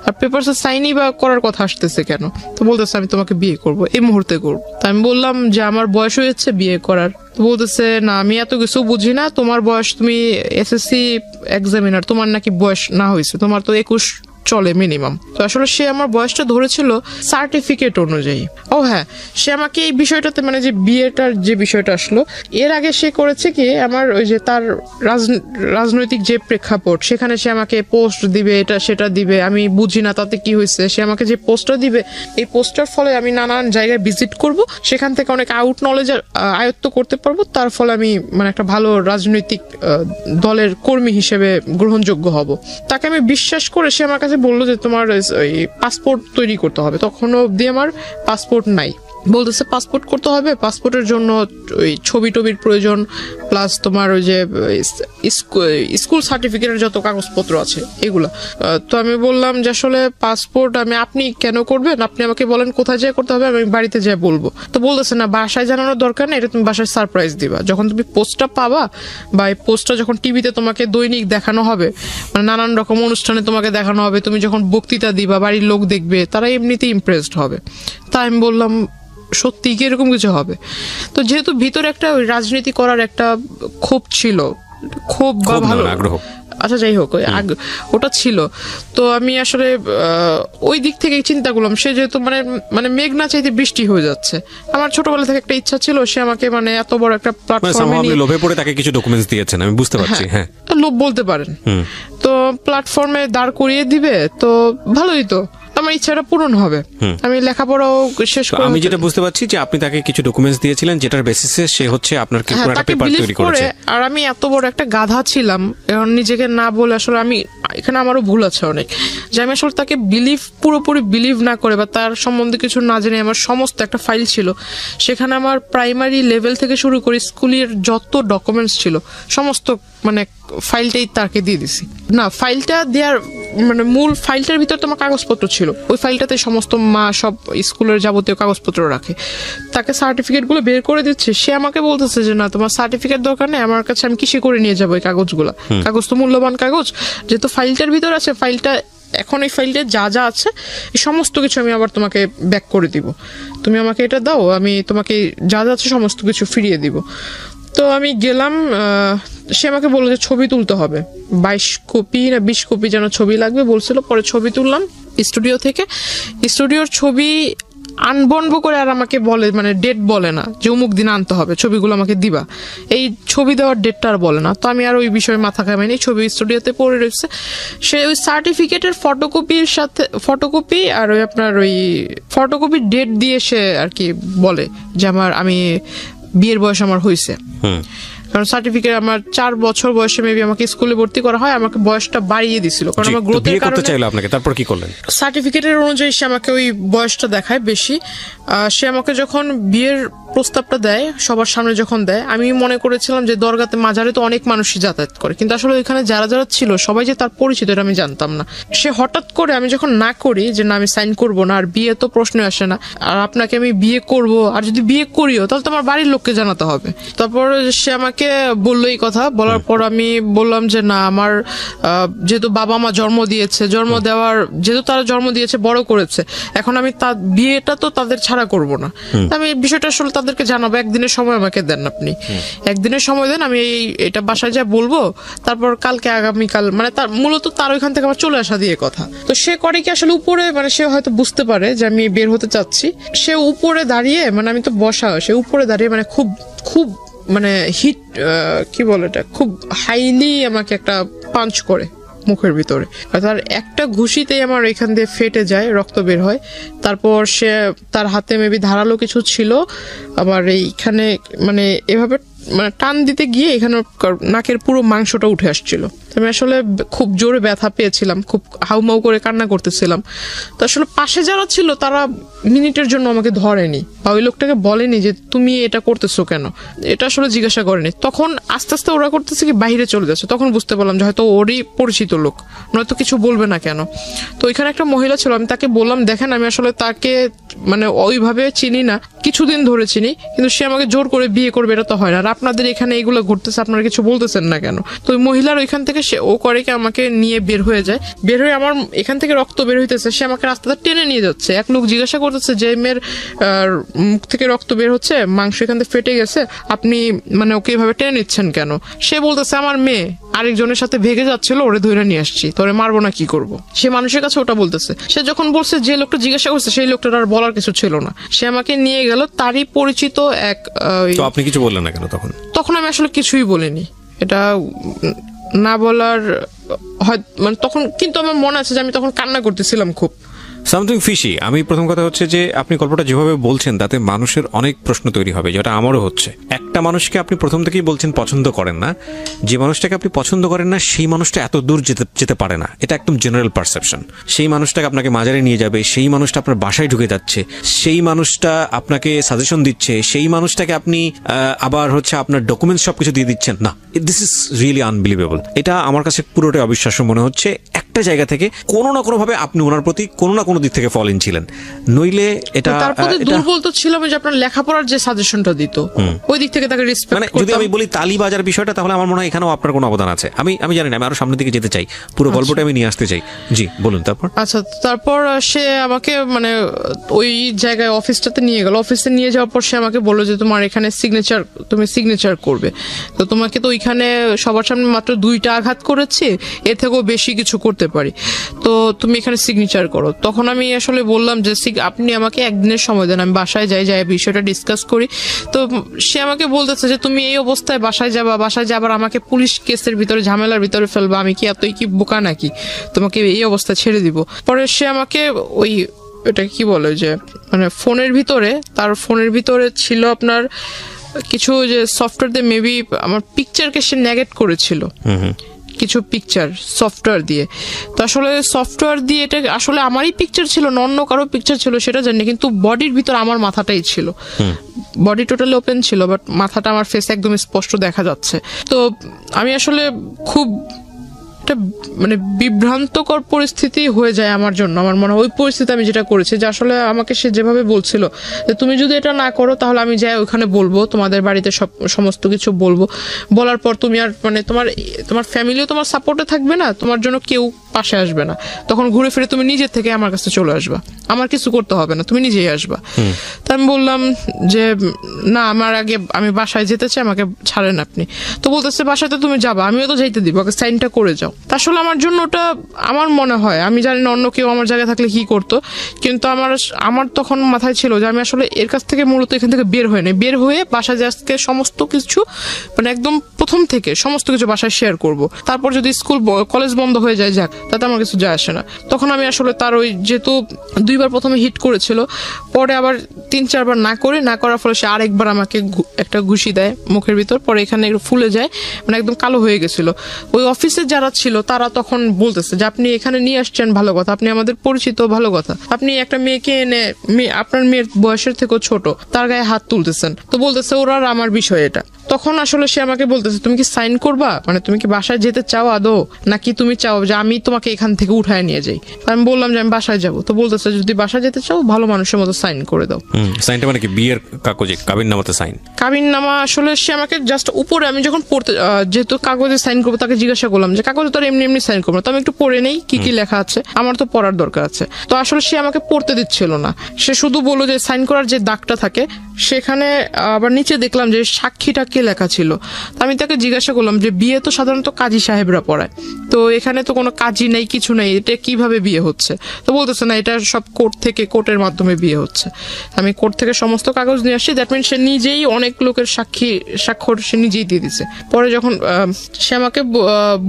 আর পেপারসে সাইনই বা করার কথা আসতেছে কেন? তো বলতেছে আমি তোমাকে বিয়ে করবো, এই মুহূর্তে করবো। তো আমি বললাম যে আমার বয়স হয়েছে বিয়ে করার। তো বলতেছে না, আমি এত কিছু বুঝি না, তোমার বয়স, তুমি এসএসসি এক্সামিনার, তোমার নাকি বয়স না হয়েছে, তোমার তো 21 চলে মিনিমাম। তো আসলে সে আমার বয়সটা ধরেছিল সার্টিফিকেট অনুযায়ী। ও হ্যাঁ, সে আমাকে এই বিষয়টাতে মানে যে বিয়েটার যে বিষয়টা আসলো, এর আগে সে করেছে কি, আমার ওই যে তার রাজনৈতিক যে প্রেক্ষাপট, সেখানে সে আমাকে পোস্ট দিবে, এটা সেটা দিবে, আমি বুঝি না তাতে কি হয়েছে, সে আমাকে যে পোস্টটা দিবে, এই পোস্টার ফলে আমি নানান জায়গায় ভিজিট করব, সেখান থেকে অনেক আউট নলেজ আয়ত্ত করতে পারবো, তার ফলে আমি মানে একটা ভালো রাজনৈতিক দলের কর্মী হিসেবে গ্রহণযোগ্য হব। তাকে আমি বিশ্বাস করে সে আমার কাছে বললো যে তোমার পাসপোর্ট তৈরি করতে হবে। তখন অবধি আমার পাসপোর্ট নাই, বলতেছে পাসপোর্ট করতে হবে, পাসপোর্টের জন্য ওই ছবি টবির প্রয়োজন, প্লাস তোমার ওই যে স্কুল সার্টিফিকেটের যত কাগজপত্র আছে এগুলা। তো আমি বললাম যে আসলে পাসপোর্ট আপনি কেন করবেন, আপনি আমাকে বলেন কোথায় যেয়ে করতে হবে, আমি বাড়িতে যেয়ে বলবো। তো বলতেছে না, বাসায় জানানোর দরকার নেই, এটা তুমি বাসায় সারপ্রাইজ দিবা যখন তুমি পোস্টটা পাবা, বা এই পোস্টটা যখন টিভিতে তোমাকে দৈনিক দেখানো হবে, মানে নানান রকম অনুষ্ঠানে তোমাকে দেখানো হবে, তুমি যখন বক্তৃতা দিবা বাড়ির লোক দেখবে, তারা এমনিতেই ইমপ্রেসড হবে। তাই আমি বললাম সত্যি কি এরকম কিছু হবে? তো যেহেতু ভিতরে একটা ওই রাজনীতি করার একটা ক্ষোভ ছিল, ক্ষোভ বা ভালো আগ্রহ, আচ্ছা যাই হোক ওটা ছিল, তো আমি আসলে ওই দিক থেকে চিন্তা করলাম, সে যেহেতু মানে মেঘ না চাইতে বৃষ্টি হয়ে যাচ্ছে, আমার ছোটবেলা থেকে একটা ইচ্ছা ছিল সে আমাকে মানে এত বড় একটা প্ল্যাটফর্মে লোভে পড়ে তাকে কিছু ডকুমেন্টস দিয়েছেন, আমি বুঝতে পারছি। হ্যাঁ, লোভ বলতে পারেন। তো প্ল্যাটফর্মে দাঁড় করিয়ে দিবে তো ভালোই, তো আমার ইচ্ছাটা পূরণ হবে, আমি লেখাপড়াও শেষ করব। আমি যেটা বুঝতে পারছি যে আপনি তাকে কিছু ডকুমেন্টস দিয়েছিলেন যেটার বেসিসে সে হচ্ছে আপনার কি পুরো একটা পেপার তৈরি করেছে। আর আমি এত বড় একটা গাধা ছিলাম, এখন নিজেকে না বলে আসলে আমি এখানে আমারও ভুল আছে অনেক, যে আমি আসলে তাকে পুরোপুরি বিলিভ না করে বা তার সম্বন্ধে কিছু না জেনে আমার সমস্ত একটা ফাইল ছিল, সেখানে আমার প্রাইমারি লেভেল থেকে শুরু করে স্কুলের যত ডকুমেন্টস ছিল সমস্ত মানে ফাইলটাই তাকে দিয়ে দিছি। না, ফাইলটা দেওয়ার মানে মূল ফাইলটার ভিতর তোমার কাগজপত্র ছিল, ওই ফাইলটাতে সমস্ত মা সব স্কুলের যাবতীয় কাগজপত্র রাখে। তাকে সার্টিফিকেটগুলো বের করে দিচ্ছে, সে আমাকে বলতেছে যে না তোমার সার্টিফিকেট দরকার নেই, আমার কাছে আমি কিসে করে নিয়ে যাবো এই কাগজগুলো, কাগজ তো মূল্যবান কাগজ, যেহেতু ফাইলটার ভিতর আছে, ফাইলটা এখন এই ফাইলটা যা যা আছে এই সমস্ত কিছু আমি আবার তোমাকে ব্যাক করে দিব, তুমি আমাকে এটা দাও, আমি তোমাকে যা যা আছে সমস্ত কিছু ফিরিয়ে দিব। তো আমি গেলাম, সে আমাকে বললো যে ছবি তুলতে হবে, 22 কপি না 20 কপি যেন ছবি লাগবে বলছিল। পরে ছবি তুললাম স্টুডিও থেকে, স্টুডিওর ছবি আনবন্ড করে আর আমাকে বলে মানে ডেট বলে না যে অমুক দিন আনতে হবে, ছবিগুলো আমাকে দিবা, এই ছবি দেওয়ার ডেটটা আর বলে না। তো আমি আর ওই বিষয়ে মাথা ঘামাইনি, ছবি স্টুডিওতে পড়ে রয়েছে। সে ওই সার্টিফিকেটের ফটোকপির সাথে ফটোকপি আর ওই আপনার ওই ফটোকপির ডেট দিয়ে সে আর কি বলে যে আমি বিয়ের বয়স আমার হয়েছে, কারণ সার্টিফিকেট আমার 4 বছর বয়সে মেবি আমাকে স্কুলে ভর্তি করা হয়, আমাকে বয়সটা বাড়িয়ে দিছিল কারণ আমার গ্রোথের কারণে। আপনাকে তারপর কি করলেন? সার্টিফিকেটের অনুযায়ী সে আমাকে ওই বয়সটা দেখায় বেশি। সে আমাকে যখন বিয়ের প্রস্তাবটা দেয় সবার সামনে যখন দেয়, আমি মনে করেছিলাম যে দরগাতে মাজারে তো অনেক মানুষই যাতায়াত করে, কিন্তু আসলে ওইখানে যারা যারা ছিল সবাই যে তার পরিচিত এটা আমি জানতাম না। সে হঠাৎ করে আমি যখন না করি যে না আমি সাইন করব না, আর বিয়ে তো প্রশ্ন আসে না, আর আপনাকে আমি বিয়ে করব, আর যদি বিয়ে করিও তাহলে তো আমার বাড়ির লোককে জানাতে হবে। তারপর সে আমাকে বললো এই কথা, বলার পর আমি বললাম যে না আমার যেহেতু বাবা মা জন্ম দিয়েছে, যেহেতু তারা জন্ম দিয়েছে বড় করেছে, এখন আমি বিয়েটা তো তাদের ছাড়া করব না, আমি বিষয়টা আসলে তাদেরকে জানাবো, একদিনের সময় আমাকে দেন, আপনি একদিনের সময় দেন, আমি এটা বাসায় যা বলবো, তারপর কালকে আগামীকাল মানে তার মূলত তার ওইখান থেকে আমার চলে আসা দিয়ে কথা। তো সে করে কি আসলে উপরে মানে সে হয়তো বুঝতে পারে যে আমি বের হতে চাচ্ছি, সে উপরে দাঁড়িয়ে মানে আমি তো বসা, সে উপরে দাঁড়িয়ে মানে খুব খুব মানে হিট কি বলে এটা, খুব হাইলি আমাকে একটা পাঞ্চ করে মুখের ভিতরে, তার একটা ঘুষিতেই আমার এখান দিয়ে ফেটে যায়, রক্ত বের হয়। তারপর সে তার হাতে মেবি ধারালো কিছু ছিল, আবার এইখানে মানে এভাবে মানে টান দিতে গিয়ে এখানে নাকের পুরো মাংসটা উঠে আসছিল। আমি আসলে খুব জোরে ব্যথা পেয়েছিলাম, খুব হাউমাউ করে কান্না করতেছিলাম। তো আসলে পাশে যারা ছিল তারা মিনিটের জন্য আমাকে ধরেনি বা ওই লোকটাকে বলেনি যে তুমি এটা করতেছো কেন, এটা আসলে জিজ্ঞাসা করেনি। তখন আস্তে আস্তে ওরা করতেছে কি বাইরে চলে যাচ্ছে, তখন বুঝতে পারলাম যে হয়তো ওরই পরিচিত লোক, নয়তো কিছু বলবে না কেন। তো ওইখানে একটা মহিলা ছিল, আমি তাকে বললাম দেখেন আমি আসলে তাকে মানে ওইভাবে চিনি না, কিছুদিন ধরে চিনি, কিন্তু সে আমাকে জোর করে বিয়ে করবে এটা তো হয় না, আর আপনাদের এখানে এগুলো ঘটতেছে আপনারা কিছু বলতেছেন না কেন। তো ওই মহিলার ওইখান থেকে সে ও করে কি আমাকে নিয়ে বের হয়ে যায়, বের হয়ে আমার এখান থেকে রক্ত বের হইতেছে, সে আমাকে রাস্তাটা টেনে নিয়ে যাচ্ছে। এক লোক জিজ্ঞাসা করতেছে যে মেয়ের মুখ থেকে রক্ত বের হচ্ছে, মাংস এখান থেকে ফেটে গেছে, আপনি মানে ওকে এভাবে টেনে নিচ্ছেন কেন? সে বলতেছে আমার মেয়ে আরেকজনের সাথে ভেগে যাচ্ছিল, ওরে ধরে নিয়ে আসছি, তোরে মারবো না কি করব। সে মানুষের কাছে ওটা বলতেছে। সে যখন বলছে যে লোকটা জিজ্ঞাসা করছে সেই লোকটার আর বলার কিছু ছিল না, সে আমাকে নিয়ে গেল তারই পরিচিত এক। আপনি কিছু বললেন না কেন তখন? তখন আমি আসলে কিছুই বলিনি, এটা না বলার মানে তখন, কিন্তু আমার মনে আছে যে আমি তখন কান্না করতেছিলাম খুব। Something fishy. আমি প্রথম কথা হচ্ছে যে আপনি গল্পটা যেভাবে বলছেন তাতে মানুষের অনেক প্রশ্ন তৈরি হবে, যেটা আমারও হচ্ছে। একটা একটা মানুষকে আপনি প্রথম থেকেই বলছেন পছন্দ করেন না, যে মানুষটাকে আপনি পছন্দ করেন না সেই মানুষটা এত দূর যেতে পারে না, এটা একদম জেনারেল পারসেপশন। সেই মানুষটাকে আপনাকে মাজারে নিয়ে যাবে, সেই মানুষটা আপনার বাসায় ঢুকে যাচ্ছে, সেই মানুষটা আপনাকে সাজেশন দিচ্ছে, সেই মানুষটাকে আপনি আবার হচ্ছে আপনার ডকুমেন্টস সবকিছু দিয়ে দিচ্ছেন, না, দিস ইজ রিয়েলি আনবিলিভেবল। এটা আমার কাছে পুরোটাই অবিশ্বাস্য মনে হচ্ছে। একটা জায়গা থেকে কোনো না কোনো ভাবে আপনি ওনার প্রতি কোনো না কোনো দিক থেকে ফলেন ছিলেন, নইলে এটা তারপরে দুর্বল তো ছিলাম যে আপনার লেখাপড়ার যে সাজেশনটা দিত ওই দিক থেকে তাকে রেসপেক্ট করতাম। যদি আমি বলি তালিবাজার বিষয়টা, তাহলে আমার মনে হয় এখানেও আপনার কোনো অবদান আছে। আমি জানি না, আমি আরো সামনের দিকে যেতে চাই, পুরো গল্পটা আমি নিয়ে আসতে চাই। জি বলুন। তারপর তারপর সে আমাকে মানে ওই জায়গায় অফিসটাতে নিয়ে গেল। অফিসে নিয়ে যাওয়ার পর সে আমাকে বললো যে তোমার এখানে তুমি সিগনেচার করবে, তো তোমাকে তো ওইখানে সবার সামনে মাত্র 2টা আঘাত করেছি, এর থেকেও বেশি কিছু করতে পারি, তো তুমি এখানে সিগনেচার করো। তখন আমি আসলে বললাম যে আপনি আমাকে একদিনের সময় দেন, আমি বাসায় যাই বিষয়টা ডিসকাস করি। তো সে আমাকে বলতেছে যে তুমি এই অবস্থায় বাসায় যাবার আমাকে পুলিশ কেসের ভিতরে ঝামেলার ভিতরে ফেলবা, আমি কি এতই কি বোকা নাকি, তোমাকে এই অবস্থায় ছেড়ে দিব। পরে সে আমাকে ওই এটা কি বলে যে মানে ফোনের ভিতরে ছিল আপনার কিছু যে সফটওয়্যার দিয়ে মেবি আমার পিকচারকে সে নেগেট করেছিল, কিছু পিকচার সফটওয়্যার দিয়ে। তো আসলে সফটওয়্যার দিয়ে এটা আসলে আমারই পিকচার ছিল না অন্য কারো পিকচার ছিল সেটা জানি, কিন্তু বডির ভিতর আমার মাথাটাই ছিল, বডি টোটালি ওপেন ছিল, বাট মাথাটা আমার ফেস একদম স্পষ্ট দেখা যাচ্ছে। তো আমি আসলে খুব একটা মানে বিভ্রান্তকর পরিস্থিতি হয়ে যায় আমার জন্য। আমার মনে হয় ওই পরিস্থিতি আমি যেটা করেছি যে আসলে আমাকে সে যেভাবে বলছিল যে তুমি যদি এটা না করো তাহলে আমি যাই ওখানে বলবো, তোমাদের বাড়িতে সমস্ত কিছু বলবো, বলার পর তুমি আর মানে তোমার ফ্যামিলিও তোমার সাপোর্টে থাকবে না, তোমার জন্য কেউ পাশে আসবে না, তখন ঘুরে ফিরে তুমি নিজের থেকে আমার কাছে চলে আসবা, আমার কিছু করতে হবে না, তুমি নিজেই আসবা। তা আমি বললাম যে না, আমি বাসায় যেতে চাই, আমাকে ছাড়েন আপনি। তো বলতেছে বাসাতে তুমি যাবা, আমিও তো যাইতে দিব, সাইনটা করে যাও। আসলে আমার জন্য ওটা আমার মনে হয়, আমি জানি না অন্য কেউ আমার জায়গায় থাকলে কি করতো, কিন্তু আমার তখন মাথায় ছিল যে আমি আসলে এর কাছ থেকে মূলত এখান থেকে বের হয়ে বাসায় আজকে সমস্ত কিছু মানে একদম প্রথম থেকে সমস্ত কিছু বাসায় শেয়ার করব। তারপর যদি স্কুল কলেজ বন্ধ হয়ে যায় যাক, তাতে আমার কিছু যায় আসে না। তখন আমি আসলে তার ওই যেহেতু 2বার প্রথমে হিট করেছিল, পরে আবার 3-4 বার না করার ফলে সে আরেকবার আমাকে একটা ঘুষি দেয় মুখের ভিতর, পরে এখানে একটু ফুলে যায়, মানে একদম কালো হয়ে গেছিল। ওই অফিসে যারা ছিল তারা তখন বলতেছে যে আপনি এখানে নিয়ে আসছেন ভালো কথা, আপনি আমাদের পরিচিত ভালো কথা, আপনি একটা মেয়েকে এনে আপনার মেয়ের বয়সের থেকেও ছোট তার গায়ে হাত তুলতেছেন, তো বলতেছে ওরা আর আমার বিষয় এটা। তখন আসলে সে আমাকে বলতেছে তুমি কি সাইন করবা, মানে তুমি কি বাসায় যেতে চাও আদৌ, নাকি তুমি চাও যে আমি তোমাকে এখান থেকে উঠায় নিয়ে যাই। আমি বললাম যে আমি বাসায় যাবো। তো বলতেছে যদি বাসায় যেতে চাও ভালো মানুষের মতো সাইন করে দাও। সাইনটা মানে কি বিয়ের কাগজে কাবিননামাতে সাইন? কাবিননামা আসলে সে আমাকে জাস্ট উপরে, আমি যখন পড়তে যেহেতু কাগজে সাইন করবো তাকে জিজ্ঞাসা করলাম যে কাগজে তো এমনি সাইন করবো না, তো আমি একটু পড়ে নেই কি কি লেখা আছে, আমার তো পড়ার দরকার আছে। তো আসলে সে আমাকে পড়তে দিচ্ছিল না, সে শুধু বললো যে সাইন করার যে দাগটা থাকে সেখানে আবার নিচে দেখলাম যে সাক্ষীটা কে লেখা ছিল। আমি তাকে জিজ্ঞাসা করলাম যে বিয়ে তো সাধারণত কাজী সাহেবরা পড়ায়, তো এখানে তো কোনো কাজী নেই, কিছু নেই, এটা কিভাবে বিয়ে হচ্ছে? তো বলতেছে না, এটা সব কোর্টের মাধ্যমে বিয়ে হচ্ছে। আমি কোর্ট থেকে সমস্ত কাগজ নিয়ে আসছি, দ্যাট মিন সে নিজেই অনেক লোকের স্বাক্ষর সে নিজেই দিয়ে দিছে। পরে যখন সে আমাকে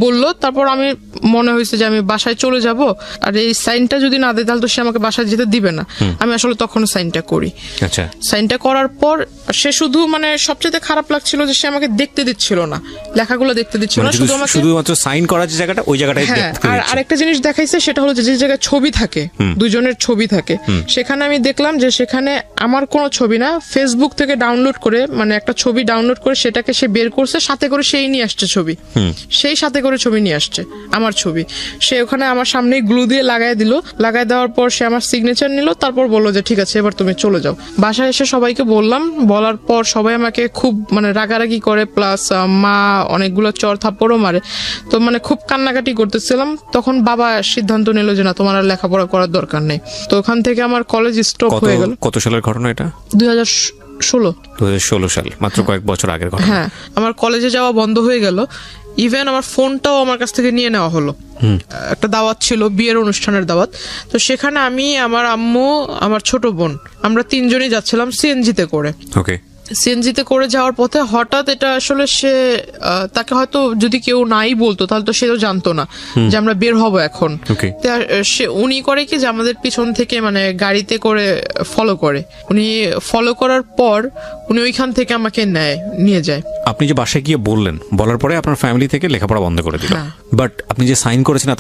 বললো, তারপর আমি মনে হয়েছে যে আমি বাসায় চলে যাব, আর এই সাইনটা যদি না দেয় তাহলে তো সে আমাকে বাসায় যেতে দিবে না। আমি আসলে তখন সাইনটা করি। আচ্ছা, সাইনটা করার পর সে শুধু মানে সবচেয়ে খারাপ লাগছিল যে সে আমাকে দেখতে দিচ্ছিল না, লেখাগুলো দেখতে দিচ্ছিল না, শুধুমাত্র সাইন করার যে জায়গাটা ওই জায়গাটাই দেখতে দিচ্ছে। আর আরেকটা জিনিস দেখাইছে, সেটা হলো যে জায়গায় ছবি থাকে, দুজনের ছবি থাকে, সেখানে আমি দেখলাম যে সেখানে আমার কোনো ছবি না, ফেসবুক থেকে ডাউনলোড করে মানে একটা ছবি ডাউনলোড করে সেটাকে সে বের করছে, সাথে করে সেই নিয়ে আসছে ছবি, সাথে করে ছবি নিয়ে আসছে আমার ছবি। সে ওখানে আমার সামনে গ্লু দিয়ে লাগাই দেওয়ার পর সে আমার সিগনেচার নিল, তারপর বললো যে ঠিক আছে এবার তুমি চলে যাও। বাসায় এসে সবাইকে বলার পর সবাই আমাকে খুব মানে রাগারাগি করে, প্লাস মা অনেকগুলো চর থাপ্পড়ও মারে। তো মানে খুব কান্নাকাটি করতেছিলাম। তখন বাবা সিদ্ধান্ত নিল যে না, তোমার আর লেখাপড়া করার দরকার নেই। তো ওখান থেকে আমার কলেজ স্টপ হয়ে গেল। কত সালের ঘটনা এটা? 2016 সাল, মাত্র কয়েক বছর আগের ঘটনা। হ্যাঁ, আমার কলেজে যাওয়া বন্ধ হয়ে গেল, ইভেন আমার ফোনটাও আমার কাছ থেকে নিয়ে নেওয়া হলো। একটা দাওয়াত ছিল, বিয়ের অনুষ্ঠানের দাওয়াত, তো সেখানে আমি, আমার আম্মু, আমার ছোট বোন, আমরা 3 জনই যাচ্ছিলাম সিএনজিতে করে। ওকে। সিএনজিতে করে যাওয়ার পথে হঠাৎ এটা আসলে সে তাকে হয়তো যদি কেউ নাই বলতো তাহলে তো সেও জানতো না যে আমরা বের হব এখন। সে উনি করে কি যে আমাদের পিছন থেকে মানে গাড়িতে করে ফলো করে, উনি ফলো করার পর উনি ওইখান থেকে আমাকে নিয়ে যায়। আপনি যে বাসায় গিয়ে বলার পরে আপনার ফ্যামিলি থেকে লেখাপড়া বন্ধ করে দিল, বাট আপনি যে সাইন করেছেন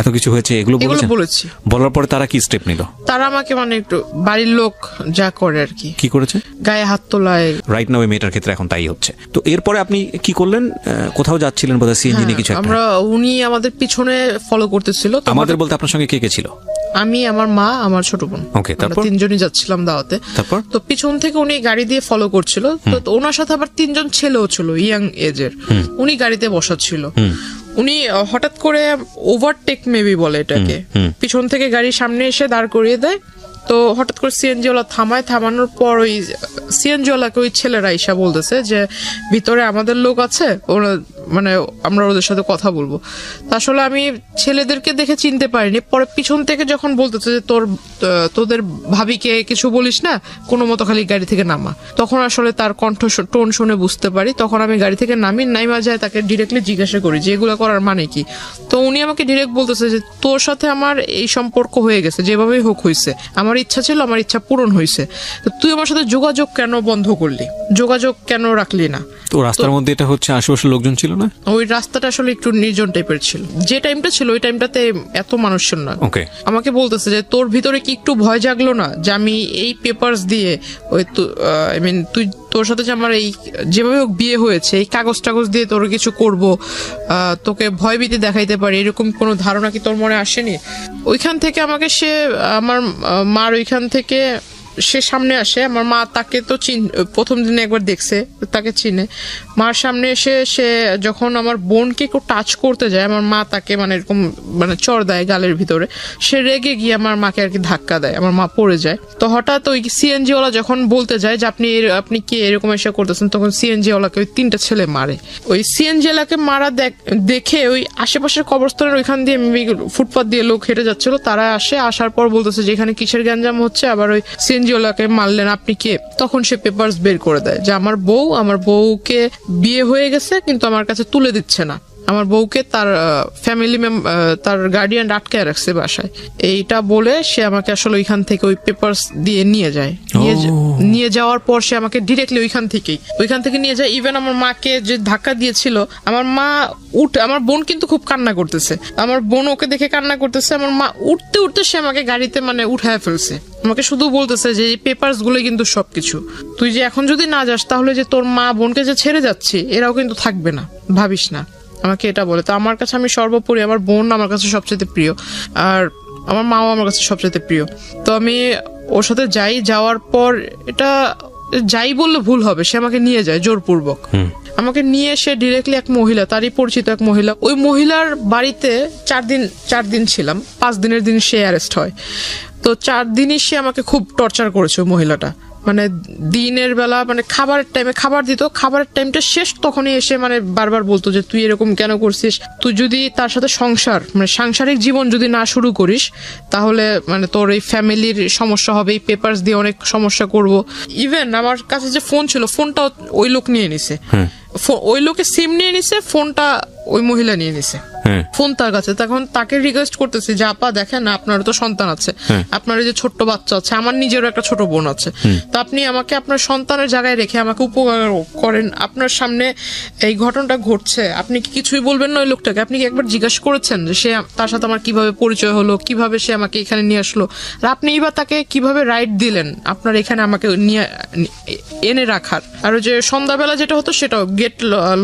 এত কিছু হয়েছে এগুলো বলেছি। বলার পরে তারা কি স্টেপ নিল? তারা আমাকে মানে একটু বাড়ির লোক যা করে আর কি করেছে, গায়ে হাত তোলায়। রাইট নাও এই মেয়েটার ক্ষেত্রে এখন তাই হচ্ছে। তো এরপরে আপনি কি করলেন? কোথাও যাচ্ছিলেন বোধহয়, সিএনজি নিয়ে কিছু একটা। উনি আমাদের পিছনে ফলো করতেছিল। আমাদের বলতে আপনার সঙ্গে কে কে ছিল? আমি, আমার মা, আমার ছোট বোন। ওকে, তারপর 3 জনই যাচ্ছিলাম দাওয়াতে। তারপর তো পিছন থেকে উনি গাড়ি দিয়ে ফলো করছিল। তো ওনার সাথে আবার 3 জন ছেলেও ছিল ইয়াং এজের। উনি গাড়িতে বসা ছিল। উনি হঠাৎ করে ওভারটেক মেবি বলে এটাকে, পিছন থেকে গাড়ির সামনে এসে দাঁড় করিয়ে দেয়। তো হঠাৎ করে সিএনজি ওয়ালা থামানোর পর ওই সিএনজি ওয়ালাকে ওই ছেলেরা ঈশা বলতেছে যে ভিতরে আমাদের লোক আছে, ওরা মানে আমরা ওদের সাথে কথা বলবো। আসলে আমি ছেলেদেরকে দেখে চিনতে পারিনি। পরে পিছন থেকে যখন বলতেছে যে তোদের ভাবিকে কিছু বলিস না, কোনো মতো খালি গাড়ি থেকে নামা, তখন আসলে তার কণ্ঠ টোন শুনে বুঝতে পারি। তখন আমি গাড়ি থেকে নাইমা যায়, তাকে ডিরেক্টলি জিজ্ঞাসা করি যে এগুলো করার মানে কি। তো উনি আমাকে ডিরেক্ট বলতেছে যে তোর সাথে আমার এই সম্পর্ক হয়ে গেছে, যেভাবেই হোক হয়েছে, আমার ইচ্ছা ছিল, আমার ইচ্ছা পূরণ হয়েছে, তো তুই আমার সাথে যোগাযোগ কেন বন্ধ করলি, যোগাযোগ কেন রাখলি না? তো রাস্তার মধ্যে এটা হচ্ছে, আশেপাশের লোকজন ছিল না? ওই রাস্তাটা আসলে একটু নির্জন টাইপের ছিল। যে টাইমটা ছিল ওই টাইমটাতে এত মানুষ ছিল না। আমাকে বলতেছে যে তোর ভিতরে কি একটু ভয় জাগলো না যে আমি এই পেপারস দিয়ে ওই তুই তোর সাথে যে আমার এই যেভাবে বিয়ে হয়েছে এই কাগজ টাগজ দিয়ে তোর কিছু করব, তোকে ভয়ভীতি দেখাইতে পারি, এরকম কোনো ধারণা কি তোর মনে আসেনি? ওইখান থেকে আমাকে সে আমার মার ওইখান থেকে সে সামনে আসে। আমার মা তাকে তো প্রথম দিনে একবার দেখছে, তাকে চিনে। মার সামনে এসে সে যখন আমার বোনকে একটু টাচ করতে যায়, আমার মা তাকে মানে এরকম মানে চড় দেয় গালের ভিতরে। সে রেগে গিয়ে আমার মাকে আর কি ধাক্কা দেয়, আমার মা পড়ে যায়। তো হঠাৎ ওই সিএনজি ওয়ালা যখন বলতে যায় যে আপনি কি এরকম এসে করতেছেন, তখন সিএনজি ওয়ালাকে ওই 3টা ছেলে মারে। ওই সিএনজি ওয়ালাকে মারা দেখে ওই আশেপাশের কবরস্থানের ওইখান দিয়ে ফুটপাথ দিয়ে লোক হেঁটে যাচ্ছিল, তারা আসার পর বলতেছে যে এখানে কিসের গ্যাঞ্জাম হচ্ছে, আবার ওই সিএনজি ওয়ালাকে মারলেন, আপনি কে? তখন সে পেপারস বের করে দেয় যে আমার বউকে বিয়ে হয়ে গেছে কিন্তু আমার কাছে তুলে দিচ্ছে না, আমার বউকে তার ফ্যামিলি তার গার্ডিয়ান আটকে রাখছে বাসায়। এইটা বলে সে আমাকে আসলে ওইখান থেকে ওই পেপারস দিয়ে নিয়ে যায়। নিয়ে যাওয়ার পর সে আমাকে ডিরেক্টলি ওইখান থেকে নিয়ে যায়। ইভেন আমার মাকে যে ধাক্কা দিয়েছিল, আমার মা আমার বোন কিন্তু খুব কান্না করতেছে, আমার বোন ওকে দেখে কান্না করতেছে। আমার মা উঠতে সে আমাকে গাড়িতে মানে উঠায় ফেলছে। আমাকে শুধু বলতেছে যে এই পেপারস গুলো কিন্তু সবকিছু, তুই যে এখন যদি না যাস তাহলে যে তোর মা বোনকে যে ছেড়ে যাচ্ছে এরাও কিন্তু থাকবে না, ভাবিস না, আমাকে এটা বলে। তো আমার কাছে আমি সর্বোপরি আমার বোন আমার কাছে সবচেয়ে প্রিয়, আর আমার মাও আমার কাছে সবচেয়ে প্রিয়। তো আমি ওর সাথে যাওয়ার পর এটা যাই বললে ভুল হবে, সে আমাকে নিয়ে যায় জোরপূর্বক। আমাকে নিয়ে এসে ডিরেক্টলি এক মহিলা, তারই পরিচিত এক মহিলা, ওই মহিলার বাড়িতে 4 দিন ছিলাম। 5 দিনের দিন সে অ্যারেস্ট হয়। তো 4 দিনই সে আমাকে খুব টর্চার করেছে ওই মহিলাটা। মানে দিনের বেলা মানে খাবারের টাইমে খাবার দিত, খাবারের টাইমটা শেষ তখনই এসে মানে বারবার বলতো যে তুই এরকম কেন করছিস, তুই যদি তার সাথে সাংসারিক জীবন যদি না শুরু করিস তাহলে মানে তোর এই ফ্যামিলির সমস্যা হবে, এই পেপারস দিয়ে অনেক সমস্যা করব। ইভেন আমার কাছে যে ফোন ছিল, ফোনটাও ওই লোক নিয়ে নিছে, ওই লোকে সিম নিয়ে নিছে, ফোনটা ওই মহিলা নিয়ে নিছে, ফোন তার কাছে। তখন তাকে রিকোয়েস্ট করতেছি যে আপা দেখেন আপনারও তো সন্তান আছে, আপনার যে ছোট্ট বাচ্চা আছে, আমার নিজেরও একটা ছোট বোন আছে, তো আপনি আমাকে আপনার সন্তানের জায়গায় রেখে আমাকে উপকার করেন। আপনার সামনে এই ঘটনাটা ঘটছে, আপনি কি কিছুই বলবেন না ওই লোকটাকে? আপনি কি একবার জিজ্ঞাসা করেছেন যে সে তার সাথে আমার কিভাবে পরিচয় হলো, কিভাবে সে আমাকে এখানে নিয়ে আসলো, আর আপনি এবার তাকে কিভাবে রাইট দিলেন আপনার এখানে আমাকে নিয়ে এনে রাখার? আর যে সন্ধ্যাবেলা যেটা হতো সেটাও গেট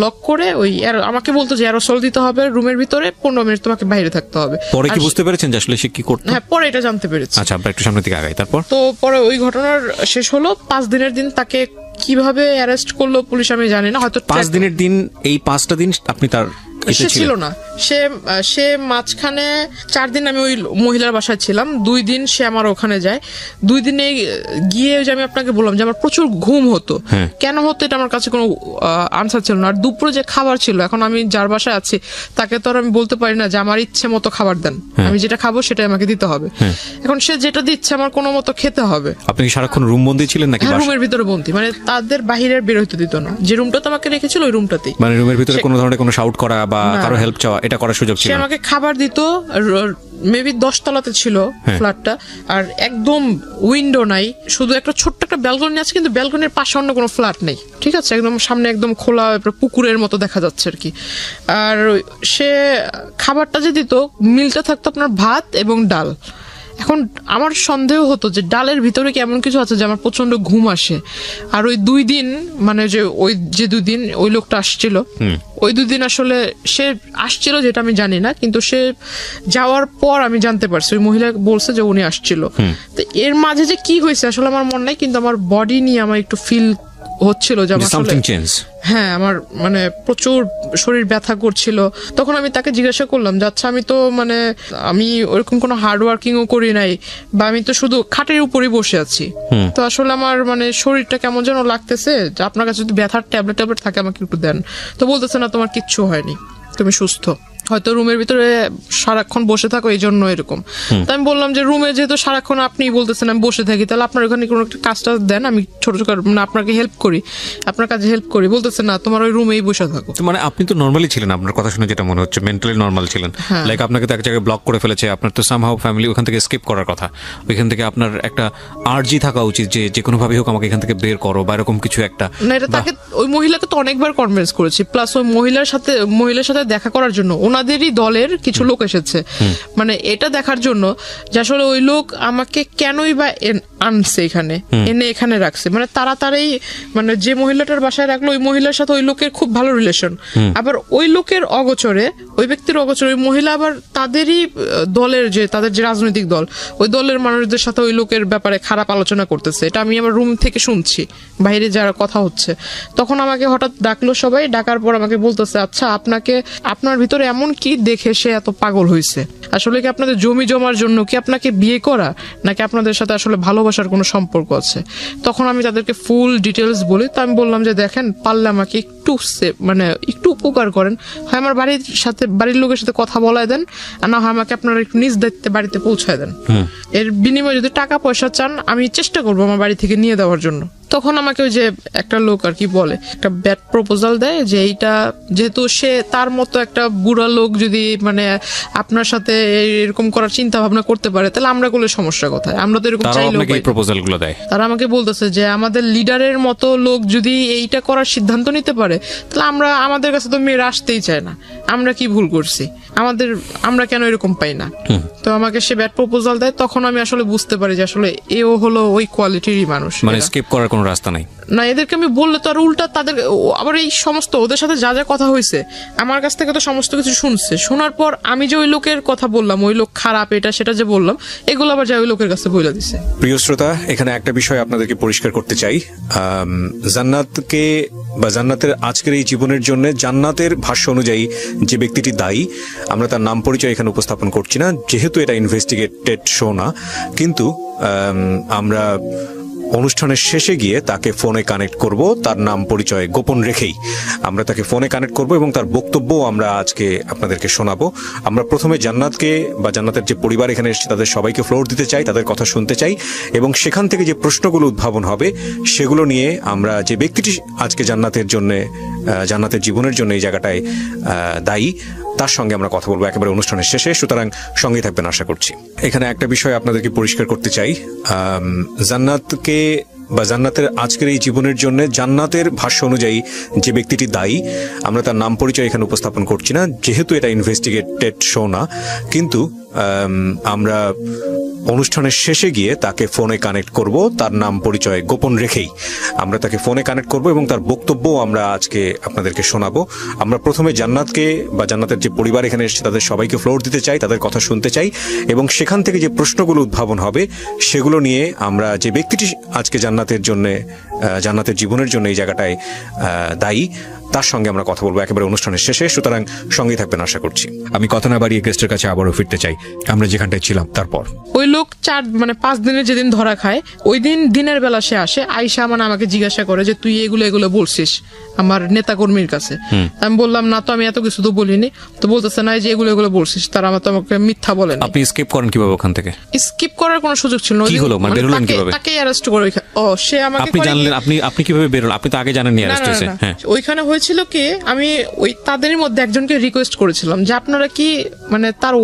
লক করে ওই আমাকে বলতো যে অ্যারোসল দিতে হবে রুমের ভিতরে, 15 মিনিট তোমাকে বাইরে থাকতে হবে। পরে কি বুঝতে পেরেছেন যে আসলে সে কি করতো? হ্যাঁ, পরে এটা জানতে পেরেছি। আচ্ছা, আমরা একটু সামনের দিকে আগাই। তারপর তো পরে ওই ঘটনার শেষ হলো। 5 দিনের দিন তাকে কিভাবে অ্যারেস্ট করলো পুলিশ আমি জানি না, হয়তো 5 দিনের দিন, এই 5টা দিন আপনি তার সে ছিল না, সে মাঝখানে 4 দিন আমি ওই মহিলার বাসায় ছিলাম, 2 দিন সে আমার ওখানে যায়। 2 দিনে গিয়ে যে আমি আপনাকে বললাম যে আমার প্রচুর ঘুম হতো, কেন হতো এটা আমার কাছে কোনো আনসার ছিল না। আর দুপুরে যে খাবার ছিল, এখন আমি যার বাসায় আছি তাকে তো আর আমি বলতে পারি না যে আমার ইচ্ছে মতো খাবার দেন, আমি যেটা খাবো সেটাই আমাকে দিতে হবে। এখন সে যেটা দিচ্ছে আমার কোনো মতো খেতে হবে। আপনি কি সারাক্ষণ রুম বন্দি ছিলেন নাকি? রুমের ভিতরে বন্দি, মানে তাদের বাহিরে বের হইতে দিত না। যে রুমটাতে আমাকে রেখেছিল ওই রুমটাতেই, মানে রুমের ভিতরে কোনো ধরনের কোনো শাউট করা বা কারো হেল্প চাওয়া এটা করার সুযোগ ছিল না। সে আমাকে খাবার দিত, মেবি 10 তলাতে ছিল ফ্ল্যাটটা, আর একদম উইন্ডো নাই, শুধু একটা ছোট্ট একটা ব্যালকনি আছে, কিন্তু ব্যালকনির পাশে অন্য কোনো ফ্ল্যাট নেই, ঠিক আছে, একদম সামনে একদম খোলা পুকুরের মতো দেখা যাচ্ছে আর কি। আর সে খাবারটা যে দিত, মিলটা থাকতো আপনার ভাত এবং ডাল। এখন আমার সন্দেহ হতো যে ডালের ভিতরে কি এমন কিছু আছে যে আমার প্রচন্ড ঘুম আসে। আর ওই 2 দিন, মানে যে 2 দিন ওই লোকটা আসছিল, ওই 2 দিন আসলে সে আসছিল যেটা আমি জানি না, কিন্তু সে যাওয়ার পর আমি জানতে পারছি, ওই মহিলা বলছে যে উনি আসছিল। তো এর মাঝে যে কি হয়েছে আসলে আমার মনে নাই, কিন্তু আমার বডি নিয়ে আমার একটু ফিল হচ্ছিল যে হ্যাঁ, আমার মানে প্রচুর শরীর ব্যথা করছিল। তখন আমি তাকে জিজ্ঞাসা করলাম যে আচ্ছা, আমি তো মানে আমি ওরকম কোনো হার্ড ওয়ার্কিংও করি নাই, বা আমি তো শুধু খাটের উপরই বসে আছি, তো আসলে আমার মানে শরীরটা কেমন যেন লাগতেছে, যে আপনার কাছে যদি ব্যথার ট্যাবলেট থাকে আমাকে একটু দেন। তো বলতেছে না, তোমার কিচ্ছু হয়নি, তুমি সুস্থ, হয়তো রুমের ভিতরে সারাক্ষণ বসে থাকো এই জন্য এরকম। তো আমি বললাম যে রুমে যেহেতু সারাক্ষণ আপনি বলতেছেন আমি বসে থাকি, তাহলে আপনার ওখানে কোনো একটা কাজটা দেন, আমি ছোট ছোট মানে আপনাকে হেল্প করি, আপনার কাজে হেল্প করি। বলতেছে না, তোমার ওই রুমেই বসে থাকো। মানে আপনি তো নর্মালি ছিলেন, আপনার কথা শুনে যেটা মনে হচ্ছে মেন্টালি নর্মাল ছিলেন, লাইক আপনাকে তো এক জায়গায় ব্লক করে ফেলেছে, আপনার তো সামহাউ ফ্যামিলি ওখান থেকে স্কিপ করার কথা, ওইখান থেকে আপনার একটা আর্জি থাকা উচিত যে কোনো ভাবে হোক আমাকে এখান থেকে বের করো বা এরকম কিছু একটা। না, এটা তাকে ওই মহিলাকে তো অনেকবার কনভিন্স করেছি, প্লাস ওই মহিলার সাথে দেখা করার জন্য ওনাদেরই দলের কিছু লোক এসেছে, মানে এটা দেখার জন্য যে আসলে ওই লোক আমাকে কেনই বা আনছে এখানে, এনে এখানে রাখছে। মানে তাড়াতাড়ি মানে যে মহিলাটার বাসায় রাখলো ওই মহিলার সাথে ওই লোকের খুব ভালো রিলেশন, আবার ওই লোকের অগোচরে, ওই ব্যক্তির অগোচরে ওই মহিলা আবার তাদেরই দলের যে তাদের যে রাজনৈতিক দল, ওই দলের মানুষদের সাথে ওই লোকের ব্যাপারে খারাপ আলোচনা করতেছে। এটা আমি আমার রুম থেকে শুনছি, বাইরে যারা কথা হচ্ছে। তখন আমাকে হঠাৎ ডাকলো সবাই, ডাকার পর আমাকে বলতেছে আচ্ছা, আপনার ভিতরে এমন কি দেখে সে এত পাগল হয়েছে? আসলে কি আপনাদের জমি জমার জন্য কি আপনাকে বিয়ে করা, নাকি আপনাদের সাথে আসলে ভালোবাসার কোনো সম্পর্ক আছে? তখন আমি তাদেরকে ফুল ডিটেলস বলি। তো আমি বললাম যে দেখেন, পারলে আমাকে একটু উপকার করেন, হয় আমার বাড়ির লোকের সাথে কথা বলায় দেন, আর না হয় আমাকে আপনারা একটু নিজ দায়িত্বে বাড়িতে পৌঁছায় দেন। এর বিনিময়ে যদি টাকা পয়সা চান আমি চেষ্টা করবো আমার বাড়ি থেকে নিয়ে দেওয়ার জন্য। তখন আমাকে ওই যে একটা লোক আর কি বলে, একটা ব্যাড প্রপোজাল দেয় যে এইটা যেহেতু সে তার মতো একটা বুড়া লোক যদি মানে আপনার সাথে এরকম করার চিন্তা ভাবনা করতে পারে, তাহলে আমরা করলে সমস্যা কোথায়? আমরা তো এরকম চাইলেও পাই। তারা আমাকে বলতেছে যে আমাদের লিডারের মতো লোক যদি এইটা করার সিদ্ধান্ত নিতে পারে, তাহলে আমাদের কাছে তো মেয়েরা আসতেই চায় না। আমরা কি ভুল করছি? আমরা কেন এরকম পাই না? তো আমাকে সে ব্যাড প্রপোজাল দেয়। তখন আমি আসলে বুঝতে পারি যে আসলে এও হলো ওই কোয়ালিটিরই মানুষ, মানে স্কিপ করার কোনো রাস্তা নাই। না, এদেরকে আমি বললে তো আর উল্টা তাদের আবার এই সমস্ত ওদের সাথে যা যা কথা হয়েছে আমার কাছ থেকে তো সমস্ত কিছু শুনছে। শোনার পর আমি যে ওই লোকের কথা বললাম, ওই লোক খারাপ, এটা সেটা যে বললাম, এগুলো আবার যা ওই লোকের কাছে বলে দিছে। প্রিয় শ্রোতা, এখানে একটা বিষয় আপনাদেরকে পরিষ্কার করতে চাই। জান্নাতকে বা জান্নাতের আজকের এই জীবনের জন্য জান্নাতের ভাষ্য অনুযায়ী যে ব্যক্তিটি দায়ী, আমরা তার নাম পরিচয় এখানে উপস্থাপন করছি না, যেহেতু এটা ইনভেস্টিগেটেড শো না, কিন্তু আমরা অনুষ্ঠানের শেষে গিয়ে তাকে ফোনে কানেক্ট করব, তার নাম পরিচয় গোপন রেখেই আমরা তাকে ফোনে কানেক্ট করব এবং তার বক্তব্য আমরা আজকে আপনাদেরকে শোনাবো। আমরা প্রথমে জান্নাতকে বা জান্নাতের যে পরিবার এখানে এসেছে তাদের সবাইকে ফ্লোর দিতে চাই, তাদের কথা শুনতে চাই, এবং সেখান থেকে যে প্রশ্নগুলো উদ্ভাবন হবে সেগুলো নিয়ে আমরা যে ব্যক্তিটি আজকে জান্নাতের জীবনের জন্য এই জায়গাটায় দায়ী, তার সঙ্গে আমরা কথা বলবো একেবারে অনুষ্ঠানের শেষে। সুতরাং সঙ্গে থাকবেন আশা করছি। এখানে একটা বিষয় আপনাদেরকে পরিষ্কার করতে চাই। জান্নাতকে বা জান্নাতের আজকের এই জীবনের জন্য জান্নাতের ভাষ্য অনুযায়ী যে ব্যক্তিটি দায়ী, আমরা তার নাম পরিচয় এখানে উপস্থাপন করছি না, যেহেতু এটা ইনভেস্টিগেটেড শো না, কিন্তু আমরা অনুষ্ঠানের শেষে গিয়ে তাকে ফোনে কানেক্ট করব, তার নাম পরিচয় গোপন রেখেই আমরা তাকে ফোনে কানেক্ট করব এবং তার বক্তব্য আমরা আজকে আপনাদেরকে শোনাবো। আমরা প্রথমে জান্নাতকে বা জান্নাতের যে পরিবার এখানে এসেছে তাদের সবাইকে ফ্লোর দিতে চাই, তাদের কথা শুনতে চাই, এবং সেখান থেকে যে প্রশ্নগুলো উদ্ভাবন হবে সেগুলো নিয়ে আমরা যে ব্যক্তিটি আজকে জান্নাতের জীবনের জন্য এই জায়গাটায় দায়ী, তার সঙ্গে আমরা কথা বলবো একেবারে অনুষ্ঠানের শেষে। সুতরাং সঙ্গেই থাকবেন আশা করছি। আমি কথা না বাড়িয়ে গেস্টের কাছে আবারও ফিরতে চাই আমরা যেখানটায় ছিলাম। তারপর ওই লোক 5 দিনের যেদিন ধরা খায় ওই দিন দিনের বেলা সে আসে, আইসা আমাকে জিজ্ঞাসা করে যে তুই এগুলো বলছিস আমার নেতাকর্মীর কাছে। আমি বললাম না তো, আমি এত কিছু তো বলিনি। তো বলতেছে না যে এগুলো বলছিস, তারা আমাকে মিথ্যা বলেন। আপনি স্কিপ করেন কিভাবে ওখান থেকে? স্কিপ করার কোনো সুযোগ ছিল না। কি হলো, মানে বেরোলেন কিভাবে? তাকে অ্যারেস্ট করে সে আমাকে আপনি জানলেন? আপনি কিভাবে বেরোলেন? আপনি তো আগে জানেননি অ্যারেস্ট হয়েছে। হ্যাঁ, ওইখানে হয়েছিল কি, আমি ওই তাদের মধ্যে একজনকে রিকোয়েস্ট করেছিলাম যে আপনারা কি মানে তার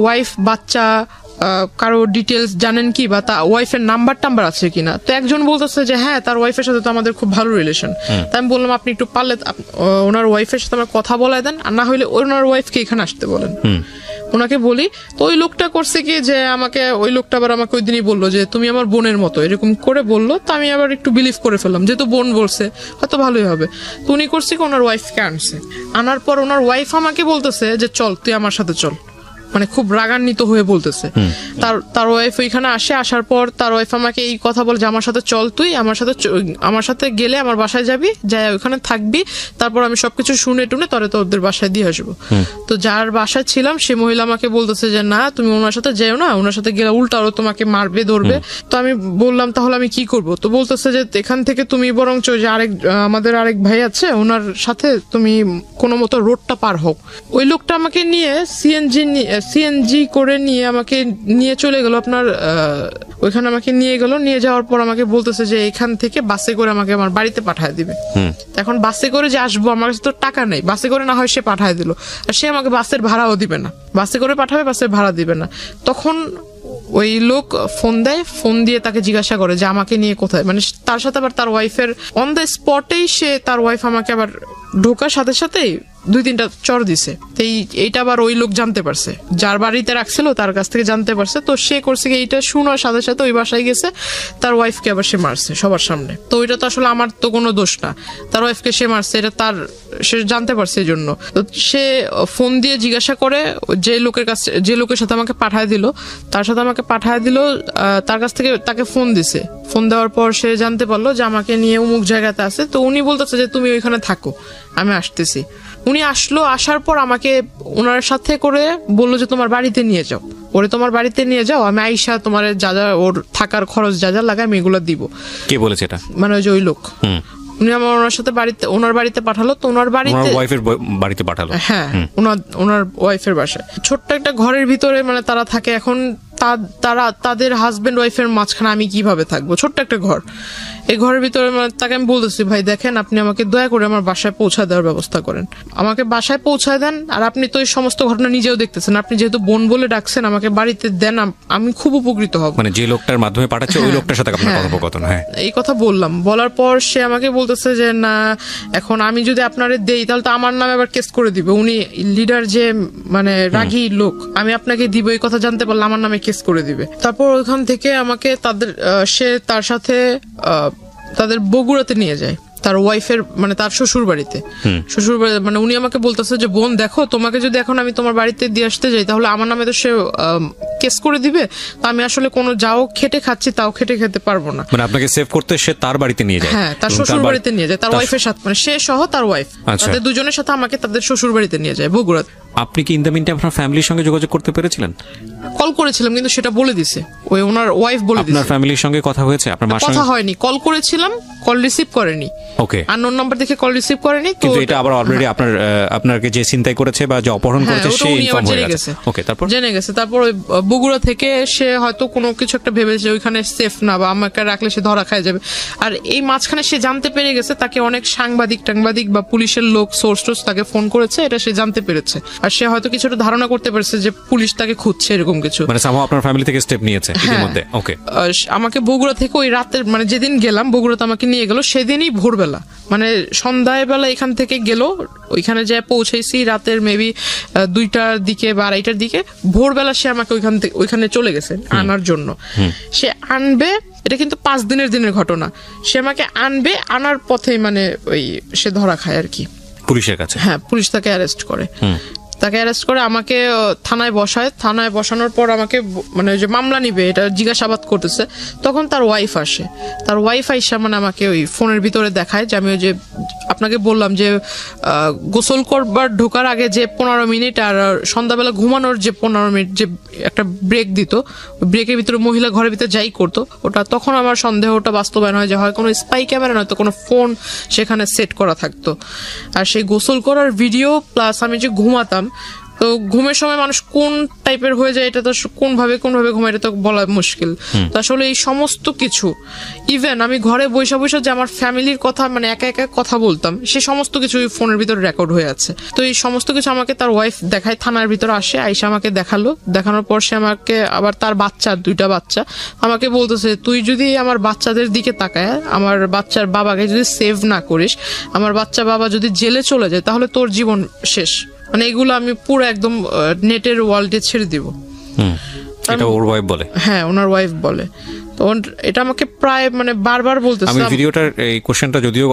ওয়াইফ বাচ্চা কারো ডিটেলস জানেন কি, বা তার ওয়াইফের নাম্বার আছে কিনা। তো একজন বলতেছে যে হ্যাঁ তার ওয়াইফের সাথে তো আমাদের খুব ভালো রিলেশন। তাই আমি বললাম আপনি একটু পারলে ওনার ওয়াইফের সাথে আমার কথা বলাই দেন, আর না হলে ওনার ওয়াইফকে এখানে আসতে বলেন। ওনাকে বলি, তো ওই লোকটা করছে কি যে ওই লোকটা আবার আমাকে ওই দিনই বললো যে তুমি আমার বোনের মতো, এরকম করে বললো। তো আমি আবার একটু বিলিভ করে ফেললাম, যেহেতু বোন বলছে হয়তো ভালোই হবে। তো উনি করছে কি ওনার ওয়াইফকে আনছে, আনার পর ওনার ওয়াইফ আমাকে বলতেছে যে চল তুই আমার সাথে চল, মানে খুব রাগান্বিত হয়ে বলতেছে। তার ওয়াইফ ওইখানে আসার পর তার ওয়াইফ আমাকে এই কথা বলে যে আমার সাথে চল, তুই আমার সাথে গেলে আমার বাসায় যাবি, যাই ওইখানে থাকবি, তারপর আমি সবকিছু শুনে টুনে তোরে তোদের বাসায় দিয়ে আসবো। তো যার বাসায় ছিলাম সে মহিলা আমাকে বলতেছে যে না তুমি ওনার সাথে যেও না, ওনার সাথে গেলে উল্টা আরো তোমাকে মারবে ধরবে। তো আমি বললাম তাহলে আমি কি করব? তো বলতেছে যে এখান থেকে তুমি বরঞ্চ যে আমাদের আরেক ভাই আছে ওনার সাথে তুমি কোনো মতো রোডটা পার হোক। ওই লোকটা আমাকে নিয়ে সিএনজি করে আমাকে নিয়ে চলে গেল আপনার ওইখানে, আমাকে নিয়ে যাওয়ার পর আমাকে বলতেছে যে এখান থেকে বাসে করে আমাকে আমার বাড়িতে পাঠায় দিবে। এখন বাসে করে যে আসবো, আমার কাছে তো টাকা নেই, বাসে করে না হয় সে পাঠায় দিল, আর সে আমাকে বাসের ভাড়াও দিবে না, বাসে করে পাঠাবে বাসের ভাড়া দিবে না। তখন ওই লোক ফোন দেয়, ফোন দিয়ে তাকে জিজ্ঞাসা করে যে আমাকে নিয়ে কোথায়, মানে তার সাথে আবার তার ওয়াইফের অন দ্য স্পটেই তার ওয়াইফ আমাকে আবার ঢোকার সাথে সাথেই 2-3টা চর দিছে। এইটা আবার ওই লোক জানতে পারছে, যার বাড়িতে রাখছিল তার কাছ থেকে জানতে পারছে। তো সে করছে কি এইটা শোনার সাথে সাথে ওই বাসায় গেছে, তার ওয়াইফকে আবার সে মারছে সবার সামনে। তো ওইটা তো আসলে আমার তো কোনো দোষ না, তার ওয়াইফকে সে মারছে, এটা সে জানতে পারছে এই জন্য। তো সে ফোন দিয়ে জিজ্ঞাসা করে যে লোকের সাথে আমাকে পাঠায় দিল, তার সাথে আমাকে পাঠায় দিল, তার কাছ থেকে তাকে ফোন দিছে। ফোন দেওয়ার পর সে জানতে পারলো যে আমাকে নিয়ে অমুক জায়গাতে আছে। তো উনি বলতেছে যে তুমি ওইখানে থাকো, আমি আসতেছি। উনি আসলো, আসার পর আমাকে ওনার সাথে করে বললো যে তোমার বাড়িতে নিয়ে যাও, তোমার বাড়িতে নিয়ে যাও, আমি আইসা তোমার যা যা ওর থাকার খরচ যা যা লাগে আমি এগুলো দিব। কে বলেছে এটা? মানে ওই যে ওই লোক। উনি আমার ওনার সাথে ওনার বাড়িতে পাঠালো। তো ওনার বাড়িতে পাঠালো। হ্যাঁ, ওনার ওয়াইফের বাসায় ছোট্ট একটা ঘরের ভিতরে মানে তারা থাকে। এখন তাদের হাজবেন্ড ওয়াইফের মাঝখানে আমি কিভাবে থাকবো? ছোট্ট একটা ঘর, এই ঘরের ভিতরে তাকে আমি বলতেছি ভাই দেখেন আপনি আমাকে দয়া করে আমার বাসায় পৌঁছা দেওয়ার ব্যবস্থা করেন, আমাকে বাসায় পৌঁছায় দেন। আর আপনি তো এই সমস্ত ঘটনা নিজেও দেখতেছেন, আপনি যেহেতু বোন বলে ডাকছেন আমাকে বাড়িতে দেন, আমি খুব উপকৃত হব। মানে যে লোকটার মাধ্যমে পাঠাচ্ছে ওই লোকটার সাথে আপনার কথোপকথন? হ্যাঁ, এই কথা বললাম। বলার পর সে আমাকে বলতেছে যে না এখন আমি যদি আপনারে দেই তাহলে তো আমার নামে আবার কেস করে দিবে, উনি লিডার যে মানে রাগী লোক, আমি আপনাকে দিব এই কথা জানতে পারলে আমার নামে কেস করে দিবে। তারপর ওইখান থেকে আমাকে সে তার সাথে তাদের বগুড়াতে নিয়ে যায়, তার ওয়াইফের মানে তার শ্বশুর বাড়িতে। মানে উনি আমাকে বলতেছে যে বোন দেখো তোমাকে যদি এখন আমি তোমার বাড়িতে দিয়ে আসতে যাই তাহলে আমার নামে তো সে কেস করে দিবে, তো আমি আসলে কোনো যাও খেটে খাচ্ছি তাও খেটে খেতে পারবো না। মানে আপনাকে সেভ করতে সে তার বাড়িতে নিয়ে যায়? হ্যাঁ, তার শ্বশুর বাড়িতে নিয়ে যায়, তার ওয়াইফের সাথে, মানে সে সহ তার ওয়াইফ, তাদের দুজনের সাথে আমাকে তাদের শ্বশুর বাড়িতে নিয়ে যায় বগুড়াতে। আপনি কি ইন দ্য মিন টাইম আপনার ফ্যামিলির সঙ্গে যোগাযোগ করতে পেরেছিলেন? কল করেছিলাম কিন্তু সেটা বলে দিছে ওনার ওয়াইফ বলে দিছে। আপনার ফ্যামিলির সঙ্গে কথা হয়েছে? আপনার মার সঙ্গে কথা হয়নি, কল করেছিলাম, কল রিসিভ করেনি। ওকে, আননোন নাম্বার দেখে কল রিসিভ করেনি। কিন্তু এটা আবার অলরেডি আপনাকে যে চিন্তাই করেছে বা যে অপহরণ করেছে সে ইনফর্ম হয়ে গেছে। ওকে, তারপর জেনে গেছে। তারপর ওই বগুড়া থেকে সে হয়তো কোনো কিছু একটা ভেবেছে ওইখানে সেফ না বা আমাকে রাখলে সে ধরা খায় যাবে। আর এই মাঝখানে সে জানতে পেরে গেছে তাকে অনেক সাংবাদিক বা পুলিশের লোক সোর্স তাকে ফোন করেছে, এটা সে জানতে পেরেছে। আর সে হয়তো কিছুটা ধারণা করতে পারছে যে পুলিশ তাকে খুঁজছে, এরকম কিছু। মানে সামহাও আপনার ফ্যামিলি থেকে স্টেপ নিয়েছে ইতিমধ্যে। ওকে, আমাকে বগুড়া থেকে ওই রাতের মানে যেদিন গেলাম বগুড়াতে আমাকে নিয়ে গেল সেদিনই ভোরবেলা, মানে সন্ধ্যাবেলা এখান থেকে গেল, ওইখানে যে পৌঁছেছি রাতের মেবি 2টার দিকে বা 2:30টার দিকে। ভোরবেলা সে আমাকে ওইখানে চলে গেছে আনার জন্য। সে আনবে, এটা কিন্তু 5 দিনের ঘটনা। সে আমাকে আনবে, আনার পথে মানে ওই সে ধরা খায় আর কি পুলিশের কাছে। হ্যাঁ, পুলিশ তাকে অ্যারেস্ট করে। তাকে অ্যারেস্ট করে আমাকে থানায় বসায়। থানায় বসানোর পর আমাকে মানে যে মামলা নিবে এটা জিজ্ঞাসাবাদ করতেছে, তখন তার ওয়াইফ আসে। তার ওয়াইফ আইসা মানে আমাকে ওই ফোনের ভিতরে দেখায় যে আমি ওই যে আপনাকে বললাম যে গোসল করবার ঢোকার আগে যে 15 মিনিট আর সন্ধ্যাবেলা ঘুমানোর যে 15 মিনিট যে একটা ব্রেক দিত, ব্রেকের ভিতরে মহিলা ঘরের ভিতরে যাই করতো ওটা, তখন আমার সন্দেহটা বাস্তবায়ন হয় যে হয় কোনো স্পাই ক্যামেরা নয়তো কোনো ফোন সেখানে সেট করা থাকতো। আর সেই গোসল করার ভিডিও প্লাস আমি যে ঘুমাতাম, তো ঘুমের সময় মানুষ কোন টাইপের হয়ে যায় এটা তো কোনভাবে ঘুমায় এটা তো বলা মুশকিল। তো আসলে এই সমস্ত কিছু ইভেন আমি ঘরে বসে বসে যে আমার ফ্যামিলির কথা মানে একা একা কথা বলতাম, সে সমস্ত কিছু ফোনের ভিতরে রেকর্ড হয়ে আছে। তো এই সমস্ত কিছু আমাকে তার ওয়াইফ দেখায়, থানার ভিতরে আসে, আইসা আমাকে দেখালো। দেখানোর পর সে আমাকে আবার তার বাচ্চা 2টা বাচ্চা আমাকে বলতেছে, তুই যদি আমার বাচ্চাদের দিকে তাকায় আমার বাচ্চার বাবাকে যদি সেভ না করিস, আমার বাচ্চা বাবা যদি জেলে চলে যায় তাহলে তোর জীবন শেষ। মানে এগুলো আমি পুরো একদম নেটের ওয়ার্ল্ডে ছেড়ে দিব। এটা ওর ওয়াইফ বলে? হ্যাঁ, ওনার ওয়াইফ বলে। তো এটা আমাকে প্রায় মানে বারবার বলতেছে। আমি ভিডিওটার এই কোশ্চেনটা যদিও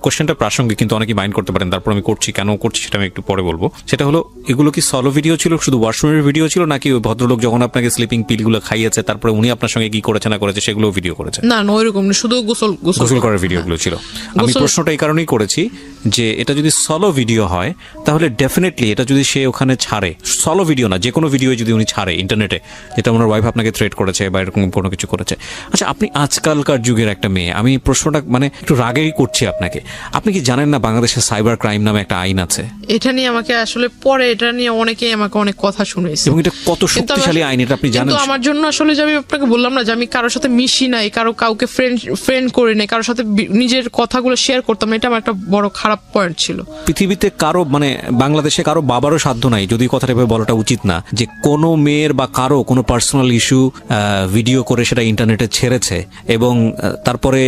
কোশ্চেনটা প্রাসঙ্গিক, কিন্তু অনেকেই মাইন্ড করতে পারেন, তারপর আমি করছি কেন করছি সেটা আমি একটু পরে বলবো। সেটা হলো, এগুলো কি সলো ভিডিও ছিল, শুধু ওয়াশরুমের ভিডিও ছিল, নাকি ওই ভদ্রলোক যখন আপনাকে স্লিপিং পিলগুলো খাইয়েছে তারপরে উনি আপনার সঙ্গে কি করেছে না করেছে সেগুলো ভিডিও করেছে? না না, ওইরকম না, শুধু গোসল করার ভিডিওগুলো ছিল। আমি প্রশ্নটা এই কারণেই করেছি যে এটা যদি সলো ভিডিও হয় তাহলে ডেফিনেটলি এটা যদি সে ওখানে ছাড়ে, সলো ভিডিও না যে কোনো ভিডিও যদি উনি ছাড়ে ইন্টারনেটে, যেটা ওনার ওয়াইফ আপনাকে থ্রেট করেছে বা এরকম কোনো কিছু করেছে। আচ্ছা, আপনি আজকালকার যুগের একটা মেয়ে, আমি প্রশ্নটা মানে একটু রাগেই করছি আপনাকে, আপনি কি জানেন না বাংলাদেশে সাইবার ক্রাইম নামে একটা আইন আছে? এটা নিয়ে আমাকে আসলে পরে এটা নিয়ে অনেকেই আমাকে অনেক কথা শুনেছে, এবং এটা কত শক্তিশালী আইন এটা আপনি জানেন? কিন্তু আমার জন্য আসলে যে আমি আপনাকে বললাম না যে আমি কারোর সাথে মিশি নাই, কাউকে ফ্রেন্ড করে নাই, কারোর সাথে নিজের কথাগুলো শেয়ার করতাম, এটা আমার একটা বড় খারাপ পয়েন্ট ছিল। পৃথিবীতে কারো মানে বাংলাদেশে কারো বাবারও সাধ্য নাই, যদি কথাটা এভাবে বলাটা উচিত না, যে কোনো মেয়ের বা কারো কোনো পার্সোনাল ইস্যু ভিডিও করে সেটা ইন্টারনেটে ছেড়েছে এবং তারপরে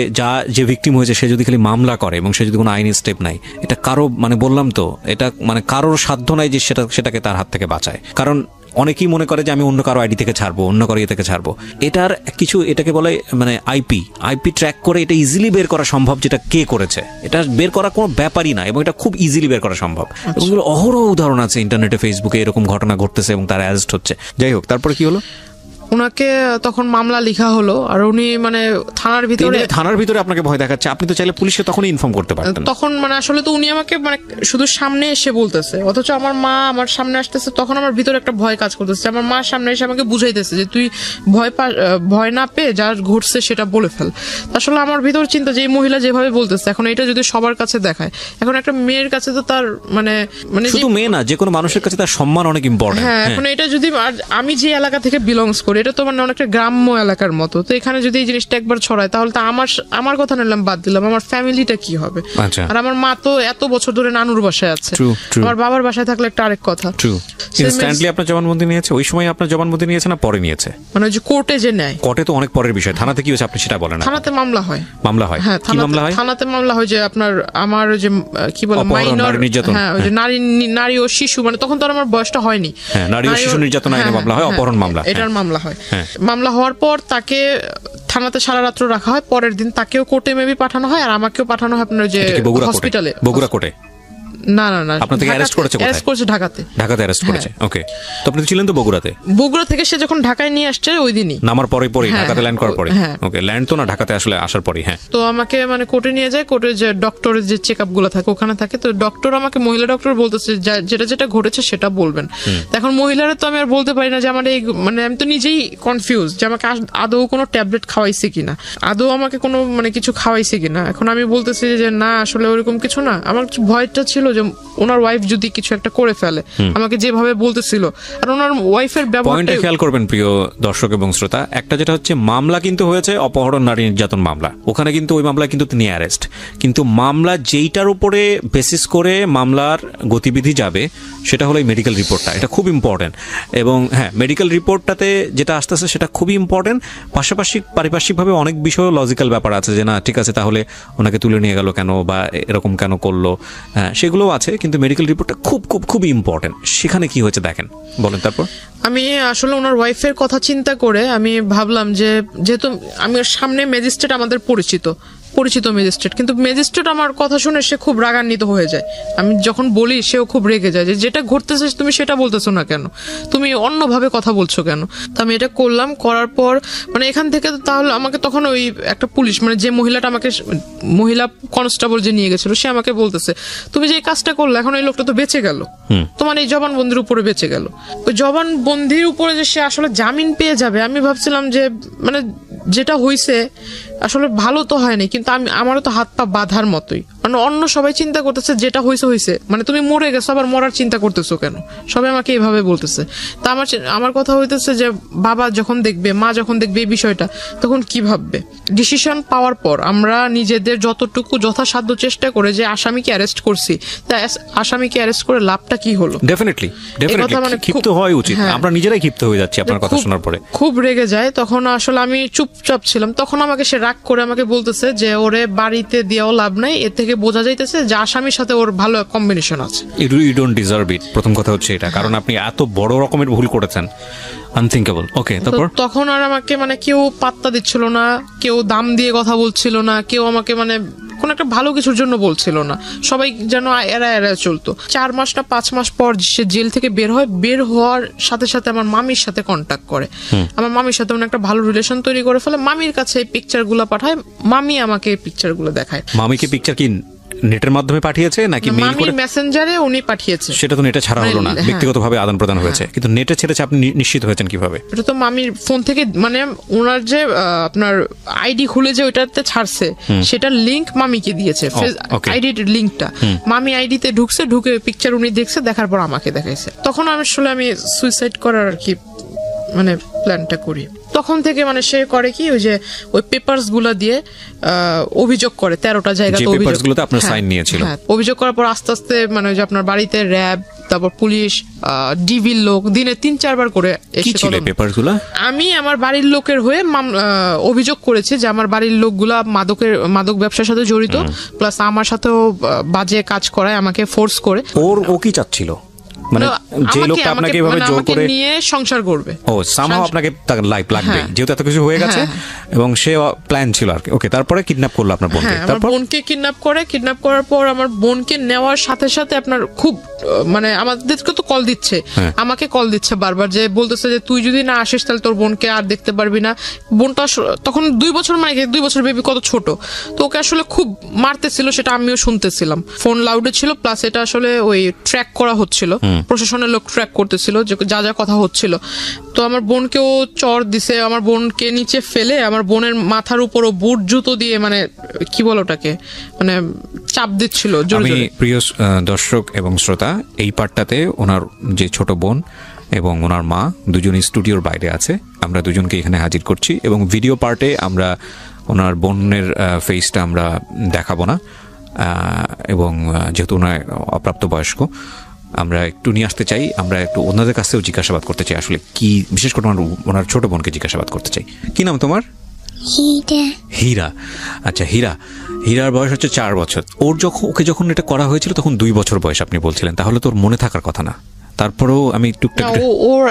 যে ভিকটিম হয়েছে সে যদি খালি মামলা করে এবং সে যদি কোনো আইনি স্টেপ নাই, এটা কারো মানে বললাম তো, এটা মানে কারোর সাধ্য নাই যে সেটাকে তার হাত থেকে বাঁচায়। কারণ অনেকেই মনে করে যে আমি অন্য কারো আইডি থেকে ছাড়বো, অন্য কারো ইয়ে থেকে ছাড়বো। এটার কিছু, এটাকে বলে মানে আইপি ট্র্যাক করে এটা ইজিলি বের করা সম্ভব, যেটা কে করেছে এটা বের করা কোনো ব্যাপারই না, এবং এটা খুব ইজিলি বের করা সম্ভব। এবং অহরহ উদাহরণ আছে ইন্টারনেটে, ফেসবুকে এরকম ঘটনা ঘটতেছে এবং তারা অ্যারেস্ট হচ্ছে। যাই হোক, তারপরে কি হলো? ওনাকে তখন মামলা লেখা হলো, আর উনি মানে থানার ভিতরে আপনাকে ভয় দেখাচ্ছে। আপনি তো চাইলে পুলিশকে তখনই ইনফর্ম করতে পারতেন। তখন মানে আসলে তো উনি আমাকে মানে শুধু সামনে এসে বলতেছে, অথচ আমার মা আমার সামনে আসতেছে, তখন আমার ভিতরে একটা ভয় কাজ করতেছে। আমার মা সামনে এসে আমাকে বুঝাইতেছে যে তুই ভয় না পেয়ে যা ঘটছে সেটা বলে ফেল। আসলে আমার ভিতর চিন্তা যে এই মহিলা যেভাবে বলতেছে, এখন এটা যদি সবার কাছে দেখায়, এখন একটা মেয়ের কাছে তো তার মানে শুধু মেয়ে না, যে কোনো মানুষের কাছে তার সম্মান অনেক ইম্পর্টেন্ট। হ্যাঁ, এখন এটা যদি আমি যে এলাকা থেকে বিলংস করি, এটা তো মানে অনেকটা গ্রাম্য এলাকার মতো, তো এখানে যদি এই জিনিসটা একবার ছড়ায় তাহলে তো আমার কথা নিলাম বাদ দিলাম, আমার ফ্যামিলিটা কি হবে? আর আমার মা তো এত বছর ধরে নানুর বাসায় আছে, আমার বাবার বাসায় থাকলে একটা আরেক কথা। ইনস্ট্যান্টলি আপনার জবানবন্দি নিয়েছে? ওই সময় আপনার জবানবন্দি নিয়েছে না পরে নিয়েছে? মানে যে কোর্টে যে নেয়, কোর্টে তো অনেক পরের বিষয়। থানাতে কি হয়েছে আপনি সেটা বলেন? থানাতে মামলা হয়। হ্যাঁ, থানাতে মামলা হয় যে আমার যে কি বলে মাইনর, হ্যাঁ, ওই যে নারী ও শিশু, মানে তখন তো আমার বয়সটা হয়নি। হ্যাঁ, নারী ও শিশু নির্যাতন আইনে মামলা হয়, অপহরণ মামলা, এটার মামলা হয়। মামলা হওয়ার পর তাকে থানাতে সারা রাত্র রাখা হয়, পরের দিন তাকেও কোর্টে মেবি পাঠানো হয়, আর আমাকেও পাঠানো হয় আপনার যে হসপিটালে, বগুড়া কোর্টে। না, আপনাকে অ্যারেস্ট করেছে কোথায়? অ্যারেস্ট করেছে ঢাকাতে অ্যারেস্ট করেছে। ওকে, তো আপনি ছিলেন তো বগুড়াতে? বগুড়া থেকে সে যখন ঢাকায় নিয়ে আসছে ওই দিনই, নামার পরে ঢাকাতে ল্যান্ড করার পরে। ওকে, ল্যান্ড তো না, ঢাকাতে আসলে আসার পরে। হ্যাঁ, তো আমাকে মানে কোর্টে নিয়ে যায়, কোর্টে যে ডক্টরের যে চেকআপ গুলো থাকে ওখানে থাকে, তো ডক্টর আমাকে, মহিলা ডক্টর বলতেছে যেটা ঘটেছে সেটা বলবেন। এখন মহিলারা তো আমি আর বলতে পারি না যে আমার এই মানে আমি তো নিজেই কনফিউজ যে আমাকে আদৌ কোনো ট্যাবলেট খাওয়াইছে কিনা, আদৌ আমাকে কোনো মানে কিছু খাওয়াইছে কিনা। এখন আমি বলতেছি যে না, আসলে ওরকম কিছু না। আমার ভয়টা ছিল যে ওনার ওয়াইফ যদি কিছু একটা করে ফেলে, আমাকে যেভাবে বলতেছিল, আর ওনার ওয়াইফের ব্যবহারটা খেয়াল করবেন প্রিয় দর্শক এবং শ্রোতা। একটা যেটা হচ্ছে মামলা কিন্তু হয়েছে অপহরণ, নারী নির্যাতন মামলা, ওখানে কিন্তু ওই মামলায় কিন্তু তিনি অ্যারেস্ট, কিন্তু মামলা যেইটার উপরে বেসিস করে মামলার গতিবিধি যাবে সেটা হলো এই মেডিকেল রিপোর্টটা। এটা খুব ইম্পর্টেন্ট, এবং হ্যাঁ, মেডিকেল রিপোর্টটাতে যেটা আসতেছে সেটা খুবই ইম্পর্টেন্ট। পাশাপাশি পারিপার্শ্বিকভাবে অনেক বিষয় লজিক্যাল ব্যাপার আছে, যে না ঠিক আছে তাহলে ওনাকে তুলে নিয়ে গেল কেন বা এরকম কেন করলো, সেগুলোও আছে, কিন্তু মেডিকেল রিপোর্টটা খুব খুব খুবই ইম্পর্টেন্ট। সেখানে কি হয়েছে দেখেন, বলেন তারপর। আমি আসলে ওনার ওয়াইফের কথা চিন্তা করে আমি ভাবলাম যে যেহেতু আমি সামনে ম্যাজিস্ট্রেট আমাদের পরিচিত ম্যাজিস্ট্রেট, কিন্তু ম্যাজিস্ট্রেট আমার কথা শুনে সে খুব রাগান্বিত হয়ে যায়। আমি যখন বলি সেও খুব রেগে যায় যে যেটা ঘটতেছে তুমি সেটা বলতেছো না কেন, তুমি অন্যভাবে কথা বলছো কেন। তো আমি এটা করলাম, করার পর মানে এখান থেকে তাহলে আমাকে তখন ওই একটা পুলিশ মানে যে মহিলাটা আমাকে মহিলা কনস্টেবল যে নিয়ে গেছিল সে আমাকে বলতেছে তুমি যে এই কাজটা করলে এখন এই লোকটা তো বেঁচে গেল, তোমার এই জবানবন্দির উপরে বেঁচে গেল। ওই জবানবন্দির উপরে যে সে আসলে জামিন পেয়ে যাবে আমি ভাবছিলাম যে মানে যেটা হয়েছে আসলে ভালো তো হয়নি, কিন্তু আমারও তো হাত পা বাঁধার মতোই। মানে অন্য সবাই চিন্তা করতেছে যেটা হয়েছে মানে তুমি মরে গেছো আবার মরার চিন্তা করতেছো কেন, সবাই আমাকে এইভাবে বলতেছে। তা আমার কথা হইতেছে যে বাবা যখন দেখবে, মা যখন দেখবে এই বিষয়টা তখন কি ভাববে। ডিসিশন পাওয়ার পর আমরা নিজেদের যতটুকু যথাসাধ্য চেষ্টা করে যে আসামিকে অ্যারেস্ট করছি, তা আসামিকে অ্যারেস্ট করে লাভটা কি হলো। ডেফিনেটলি মানে ক্ষিপ্ত হওয়া উচিত, আমরা নিজেরাই ক্ষিপ্ত হয়ে যাচ্ছি আপনার কথা শোনার পরে। খুব রেগে যায় তখন, আসলে আমি চুপচাপ ছিলাম। তখন আমাকে সে রাগ করে আমাকে বলতেছে যে ওরে বাড়িতে দিয়েও লাভ নাই, এর থেকে বোঝা যাইতেছে যে আসামির সাথে ওর ভালো কম্বিনেশন আছে। ইউ ডোন্ট ডিজার্ভ ইট, প্রথম কথা হচ্ছে এটা, কারণ আপনি এত বড় রকমের ভুল করেছেন, আনথিঙ্কেবল। ওকে, তারপর তখন আর আমাকে মানে কেউ পাত্তা দিচ্ছিল না, কেউ দাম দিয়ে কথা বলছিল না, কেউ আমাকে মানে কোন একটা ভালো কিছুর জন্য বলছিল না, সবাই যেন এরা চলতো। 4 মাস না 5 মাস পর সে জেল থেকে বের হওয়ার সাথে সাথে আমার মামির সাথে কন্ট্যাক্ট করে। আমার মামির সাথে একটা ভালো রিলেশন তৈরি করে ফেলে। মামির কাছে এই পিকচার গুলা পাঠায়, মামি আমাকে এই পিকচার গুলো দেখায়। মামিকে পিকচার কি নেটের মাধ্যমে পাঠিয়েছে নাকি মেইল করে? মেসেঞ্জারে উনি পাঠিয়েছে। সেটা তো নেটে ছাড়া হলো না, ব্যক্তিগতভাবে আদান প্রদান হয়েছে, কিন্তু নেটে ছেড়েছে আপনি নিশ্চিত হয়েছেন কিভাবে? এটা তো মামির ফোন থেকে, মানে ওনার যে আপনার আইডি খুলে যে ওইটাতে ছাড়ছে সেটার লিংক মামিকে দিয়েছে, আইডির লিংকটা মামি আইডিতে ঢুকে পিকচার উনি দেখছে, দেখার পর আমাকে দেখাইছে। তখন আসলে আমি সুইসাইড করার আর কি মানে প্ল্যানটা করি। তখন থেকে মানে সে করে কি ওই যে ওই পেপারস গুলা দিয়ে অভিযোগ করে 13টা জায়গাতে অভিযোগ করার পর আস্তে আস্তে মানে ওই যে আপনার বাড়িতে র্যাব, তারপর পুলিশ, ডিবির লোক দিনে 3-4 বার করে আমি আমার বাড়ির লোকের হয়ে অভিযোগ করেছি যে আমার বাড়ির লোকগুলা মাদক ব্যবসার সাথে জড়িত, প্লাস আমার সাথেও বাজে কাজ করায়, আমাকে ফোর্স করে। ও কি চাচ্ছিল মানে যে লোকটা আপনাকে এভাবে জোর করে নিয়ে সংসার করবে, সামহাও আপনাকে লাইফ লাগবে, যেহেতু এত কিছু হয়ে গেছে এবং সে প্ল্যান ছিল আর কি। ওকে, তারপরে কিডন্যাপ করলো আপনার বোনকে। তারপর বোনকে কিডন্যাপ করার পর আমার বোনকে নেওয়ার সাথে সাথে আপনার খুব মানে আমাদেরকে তো কল দিচ্ছে, আমাকে কল দিচ্ছে বারবার, যে বলতেছে যে তুই যদি না আসিস তাহলে তোর বোনকে আর দেখতে পারবি না। বোনটা তখন 2 বছর, মানে 2 বছর বেবি, কত ছোট, তো ওকে আসলে খুব মারতেছিল, সেটা আমিও শুনতেছিলাম। ফোন লাউডে ছিল, প্লাস এটা আসলে ওই ট্র্যাক করা হচ্ছিল, প্রশাসনের লোক ট্র্যাক করতেছিল যে যা কথা হচ্ছিল। তো আমার বোনকেও চর দিছে, আমার বোনকে নিচে ফেলে আমার বোনের মাথার উপরও বুট জুতো দিয়ে মানে কি বলো ওটাকে মানে চাপ দিচ্ছিল। প্রিয় দর্শক এবং শ্রোতা, এই পার্টটাতে ওনার যে ছোট বোন এবং ওনার মা দুজনই স্টুডিওর বাইরে আছে, আমরা দুজনকে এখানে হাজির করছি, এবং ভিডিও পার্টে আমরা ওনার বোনের ফেসটা আমরা দেখাবো না, এবং যেহেতু ওনার অপ্রাপ্তবয়স্ক আমরা একটু নিয়ে আসতে চাই, আমরা একটু ওনাদের কাছেও জিজ্ঞাসাবাদ করতে চাই আসলে কি, বিশেষ করে ওনার ছোট বোনকে জিজ্ঞাসাবাদ করতে চাই। কি নাম তোমার? হীরা। আচ্ছা, হীরার বয়স হচ্ছে 4 বছর। ওকে যখন এটা করা হয়েছিল তখন 2 বছর বয়স আপনি বলছিলেন, তাহলে তোর মনে থাকার কথা না? তারপরেও আমি টুকটাক, ওর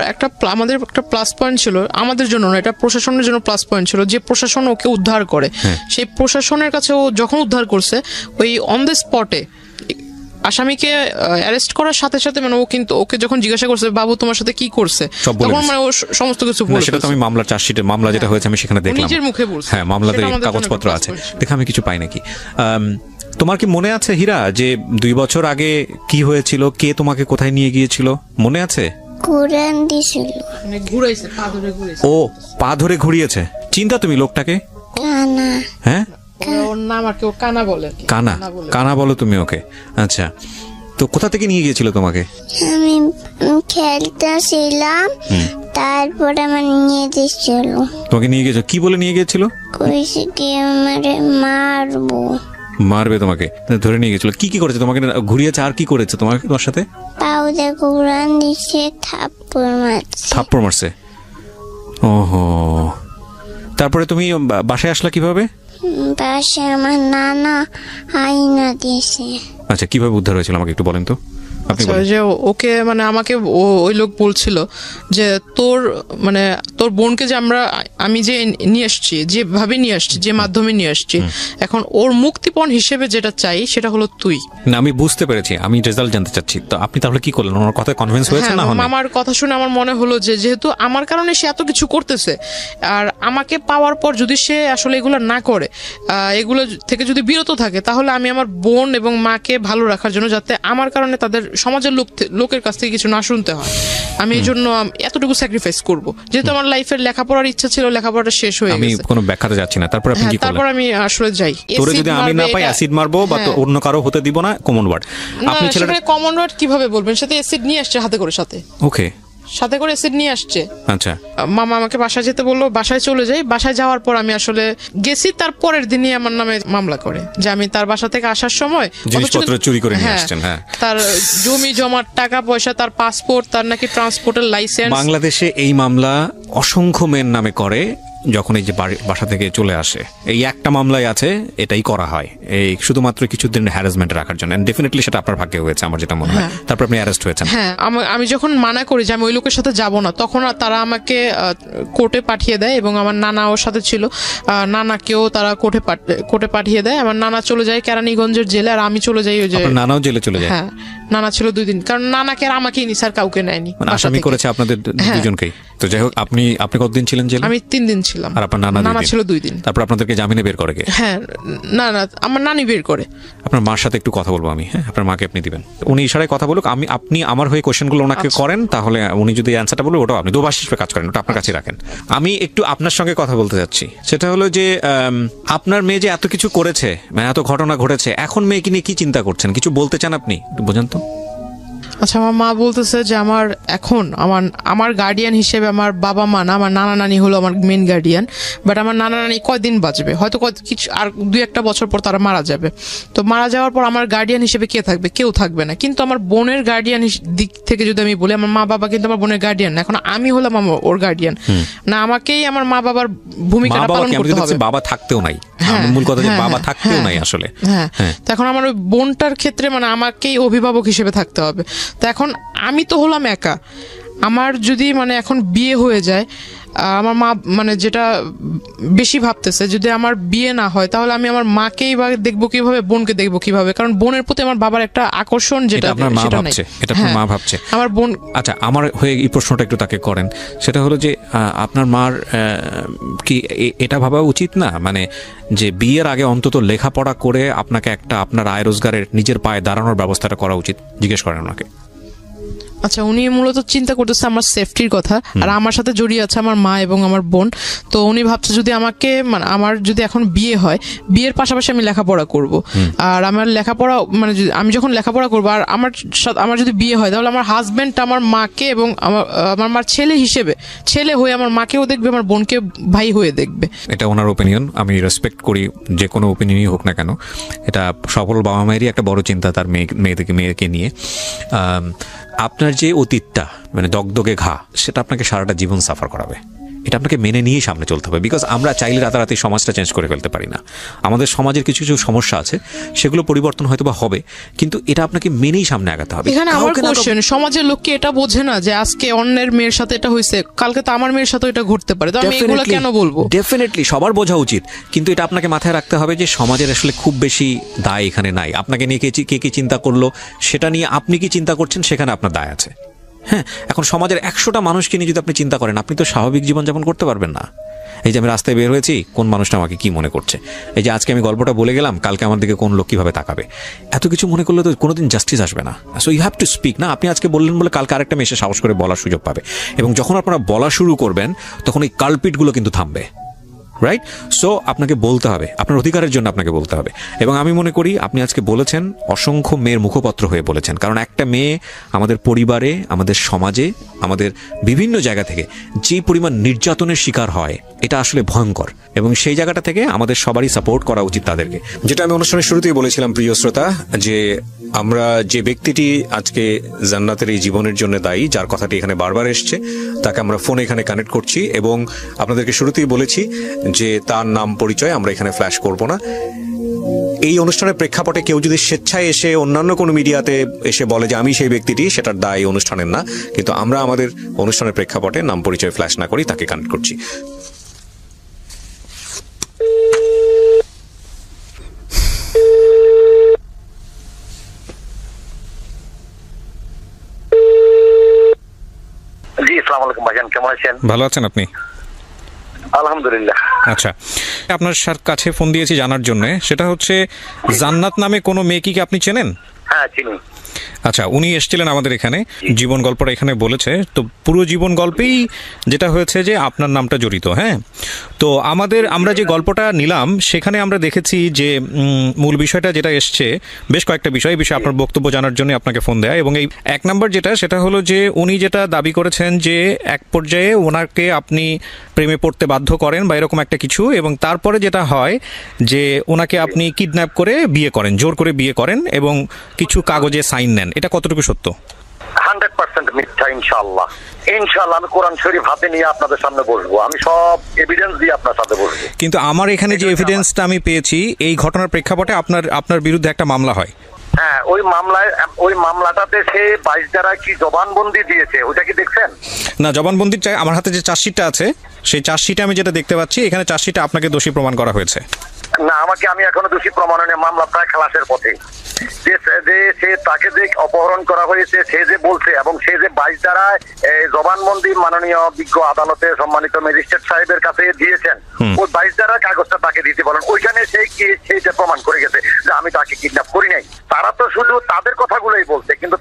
আমাদের একটা প্লাস পয়েন্ট ছিল, আমাদের জন্য না, এটা প্রশাসনের জন্য প্লাস পয়েন্ট ছিল, যে প্রশাসন ওকে উদ্ধার করে, সেই প্রশাসনের কাছে ও যখন উদ্ধার করছে ওই অন দ্য স্পটে আসামিকে অ্যারেস্ট করার সাথে সাথে মানে ও কিন্তু ওকে যখন জিজ্ঞাসা করছে বাবু তোমার সাথে কি করছে, তখন মানে ও সমস্ত কিছু বলেছে। সেটা তো আমি মামলার চার্জশিটে, মামলা যেটা হয়েছে আমি সেখানে দেখলাম, নিজের মুখে বলছে। হ্যাঁ, মামলাতে কাগজপত্র আছে, দেখে আমি কিছু পাই নাকি। তোমার কি মনে আছে হীরা যে 2 বছর আগে কি হয়েছিল, কে তোমাকে কোথায় নিয়ে গিয়েছিল মনে আছে? ঘুরান দিছিল, মানে ঘুরাইছে, পা ধরে ঘুরাইছে। ও পা ধরে ঘুরিয়েছে। চিন্তা তুমি লোকটাকে? কানা। হ্যাঁ, ওর নাম আর কি, ও কানা বলে। কানা বলো তুমি ওকে? আচ্ছা, তো কোথা থেকে নিয়ে গিয়েছিল তোমাকে? আমি খেলতেছিলাম, তারপর আমার নিয়ে গেছিল। তোমাকে নিয়ে গিয়েছিল কি বলে নিয়ে গিয়েছিল? কইছে কি আমারে মারবে তোমাকে, ধরে নিয়ে গেছিল। কি করেছে তোমাকে? ঘুরিয়েছে, আর কি করেছে তোমার সাথে? পাউডার ঘুরান দিছে, থাপ্পড় মারছে। ওহো, তারপরে তুমি বাসায় আসলা কিভাবে? বাসায় আমার নানা আয়না দিয়েছে। আচ্ছা, কিভাবে উদ্ধার হয়েছিল আমাকে একটু বলেন তো। যে ওকে মানে আমাকে ওই লোক বলছিল যে তোর বোনকে যে আমি যে নিয়ে আসছি, যেভাবে নিয়ে আসছি, যে মাধ্যমে নিয়ে আসছি, এখন ওর মুক্তিপণ হিসেবে যেটা চাই সেটা হলো তুই। না, আমি বুঝতে পেরেছি, আমি রেজাল্ট জানতে চাচ্ছি। তো আপনি তাহলে কি করলেন? ওনার কথা কনভিন্স হয়েছে না? আমার কথা শুনে আমার মনে হলো যে যেহেতু আমার কারণে সে এত কিছু করতেছে, আর আমাকে পাওয়ার পর যদি সে আসলে এগুলো না করে, এগুলো থেকে যদি বিরত থাকে, তাহলে আমি আমার বোন এবং মাকে ভালো রাখার জন্য, যাতে আমার কারণে তাদের সমাজের লোকের কাছ থেকে কিছু না শুনতে হয়, আমি এই জন্য এতটুকু স্যাক্রিফাইস করব। যেহেতু আমার লাইফের লেখাপড়ার ইচ্ছা ছিল, লেখাপড়াটা শেষ হয়ে গেছে। আমি কোনো ব্যাখ্যাতে যাচ্ছি না। তারপর আপনি কি করলেন? তারপর আমি আসলে যাই, তোরে যদি আমি না পাই অ্যাসিড মারবো, বা অন্য কারো হতে দিব না, কমন ওয়ার্ড। আপনি ছেলেটা কমন ওয়ার্ড কিভাবে বলবেন? সাথে অ্যাসিড নিয়ে আসছে হাতে করে, সাথে করে অ্যাসিড নিয়ে আসছে। আচ্ছা, মামা আমাকে বাসায় যেতে বললো, বাসায় চলে যাই। বাসায় যাওয়ার পর আমি আসলে গেছি, তার পরের দিনই আমার নামে মামলা করে যে আমি তার বাসা থেকে আসার সময় জিনিসপত্র চুরি করে নিয়ে আসছেন। হ্যাঁ, তার জমি জমার টাকা পয়সা, তার পাসপোর্ট, তার নাকি ট্রান্সপোর্টের লাইসেন্স। বাংলাদেশে এই মামলা অসংখ্য মেয়ের নামে করে যখন এই যে বাসা থেকে চলে আসে। এই একটা মামলাই আছে, এটাই করা হয় এই শুধুমাত্র কিছুদিন হ্যারাসমেন্ট রাখার জন্য। ডেফিনেটলি সেটা আপনার ভাগ্যে হয়েছে, আমার যেটা মনে হয়। তারপর আপনি অ্যারেস্ট হয়েছেন। হ্যাঁ, আমি যখন মানা করি যে আমি ওই লোকের সাথে যাব না, তখন তারা আমাকে কোর্টে পাঠিয়ে দেয়, এবং আমার নানা ওর সাথে ছিল, নানাকেও তারা কোর্টে পাঠিয়ে দেয়। আমার নানা চলে যায় কেরানীগঞ্জের জেলে, আর আমি চলে যাই ওই যে নানাও জেলে চলে যায়। হ্যাঁ, নানা ছিল 2 দিন, কারণ নানাকে আর আমাকেই নি, স্যার কাউকে নেয়নি। আসামি করেছে আপনাদের দুজনকেই। তো যাই হোক, আপনি কতদিন ছিলেন জেলে? আমি 3 দিন ছিলাম। আর আপনার নানা ছিল 2 দিন। তারপর আপনাদেরকে জামিনে বের করে কে? হ্যাঁ, না আমার নানি বের করে। আপনার মার সাথে একটু কথা বলবো আমি। হ্যাঁ, আপনার মাকে আপনি দিবেন, উনি ইশারায় কথা বলুক, আপনি আমার হয়ে কোশ্চেনগুলো ওনাকে করেন, তাহলে উনি যদি অ্যান্সারটা বলবে, ওটাও আপনি দুবাস হিসেবে কাজ করেন, ওটা আপনার কাছে রাখেন। আমি একটু আপনার সঙ্গে কথা বলতে যাচ্ছি, সেটা হলো যে আপনার মেয়ে যে এত কিছু করেছে, মানে এত ঘটনা ঘটেছে, এখন মেয়েকে নিয়ে কি চিন্তা করছেন? কিছু বলতে চান আপনি? বোঝান তো। আচ্ছা, আমার মা বলতেছে যে আমার গার্ডিয়ান হিসেবে আমার বাবা মা না, আমার নানা নানি হলো আমার মেন গার্ডিয়ান। বাট আমার নানা নানি কয়দিন বাঁচবে, হয়তো কিছু আর 2-1 বছর পর তারা মারা যাবে। তো মারা যাওয়ার পর আমার গার্ডিয়ান হিসেবে কে থাকবে? কেউ থাকবে না। কিন্তু আমার বোনের গার্ডিয়ান দিক থেকে যদি আমি বলি, আমার মা বাবা কিন্তু আমার বোনের গার্ডিয়ান না, এখন আমি হলাম ওর গার্ডিয়ান না। আমাকেই আমার মা বাবার ভূমিকাটা পালন করতে হবে। বাবা থাকতেও নাই, মূল কথা যে বাবা থাকতেও নাই আসলে। হ্যাঁ, তো এখন আমার ওই বোনটার ক্ষেত্রে মানে আমাকেই অভিভাবক হিসেবে থাকতে হবে। তো এখন আমি তো হলাম একা। আমার যদি এখন বিয়ে হয়ে যায়, আমার মা যেটা বেশি ভাবতেছে, যদি আমার বিয়ে না হয়, তাহলে আমি আমার মাকেই বা দেখবো কিভাবে, বোনকে দেখবো কিভাবে? কারণ বোনের প্রতি আমার বাবার একটা আকর্ষণ, যেটা সেটা নাই। এটা আপনার মা ভাবছে, আমার বোন। আচ্ছা, আমার হয়ে এই প্রশ্নটা একটু তাকে করেন। সেটা হলো যে আপনার মার কি এটা ভাবা উচিত না, যে বিয়ের আগে অন্তত লেখাপড়া করে আপনাকে একটা আপনার আয় রোজগারের নিজের পায়ে দাঁড়ানোর ব্যবস্থাটা করা উচিত? জিজ্ঞেস করেন ওনাকে। আচ্ছা, উনি মূলত চিন্তা করতেছে আমার সেফটির কথা, আর আমার সাথে জড়িয়ে আছে আমার মা এবং আমার বোন। তো উনি ভাবছে যদি আমাকে আমার যদি এখন বিয়ে হয়, বিয়ের পাশাপাশি আমি লেখাপড়া করব, আর আমার লেখাপড়া আমি যখন লেখাপড়া করবো, আর আমার যদি বিয়ে হয়, তাহলে আমার হাজবেন্ড আমার মাকে এবং আমার মার ছেলে হয়ে আমার মাকেও দেখবে, আমার বোনকে ভাই হয়ে দেখবে। এটা ওনার ওপিনিয়ন, আমি রেসপেক্ট করি, যে কোনো ওপিনিয়নই হোক না কেন। এটা সফল বাবা মায়েরই একটা বড় চিন্তা তার মেয়েকে নিয়ে। আপনার যে অতীতটা দগদগে ঘা, সেটা আপনাকে সারাটা জীবন সাফার করাবে। এটা আপনাকে মেনে নিয়েই সামনে চলতে হবে, বিকজ আমরা চাইলে রাতারাতি সমাজটা চেঞ্জ করে ফেলতে পারি না। আমাদের সমাজের কিছু কিছু সমস্যা আছে, সেগুলো পরিবর্তন হয়তো বা হবে, কিন্তু এটা আপনাকে মেনেই সামনে আগাতে হবে। এখানে আমার কোশ্চেন, সমাজের লোককে এটা বোঝে না যে আজকে অন্যের মেয়ের সাথে এটা হয়েছে, কালকে তো আমার মেয়ের সাথে এটা ঘটতে পারে, তো আমি এগুলো কেন বলবো? ডেফিনেটলি সবার বোঝা উচিত, কিন্তু এটা আপনাকে মাথায় রাখতে হবে যে সমাজের আসলে খুব বেশি দায় এখানে নাই। আপনাকে নিয়ে কে কি চিন্তা করলো, সেটা নিয়ে আপনি কি চিন্তা করছেন, সেখানে আপনার দায় আছে। হ্যাঁ, এখন সমাজের 100টা মানুষকে নিয়ে যদি আপনি চিন্তা করেন, আপনি তো স্বাভাবিক জীবনযাপন করতে পারবেন না। এই যে আমি রাস্তায় বের হয়েছি, কোন মানুষটা আমাকে কি মনে করছে, এই যে আজকে আমি গল্পটা বলে গেলাম, কালকে আমার দিকে কোন লোক কিভাবে তাকাবে, এত কিছু মনে করলে তো কোনোদিন জাস্টিস আসবে না। So you have to speak. না, আপনি আজকে বললেন বলে কালকে আরেকটা মেয়ে এসে সাহস করে বলার সুযোগ পাবে, এবং যখন আপনারা বলা শুরু করবেন, তখন এই কালপিটগুলো কিন্তু থামবে। রাইট? সো আপনাকে বলতে হবে, আপনার অধিকারের জন্য আপনাকে বলতে হবে। এবং আমি মনে করি আপনি আজকে বলেছেন, অসংখ্য মেয়ের মুখপত্র হয়ে বলেছেন। কারণ একটা মেয়ে আমাদের পরিবারে, আমাদের সমাজে, আমাদের বিভিন্ন জায়গা থেকে যে পরিমাণ নির্যাতনের শিকার হয়, এটা আসলে ভয়ঙ্কর। এবং সেই জায়গাটা থেকে আমাদের সবারই সাপোর্ট করা উচিত তাদেরকে। যেটা আমি অনুষ্ঠানের শুরুতেই বলেছিলাম, প্রিয় শ্রোতা, যে আমরা যে ব্যক্তিটি আজকে জান্নাতের এই জীবনের জন্য দায়ী, যার কথাটি এখানে বারবার এসছে, তাকে আমরা ফোনে এখানে কানেক্ট করছি, এবং আপনাদেরকে শুরুতেই বলেছি যে তার নাম পরিচয় আমরা এখানে ফ্ল্যাশ করব না। এই অনুষ্ঠানের প্রেক্ষাপটে কেউ যদি স্বেচ্ছায় এসে অন্যান্য কোনো মিডিয়াতে এসে বলে যে আমি সেই ব্যক্তিটি, সেটার দায় এই অনুষ্ঠানের না। কিন্তু আমরা আমাদের অনুষ্ঠানের প্রেক্ষাপটে নাম পরিচয় ফ্ল্যাশ না করি, তাকে কানেক্ট করছি। জি, আসসালামু আলাইকুম ভাইজান, কেমন আছেন? ভালো আছেন আপনি? আলহামদুলিল্লাহ। আচ্ছা, আপনার কাছে ফোন দিয়েছি জানার জন্য, সেটা হচ্ছে জান্নাত নামে কোনো মেয়ে কি আপনি চেনেন? হ্যাঁ, চিনি। আচ্ছা, উনি এসেছিলেন আমাদের এখানে, জীবন গল্পটা এখানে বলেছে। তো পুরো জীবন গল্পেই যেটা হয়েছে যে আপনার নামটা জড়িত। হ্যাঁ, তো আমরা যে গল্পটা নিলাম সেখানে আমরা দেখেছি যে মূল বিষয়টা যেটা এসছে, বেশ কয়েকটা বিষয় আপনার বক্তব্য জানার জন্য আপনাকে ফোন দেয়া। এবং এই 1 নম্বর সেটা হলো যে উনি যেটা দাবি করেছেন যে এক পর্যায়ে ওনাকে আপনি প্রেমে পড়তে বাধ্য করেন বা এরকম একটা কিছু, এবং তারপরে যেটা হয় যে ওনাকে আপনি কিডন্যাপ করে বিয়ে করেন, জোর করে বিয়ে করেন এবং কিছু কাগজে সাইন নেন। এটা কতটুকু সত্য? 100% মিথ্যা। ইনশাআল্লাহ আমি কোরআন শরীফ হাতে নিয়ে আপনাদের সামনে বসবো, আমি সব এভিডেন্স দিয়ে আপনার সাথে বসবো। কিন্তু আমার এখানে যে এভিডেন্সটা আমি পেয়েছি, এই ঘটনার প্রেক্ষাপটে আপনার বিরুদ্ধে একটা মামলা হয়। হ্যাঁ, ওই মামলাটাতে সে 22 ধারা কি জবানবন্দি দিয়েছে, ওটা কি দেখছেন? না, জবানবন্দির চাই আমার হাতে যে চার্জশিটটা আছে, সেই চার্জশিটে আমি যেটা দেখতে পাচ্ছি, এখানে চার্জশিটে আপনাকে দোষী প্রমাণ করা হয়েছে। না, আমি এখনো দোষী প্রমাণনে মামলা প্রায় খালাসের পথে। যে সে তাকে যে অপহরণ করা হয়েছে, সে যে বলছে, এবং সে যে 22 ধারায় জবানবন্দি মাননীয় বিজ্ঞ আদালতে সম্মানিত ম্যাজিস্ট্রেট সাহেবের কাছে দিয়েছেন, ওই 22 ধারার কাগজটা তাকে দিতে বলেন। ওইখানে সেইটা প্রমাণ করে গেছে যে আমি তাকে কিডন্যাপ করি নাই। তারা তো শুধু তাদের কথাগুলোই বলছে, কিন্তু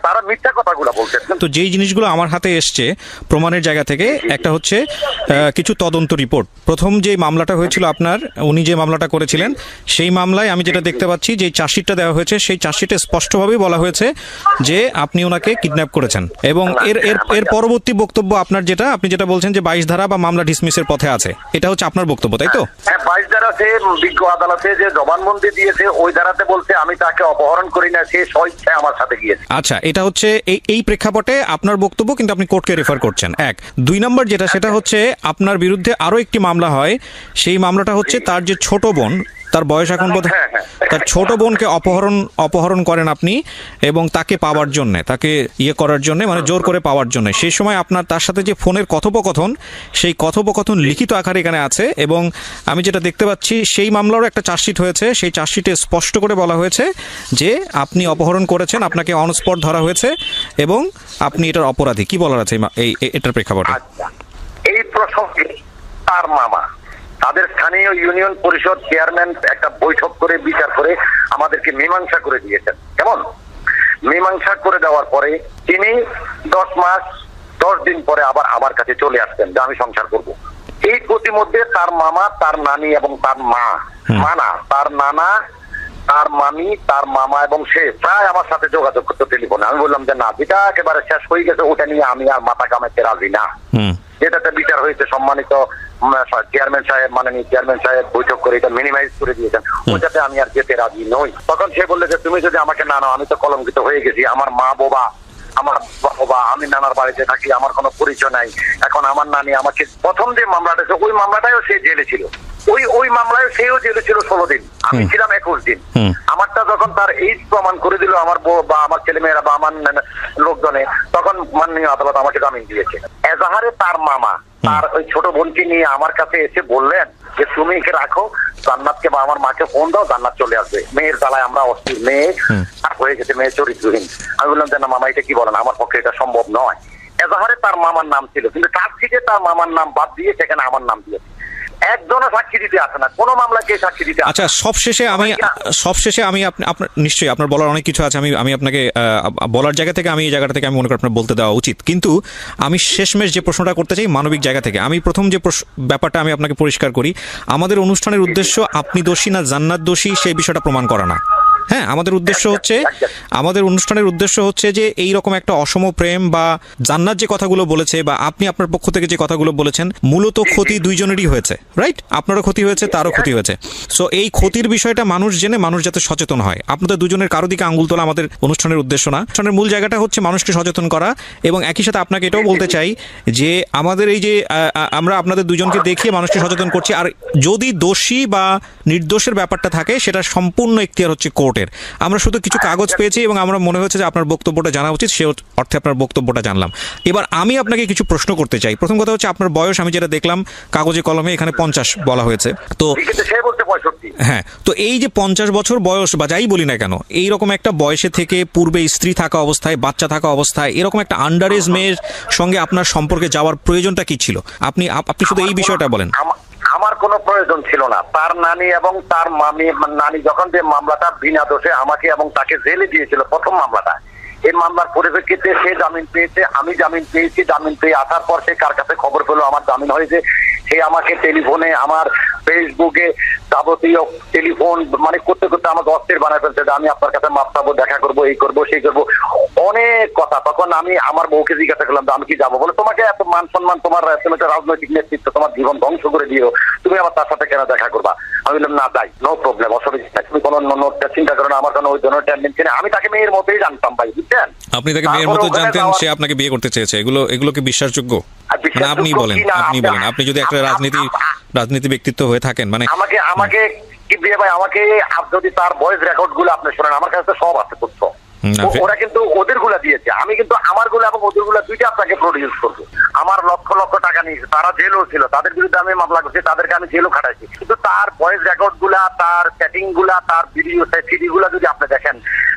তারা মিথ্যা কথাগুলো বলছে। তো যেই জিনিসগুলো আমার হাতে এসছে প্রমাণের জায়গা থেকে, একটা হচ্ছে কিছু তদন্ত রিপোর্ট। প্রথম যে মামলাটা হয়েছিল আপনার, উনি যে মামলাটা করেছিলেন, সেই মামলায় আমি যেটা দেখতে পাচ্ছি যে চার্জশিটটা দেওয়া হয়েছে, সেই চার্জশিটে স্পষ্টভাবেই বলা হয়েছে যে আপনি ওনাকে কিডন্যাপ করেছেন। এবং এর পরবর্তী বক্তব্য আপনার আপনি যেটা বলছেন যে 22 ধারা বা মামলা ডিসমিসের পথে আছে, এটা হচ্ছে আপনার বক্তব্য, তাই তো? হ্যাঁ, 22 ধারা সে বিজ্ঞ আদালতে যে জবানবন্দি দিয়েছে, ওই ধারাতে বলছে আমি তাকে অপহরণ করি না, সে স্বেচ্ছায় আমার সাথে গিয়েছে। আচ্ছা, এটা হচ্ছে এই প্রেক্ষাপটে আপনার বক্তব্য, কিন্তু আপনি কোর্টকে রেফার করছেন। 1 2 নম্বর সেটা হচ্ছে আপনার বিরুদ্ধে আরো একটি মামলা হয়। সেই মামলাটা হচ্ছে তার যে ছোট বোন, তার বয়স এখন বোধ, তার ছোট বোনকে অপহরণ করেন আপনি, এবং তাকে পাওয়ার জন্য, তাকে করার জন্য, মানে জোর করে পাওয়ার জন্য। সেই সময় আপনার তার সাথে যে ফোনের কথোপকথন, সেই কথোপকথন লিখিত আকারে এখানে আছে। এবং আমি যেটা দেখতে পাচ্ছি, সেই মামলারও একটা চার্জশিট হয়েছে। সেই চার্জশিটে স্পষ্ট করে বলা হয়েছে যে আপনি অপহরণ করেছেন, আপনাকে অন স্পট ধরা হয়েছে এবং আপনি এটার অপরাধী। কি বলার আছে এটার প্রেক্ষাপটে? এই প্রসঙ্গে তার মামা তাদের স্থানীয় ইউনিয়ন পরিষদ চেয়ারম্যান একটা বৈঠক করে বিচার করে আমাদেরকে মীমাংসা করে দিয়েছেন। কেমন মীমাংসা করে দেওয়ার পরে তিনি 10 মাস 10 দিন পরে আবার আমার কাছে চলে আসতেন যে আমি সংসার করব। এই প্রতিমধ্যে তার মামা, তার নানি এবং তার তার নানা, তার মামি, তার মামা এবং সে প্রায় আমার সাথে যোগাযোগ করতো টেলিফোনে। আমি বললাম যে না, যেটা একেবারে শেষ হয়ে গেছে, ওটা নিয়ে আমি আর মাথা কামাইতে রাজি না। যেটাতে বিচার হয়েছে সম্মানিত চেয়ারম্যান সাহেব, মাননীয় চেয়ারম্যান সাহেব বৈঠক করে এটা মিনিমাইজ করে দিয়েছেন, ওটাতে আমি আর যেতে রাজি নই। তখন সে বললে যে তুমি যদি আমাকে না নাও, আমি তো কলঙ্কিত হয়ে গেছি। আমার মা বাবা, আমি নানার বাড়িতে থাকি, আমার কোনো পরিচয় নাই। এখন আমার নানি আমাকে প্রথম যে মামলাটা, ওই মামলাটাও সে জেলে ছিল, ওই মামলায় সেও জেলে ছিল 16 দিন, আমি ছিলাম 21 দিন। আমারটা যখন তার এইজ প্রমাণ করে দিল আমার বউ বা আমার ছেলেমেয়েরা বা আমার লোকজনে, তখন মাননীয় আদালত আমাকে জামিন দিয়েছে। এজাহারে তার মামা তার ওই ছোট বোনকে নিয়ে আমার কাছে এসে বললেন যে তুমি একে রাখো, জান্নাতকে বা আমার মাকে ফোন দাও, জান্নাত চলে আসবে। মেয়ের জ্বালায় আমরা অস্থির, মেয়ে হয়ে গেছে, মেয়ে চরিত্রহীন। আমি বললাম যে না মামা, এটা কি বলেন, আমার পক্ষে এটা সম্ভব নয়। এজাহারে তার মামার নাম ছিল, কিন্তু চার্জশিটে তার মামার নাম বাদ দিয়ে সেখানে আমার নাম দিয়েছে। একজনও সাক্ষী দিতে আসে না, কোনো মামলাকে সাক্ষী দিতে। আচ্ছা, সবশেষে আমি আপনার নিশ্চয়ই আপনার বলার অনেক কিছু আছে, আমি আপনাকে বলার জায়গা থেকে, আমি এই জায়গাটা থেকে আমি মনে করি আপনার বলতে দেওয়া উচিত। কিন্তু আমি শেষমেশ যে প্রশ্নটা করতে চাই মানবিক জায়গা থেকে, আমি প্রথম যে ব্যাপারটা আমি আপনাকে পরিষ্কার করি, আমাদের অনুষ্ঠানের উদ্দেশ্য আপনি দোষী না জান্নাত দোষী সেই বিষয়টা প্রমাণ করা না। হ্যাঁ, আমাদের উদ্দেশ্য হচ্ছে, আমাদের অনুষ্ঠানের উদ্দেশ্য হচ্ছে যে এই রকম একটা অসম প্রেম বা জান্নাত যে কথাগুলো বলেছে বা আপনি আপনার পক্ষ থেকে যে কথাগুলো বলেছেন, মূলত ক্ষতি দুইজনেরই হয়েছে, রাইট? আপনারও ক্ষতি হয়েছে, তারও ক্ষতি হয়েছে। সো এই ক্ষতির বিষয়টা মানুষ জেনে মানুষ যাতে সচেতন হয়। আপনাদের দুজনের কারো দিকে আঙুল তোলা আমাদের অনুষ্ঠানের উদ্দেশ্য না। অনুষ্ঠানের মূল জায়গাটা হচ্ছে মানুষকে সচেতন করা, এবং একই সাথে আপনাকে এটাও বলতে চাই যে আমাদের এই যে আমরা আপনাদের দুজনকে দেখিয়ে মানুষকে সচেতন করছি, আর যদি দোষী বা নির্দোষের ব্যাপারটা থাকে সেটা সম্পূর্ণ এখতিয়ার হচ্ছে কোর্টের। আমরা শুধু কিছু কাগজ পেয়েছি এবং আমরা মনে হচ্ছে যে আপনার বক্তব্যটা জানা উচিত, সে অর্থে আপনার বক্তব্যটা জানলাম। এবার আমি আপনাকে কিছু প্রশ্ন করতে চাই। প্রথম কথা হচ্ছে আপনার বয়স, আমি যেটা দেখলাম কাগজে কলমে এখানে 50 বলা হয়েছে, তো হ্যাঁ, তো এই যে 50 বছর বয়স বা যাই বলি না কেন, এইরকম একটা বয়সে থেকে পূর্বে স্ত্রী থাকা অবস্থায়, বাচ্চা থাকা অবস্থায় এরকম একটা আন্ডার এজ মেয়ের সঙ্গে আপনার সম্পর্কে যাওয়ার প্রয়োজনটা কি ছিল? আপনি শুধু এই বিষয়টা বলেন। আমার কোনো প্রয়োজন ছিল না। তার নানি এবং তার নানি যখন যে মামলাটা বিনা দোষে আমাকে এবং তাকে জেলে দিয়েছিল, প্রথম মামলাটা, এই মামলার পরিপ্রেক্ষিতে সে জামিন পেয়েছে, আমি জামিন পেয়েছি। জামিন পেয়ে আসার পর সে কার কাছে খবর পেলো আমার জামিন হয়েছে, সে আমাকে টেলিফোনে, আমার ফেসবুকে যাবতীয় টেলিফোন মানে করতে করতে আমাকে অস্থির বানায় ফেলছে যে আমি আপনার কাছে মাপ চাবো, দেখা করবো, এই করবো, সেই করবো, অনেক কথা। তখন আমি আমার বউকে জিজ্ঞাসা করলাম আমি কি যাবো? বলে তোমাকে এত মান সম্মান, তুমি একটা রাজনৈতিক নেতৃত্ব, তোমার জীবন ধ্বংস করে দিও, তুমি আবার তার সাথে কেন দেখা করবা? আমি বললাম না যাই, নো প্রবলেম, অসুবিধা নাই, তুমি কোনো চিন্তা করো না, আমার কোনো ওই ধরনের টেন্ডেন্সি নেই। আমি তাকে মেয়ের মতোই জানতাম ভাই, বুঝছেন? আপনি তাকে মেয়ের মতো জানতেন, সে আপনাকে বিয়ে করতে চেয়েছে, এগুলো কি বিশ্বাসযোগ্য? আপনি বলেন, আপনি যদি একটা রাজনীতি ব্যক্তিত্ব হয়ে থাকেন, মানে আমাকে কি বিয়ে ভাই, আমাকে যদি তার ভয়েস রেকর্ড গুলো আপনি শোনেন, আমার কাছে সব আছে তথ্য। ওরা কিন্তু ওদের গুলা দিয়েছে, আমি কিন্তু আমার গুলো এবং ওদের গুলা দুইটা আপনাকে প্রডিউস করবো। আমার লক্ষ লক্ষ টাকা নিয়েছে, তারা জেলও ছিল, তাদের বিরুদ্ধে আমি মামলা করছি, তাদেরকে আমি জেলও খাটাইছি। কিন্তু তার ভয়েস রেকর্ড গুলা, তার চ্যাটিং গুলা, তার ভিডিও সিডি গুলা যদি আপনি দেখেন,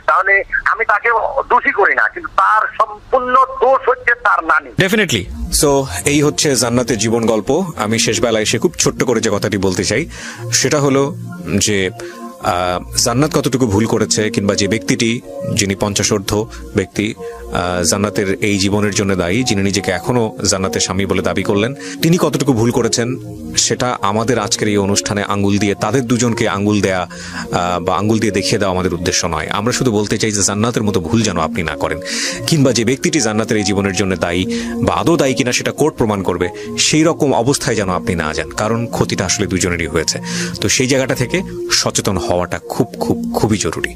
তাহলে আমি তাকে দোষী করি না, কিন্তু তার সম্পূর্ণ দোষ হচ্ছে তার নানি। ডেফিনেটলি। সো এই হচ্ছে জান্নাতের জীবন গল্প। আমি শেষ বেলায় এসে খুব ছোট্ট করে যে কথাটি বলতে চাই সেটা হলো যে জান্নাত কতটুকু ভুল করেছে, কিংবা যে ব্যক্তিটি, যিনি 50 ব্যক্তি জান্নাতের এই জীবনের জন্য দায়ী, যিনি নিজেকে এখনো জান্নাতের স্বামী বলে দাবি করলেন, তিনি কতটুকু ভুল করেছেন সেটা আমাদের আজকের এই অনুষ্ঠানে আঙ্গুল দিয়ে তাদের দুজনকে আঙ্গুল দেয়া বা আঙ্গুল দিয়ে দেখিয়ে দেওয়া আমাদের উদ্দেশ্য নয়। আমরা শুধু বলতে চাই যে জান্নাতের মতো ভুল যেন আপনি না করেন, কিংবা যে ব্যক্তিটি জান্নাতের এই জীবনের জন্য দায়ী বা আদৌ দায়ী কিনা সেটা কোর্ট প্রমাণ করবে, সেই রকম অবস্থায় যেন আপনি না যান, কারণ ক্ষতিটা আসলে দুজনেরই হয়েছে। তো সেই জায়গাটা থেকে সচেতন হওয়াটা খুবই জরুরি।